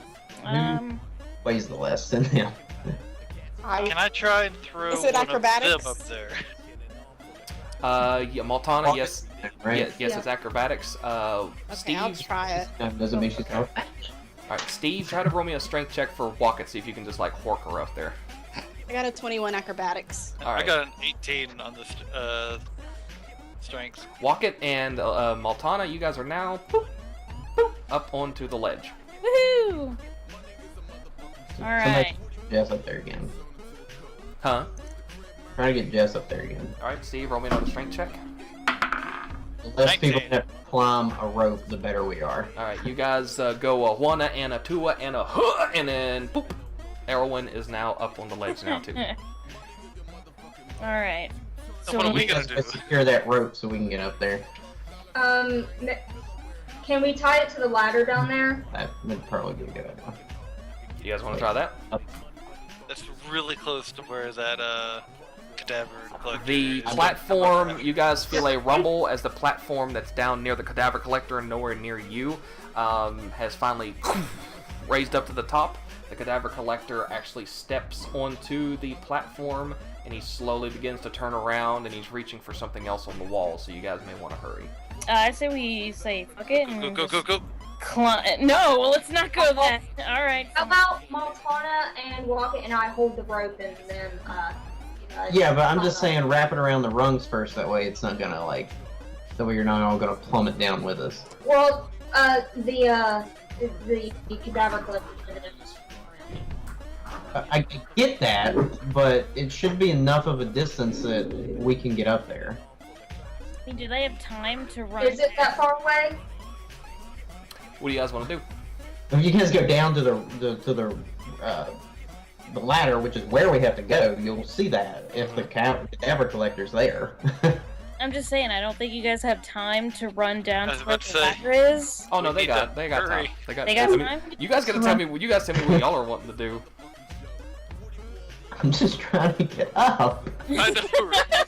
Um, Weighs the less than him. Can I try and throw Is it one of acrobatics? them up there? Yeah, Maltana, yes. Right? Yes, Yeah. it's acrobatics. Okay, Steve, I'll try it. Doesn't make you go. Alright, Steve, try to roll me a strength check for Wocket, see if you can just, like, hork her up there. I got a 21 acrobatics. I Alright. got an 18 on the strength. Wocket and Maltana, you guys are now boop, boop, up onto the ledge. woohoo! Alright. Jess up there again. Huh? Trying to get Jess up there again. Alright, Steve, roll me another strength check. The less 19. people have to climb a rope, the better we are. Alright, you guys go a one and a two and a huh, and then boop. Erwin is now up on the ledge now too. Alright. So what are we You gonna guys do? gotta secure that rope so we can get up there. Can we tie it to the ladder down there? That would probably be a good idea. You guys want to try that? That's really close to where that cadaver collector The is. platform, you guys feel a rumble as the platform that's down near the cadaver collector and nowhere near you has finally raised up to the top. The cadaver collector actually steps onto the platform and he slowly begins to turn around and he's reaching for something else on the wall, so you guys may want to hurry. I say we say fuck it and Go, go, go, go. No, well, let's not go that. Alright. How about Maltana and Rocket and I hold the rope and then, Yeah, but I'm just saying wrap it around the rungs first, that way it's not gonna, like, that way you're not all gonna plummet down with us. Well, the cadaver collector. I get that, but it should be enough of a distance that we can get up there. I mean, do they have time to run? Is it that far away? What do you guys want to do? If you guys go down to the ladder, which is where we have to go, you'll see that if the cadaver collector's there. I'm just saying, I don't think you guys have time to run down I to was where about the to say. ladder is. Oh no, We they need got to time. hurry. They got I mean, time? you guys gotta tell me. You guys tell me what y'all are wanting to do. I'm just trying to get up. I know, right?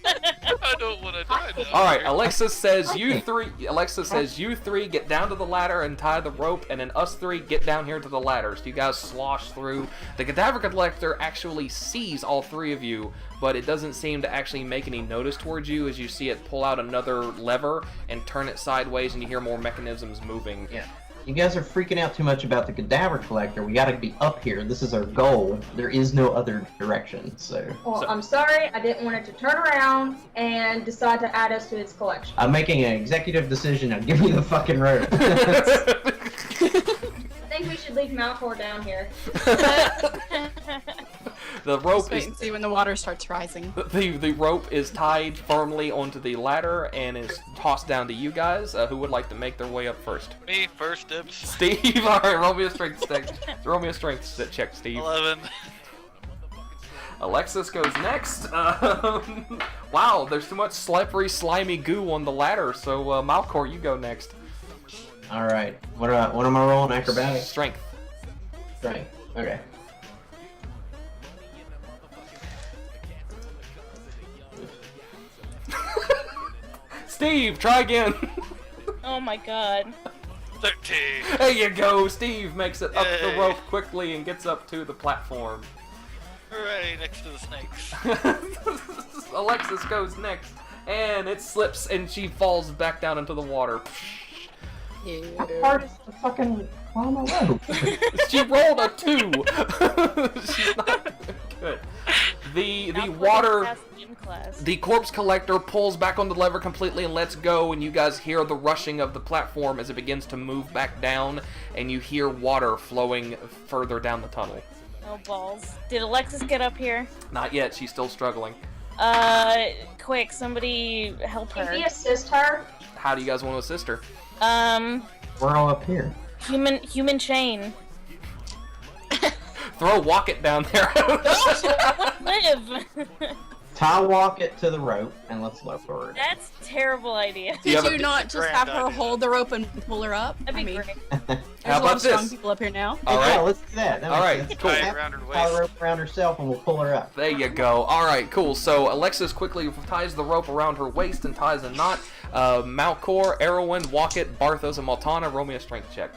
I don't want to die now. All right, Alexis says you three. Alexis says you three get down to the ladder and tie the rope, and then us three get down here to the ladder. So you guys slosh through. The cadaver collector actually sees all three of you, but it doesn't seem to actually make any notice towards you as you see it pull out another lever and turn it sideways, and you hear more mechanisms moving. Yeah. You guys are freaking out too much about the cadaver collector. We gotta be up here. This is our goal. There is no other direction, so... Well, So- I'm sorry, I didn't want it to turn around and decide to add us to its collection. I'm making an executive decision. I'll give you the fucking rope. I think we should leave Malcor down here. The rope Just wait is and see when the water starts rising. the rope is tied firmly onto the ladder and is tossed down to you guys. Who would like to make their way up first? Me first, dibs. Steve, all right, roll me a strength check. Roll me a strength check, Steve. 11. Alexis goes next. Wow, there's too much slippery, slimy goo on the ladder. So Malcor, you go next. Alright. What am I rolling? Acrobatics? Strength. Strength. Okay. Steve, try again. Oh my god. 13. There you go. Steve makes it up the Yay. rope quickly and gets up to the platform. Hooray, next to the snakes. Alexis goes next, and it slips, and she falls back down into the water. How hard is to fucking climb a rope? She rolled a 2. She's not good. The Not putting water. past gym class. The corpse collector pulls back on the lever completely and lets go, and you guys hear the rushing of the platform as it begins to move back down, and you hear water flowing further down the tunnel. Oh balls. Did Alexis get up here? Not yet. She's still struggling. Quick, somebody help Can her. we assist her? How do you guys want to assist her? We're all up here. Human chain. Throw Wocket down there. Live! Tie walk it to the rope and let's lower it. That's a terrible idea. Do you have Did a- you not just grand have her idea. hold the rope and pull her up? That'd be I mean, great. there's How a lot about of strong this? people up here now. All Yeah, right. let's do that. All right, cool. Tie it around her Tie the waist. rope around herself and we'll pull her up. There you go. All right, cool. So Alexis quickly ties the rope around her waist and ties a knot. Malcor, Erwin, Wocket, Barthos, and Maltana, roll me a strength check.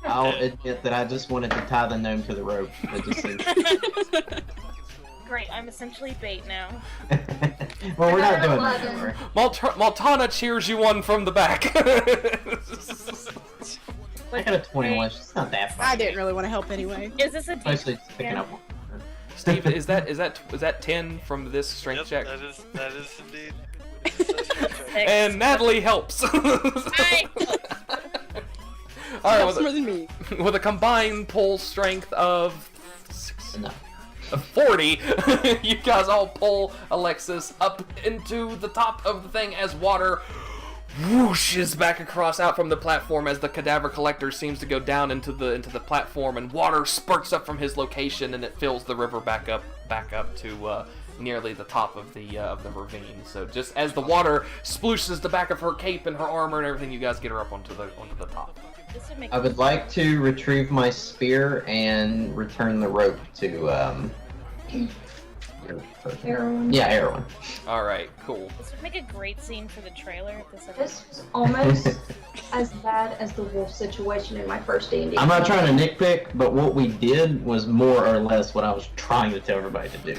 I'll admit that I just wanted to tie the gnome to the rope. It just seems... Great, I'm essentially bait now. Well, we're not doing Another that. 11. Right? Maltana cheers you on from the back. I got a 21. She's not that far. I didn't really want to help anyway. Is this a Mostly just picking up. Steve, is that 10 from this strength Yep, check? that is indeed. All And Natalie helps. Hi. All right, Helps more than me. with a combined pull strength of No. 40, you guys all pull Alexis up into the top of the thing as water whooshes back across out from the platform as the cadaver collector seems to go down into the platform, and water spurts up from his location and it fills the river back up to nearly the top of the ravine. So just as the water splooshes the back of her cape and her armor and everything, you guys get her up onto the top. This would make I would like to retrieve my spear and return the rope to your person. Heroin. Yeah, Erwin. All right, cool. This would make a great scene for the trailer if this ever. This was almost as bad as the wolf situation in my first D&D. I'm not trying to nitpick, but what we did was more or less what I was trying to tell everybody to do.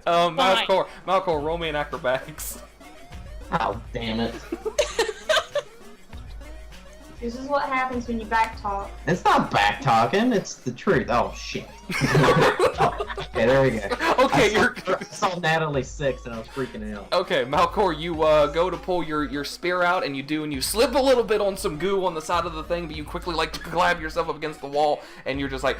Malcor, roll me an acrobatics. Oh, damn it. This is what happens when you backtalk. It's not back talking, it's the truth. Oh, shit. Oh, okay, there we go. Okay, I saw Natalie 6 and I was freaking out. Okay, Malcor, you go to pull your spear out, and you slip a little bit on some goo on the side of the thing, but you quickly like to grab yourself up against the wall, and you're just like,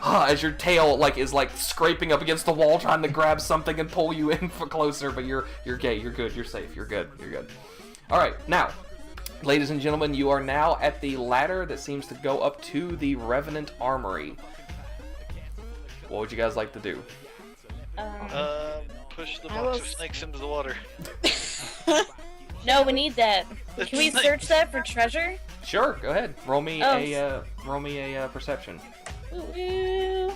as your tail is scraping up against the wall, trying to grab something and pull you in for closer. But you're good, you're safe, you're good. All right, now, ladies and gentlemen, you are now at the ladder that seems to go up to the Revenant Armory. What would you guys like to do? Push the I box of was- snakes into the water. No, we need that. Can we Snakes. search that for treasure? Sure, go ahead. Roll me Oh. a perception. Ooh.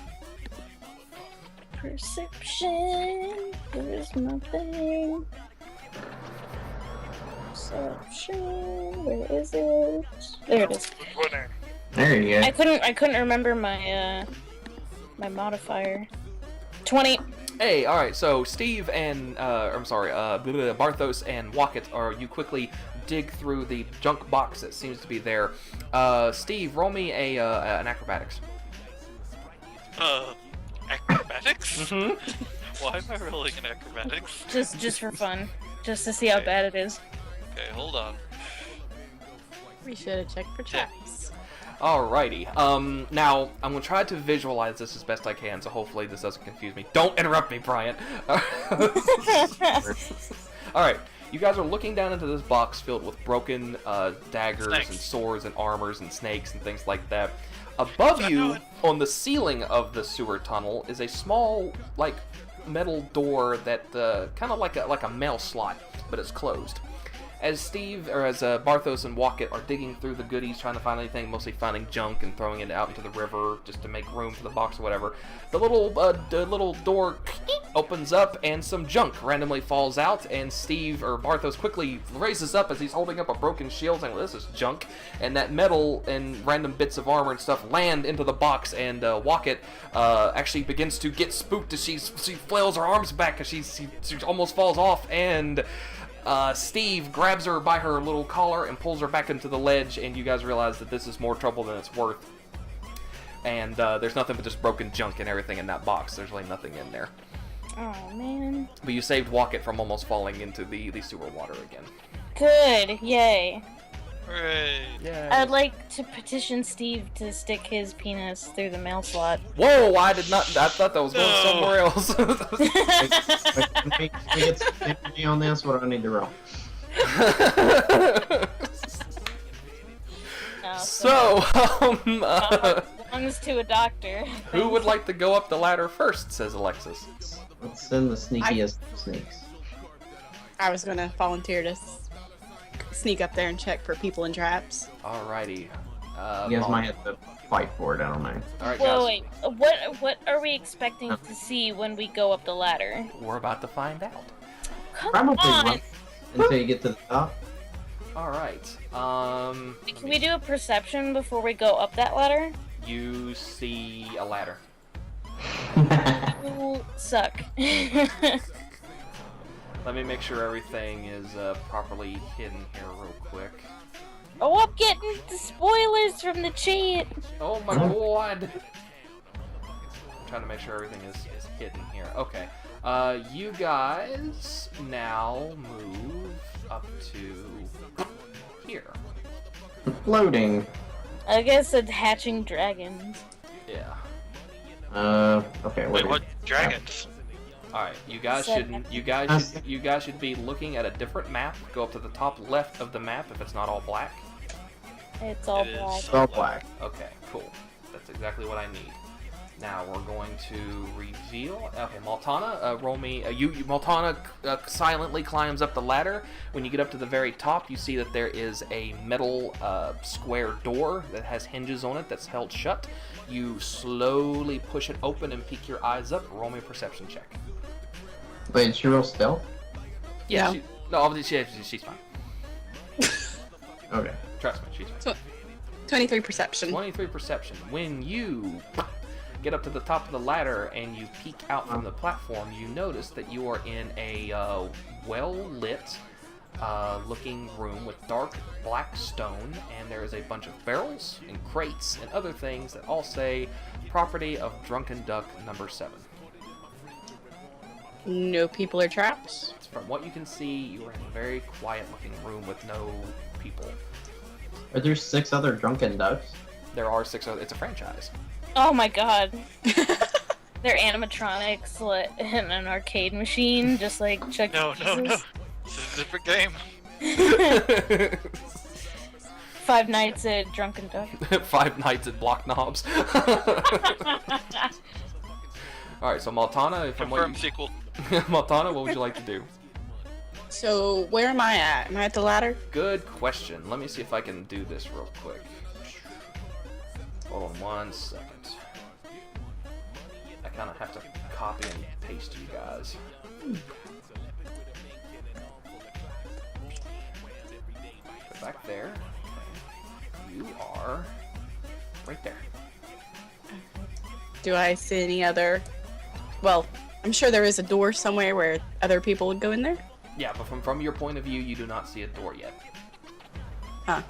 Perception. Where's my thing? Perception. Where is it? There it is. There you go. I couldn't remember my my modifier. 20. Hey, all right. So Steve and Barthos and Wocket you quickly dig through the junk box that seems to be there. Steve, roll me an acrobatics. Acrobatics? Mm-hmm. Why am I rolling in acrobatics? Just for fun. Just to see how Okay. bad it is. Okay, hold on. We should have checked for traps. Alrighty. Now I'm gonna try to visualize this as best I can, so hopefully this doesn't confuse me. Don't interrupt me, Bryant. All right. You guys are looking down into this box filled with broken daggers Snakes. and swords and armors and snakes and things like that. Above you, on the ceiling of the sewer tunnel, is a small, metal door that kind of like a mail slot, but it's closed. As Barthos and Wocket are digging through the goodies, trying to find anything, mostly finding junk and throwing it out into the river just to make room for the box or whatever, the little door opens up and some junk randomly falls out, and Barthos quickly raises up as he's holding up a broken shield, saying, well, this is junk, and that metal and random bits of armor and stuff land into the box, and Wocket actually begins to get spooked as she flails her arms back as she almost falls off, and Steve grabs her by her little collar and pulls her back into the ledge, and you guys realize that this is more trouble than it's worth. And there's nothing but just broken junk and everything in that box. There's really nothing in there. Oh man. But you saved Wocket from almost falling into the sewer water again. Good. Yay. Hooray! Yeah. I'd like to petition Steve to stick his penis through the mail slot. Whoa! I did not. I thought that was going No. somewhere else. We get some energy on this. What do I need to roll? No, So, belongs to a doctor. who would like to go up the ladder first? Says Alexis. Let's send the sneakiest of sneaks. I was gonna volunteer to sneak up there and check for people in traps. Alrighty. You guys might have to fight for it. I don't know. All right, Whoa, guys. wait. What are we expecting to see when we go up the ladder? We're about to find out. Come Probably on! run until you get to the top. All right. Can we do a perception before we go up that ladder? You see a ladder. You suck. Let me make sure everything is properly hidden here real quick. Oh, I'm getting the spoilers from the chat. Oh my god! I'm trying to make sure everything is hidden here. Okay. You guys now move up to here. Floating. I guess it's hatching dragons. Yeah. Okay. Wait, what dragons? All right. You guys Seven. should you guys should be looking at a different map. Go up to the top left of the map if it's not all black. It's all It is. black. It's all black. Okay, cool. That's exactly what I need. Now we're going to reveal. Okay, Maltana, roll me. Maltana silently climbs up the ladder. When you get up to the very top, you see that there is a metal square door that has hinges on it that's held shut. You slowly push it open and peek your eyes up. Roll me a perception check. Wait, did she roll stealth? Yeah. She's fine. Okay. Trust me, she's fine. 23 perception. 23 perception. When you get up to the top of the ladder and you peek out from the platform, you notice that you are in a well-lit looking room with dark black stone, and there is a bunch of barrels and crates and other things that all say property of Drunken Duck number 7. No people or traps. From what you can see, you are in a very quiet looking room with no people. Are there 6 other drunken ducks? There are 6 other, it's a franchise. Oh my god. They're animatronics in an arcade machine, just like Chuck No, E. no, no. Cheese's. This is a different game. 5 Nights at Drunken Duck. 5 Nights at Block Knobs. Alright, so Maltana, from what Confirmed you... sequel. Maltana, what would you like to do? So where am I at? Am I at the ladder? Good question. Let me see if I can do this real quick. Hold on 1 second. I kind of have to copy and paste you guys. Go back there. Okay. You are right there. Do I see any other? Well, I'm sure there is a door somewhere where other people would go in there. Yeah, but from your point of view, you do not see a door yet. Huh.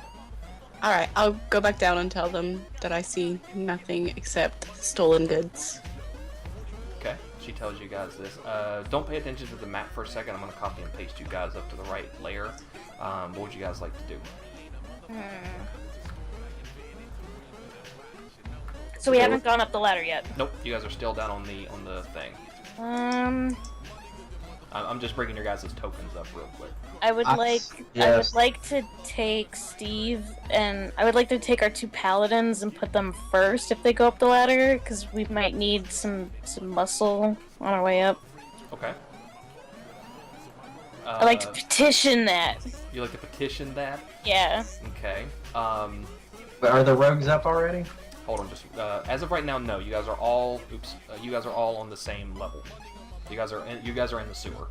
Alright, I'll go back down and tell them that I see nothing except stolen goods. Okay, she tells you guys this. Don't pay attention to the map for a second. I'm going to copy and paste you guys up to the right layer. What would you guys like to do? So we haven't gone up the ladder yet. Nope, you guys are still down on the thing. I'm just bringing your guys' tokens up real quick. I would like to take Steve and I would like to take our 2 paladins and put them first if they go up the ladder, because we might need some muscle on our way up. Okay. I like to petition that. You like to petition that? Yeah. Okay. But are the rogues up already? Hold on, just as of right now, no. You guys are all you guys are all on the same level. You guys are in the sewer.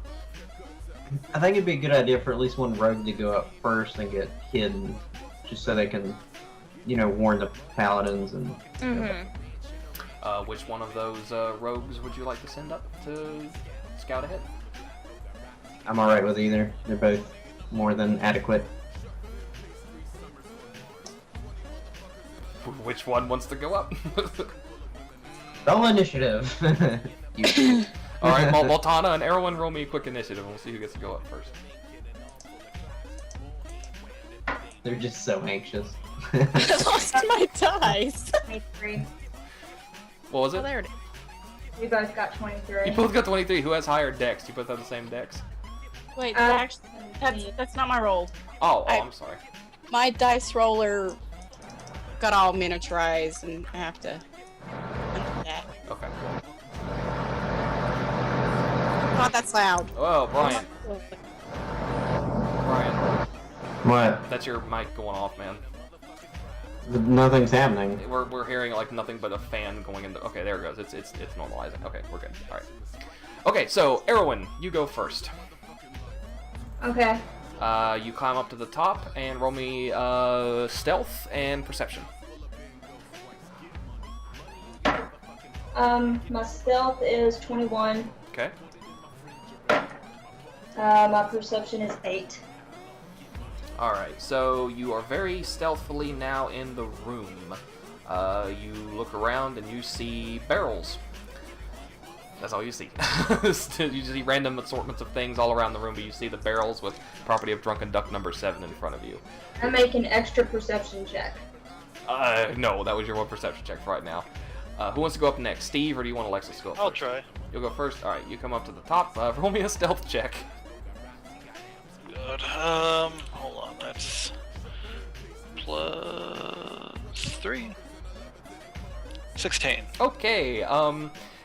I think it'd be a good idea for at least one rogue to go up first and get hidden, just so they can, warn the paladins and. Which one of those rogues would you like to send up to scout ahead? I'm alright with either. They're both more than adequate. Which one wants to go up? Roll initiative. All right, Maltana and Erwin, roll me a quick initiative, and we'll see who gets to go up first. They're just so anxious. I lost my dice. 23. What was Oh, it? there it is. We both got 23. You both got 23. Who has higher dex? You both have the same dex? Wait, Uh, actually, that's not my roll. Oh, I- I'm sorry. My dice roller got all miniaturized, and I have to undo that. Okay. God, that's loud. Oh, Brian. Brian, What? that's your mic going off, man. Nothing's happening. We're hearing like nothing but a fan going into. Okay, there it goes. It's normalizing. Okay, we're good. All right. Okay, so Erwin, you go first. Okay. You climb up to the top and roll me stealth and perception. My stealth is 21. Okay. My perception is 8. All right. So you are very stealthily now in the room. You look around and you see barrels. That's all you see. You see random assortments of things all around the room, but you see the barrels with property of Drunken Duck number 7 in front of you. I make an extra perception check. No, that was your one perception check for right now. Who wants to go up next, Steve, or do you want Alexis to go up I'll first? try. You'll go first? Alright, you come up to the top. Roll me a stealth check. Good. Hold on. That's +3. 16. Okay,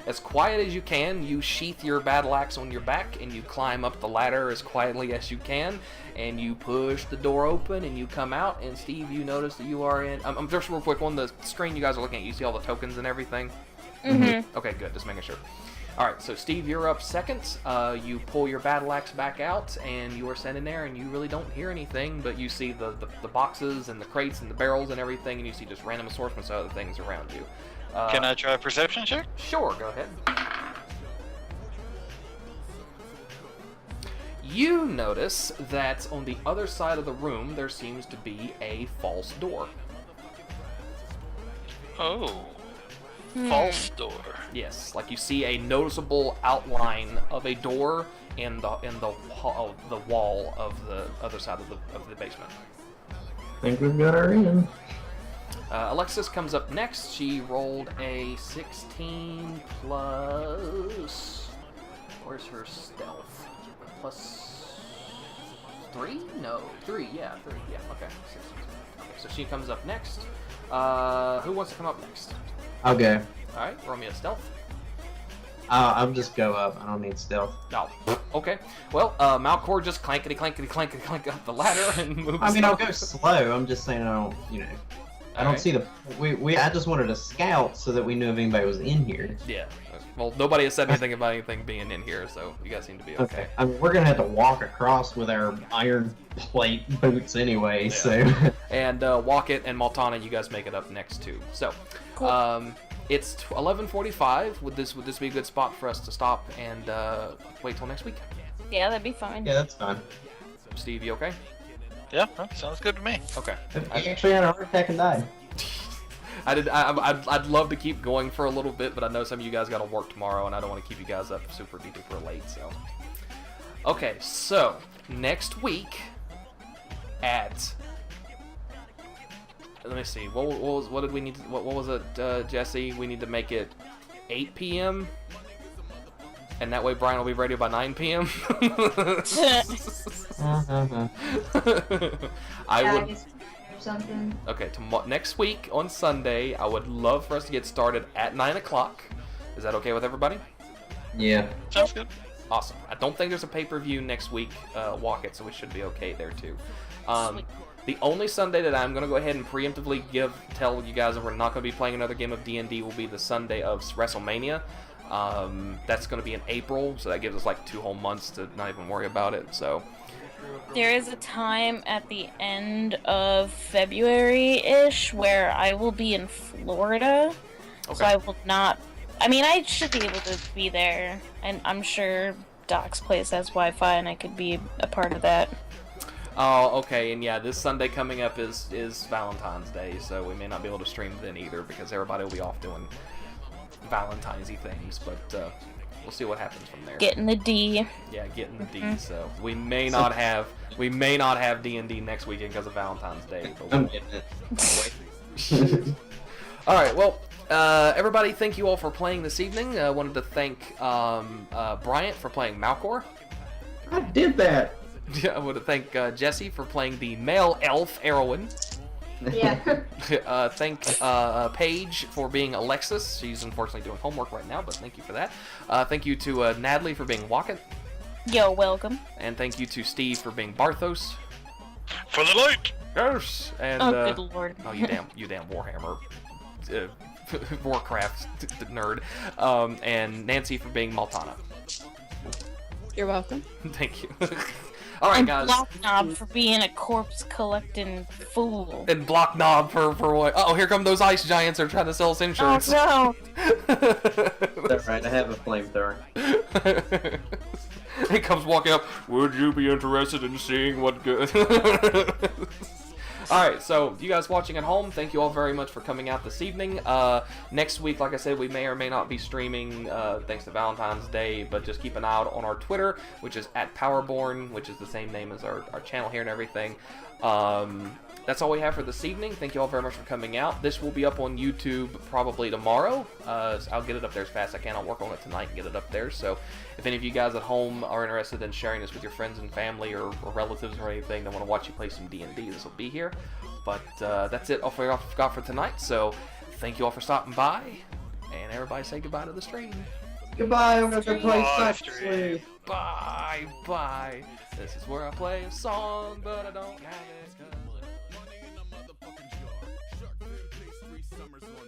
as quiet as you can, you sheath your battle axe on your back and you climb up the ladder as quietly as you can, and you push the door open and you come out, and Steve, you notice that you are in... just real quick, on the screen you guys are looking at, you see all the tokens and everything? Mm-hmm. Okay, good, just making sure. Alright, so Steve, you're up second. You pull your battle axe back out, and you are standing there, and you really don't hear anything, but you see the boxes and the crates and the barrels and everything, and you see just random assortments of other things around you. Can I try a perception check? Sure, go ahead. You notice that on the other side of the room, there seems to be a false door. Oh. False door. Yes, like you see a noticeable outline of a door in the wall of the other side of the basement. I think we've got our in. Alexis comes up next. She rolled a 16 plus... Where's her stealth? Plus 3? No, 3. Yeah, 3. Yeah, okay. 16. Okay, so she comes up next. Who wants to come up next? I'll go. Alright, roll me a stealth. I'll just go up. I don't need stealth. Oh, okay. Well, Malcor just clankety clank up the ladder and moves. I mean, I'll up. go slow. I'm just saying I don't, I don't Alright. see the... I just wanted to scout so that we knew if anybody was in here. Yeah. Well, nobody has said anything about anything being in here, so you guys seem to be okay. Okay. I mean, we're gonna have to walk across with our iron plate boots anyway, so... And Walkett and Maltana, you guys make it up next too. So, it's 11:45. Would this be a good spot for us to stop and wait till next week? Yeah, that'd be fine. Yeah, that's fine. Steve, you okay? Yeah, that sounds good to me. Okay. I actually had a heart attack and died. I'd love to keep going for a little bit, but I know some of you guys got to work tomorrow, and I don't want to keep you guys up super late. So, okay, so next week at let me see, what did we need? What was it, Jesse? We need to make it 8 p.m. and that way Brian will be ready by 9 p.m. I would. Or something. Okay, next week on Sunday, I would love for us to get started at 9 o'clock. Is that okay with everybody? Yeah. Sounds good. Awesome. I don't think there's a pay-per-view next week, Walk It, so we should be okay there too. The only Sunday that I'm going to go ahead and preemptively tell you guys that we're not going to be playing another game of D&D will be the Sunday of WrestleMania. That's going to be in April, so that gives us like 2 whole months to not even worry about it. So There is a time at the end of February-ish where I will be in Florida, so Okay. I will not... I mean, I should be able to be there, and I'm sure Doc's place has Wi-Fi, and I could be a part of that. Oh, okay, and yeah, this Sunday coming up is Valentine's Day, so we may not be able to stream then either because everybody will be off doing Valentine's-y things. But we'll see what happens from there. Getting the D. Yeah, getting the D. So we may not have D&D next weekend because of Valentine's Day. But I'm getting it. all right, well, everybody, thank you all for playing this evening. I wanted to thank Bryant for playing Malcor. I did that. I want to thank Jesse for playing the male elf Erwin. Yeah. Thank Paige for being Alexis. She's unfortunately doing homework right now, but thank you for that. Thank you to Natalie for being Wacket. Yo, welcome. And thank you to Steve for being Barthos. For the light! Yes! And, Oh, good lord. Oh, you damn Warhammer. Warcraft nerd. And Nancy for being Maltana. You're welcome. Thank you. Alright, And guys. Block Knob for being a corpse collecting fool. And Block Knob for what? Oh, here come those ice giants. They're trying to sell us insurance. Oh That's right. I have a flamethrower. He comes walking up. Would you be interested in seeing what good? Alright, so you guys watching at home, thank you all very much for coming out this evening. Next week, like I said, we may or may not be streaming thanks to Valentine's Day, but just keep an eye out on our Twitter, which is @Powerborn, which is the same name as our channel here and everything. That's all we have for this evening. Thank you all very much for coming out. This will be up on YouTube probably tomorrow. I'll get it up there as fast as I can. I'll work on it tonight and get it up there. So if any of you guys at home are interested in sharing this with your friends and family or relatives or anything that want to watch you play some D&D, this will be here. But that's it. I've got for tonight. So thank you all for stopping by. And everybody say goodbye to the stream. Goodbye. I'm gonna go play Bye, Slash stream. Slave. Bye. Bye. This is where I play a song, but I don't have it. 'Cause... Money in a motherfucking jar. Shark fin pastry, summers on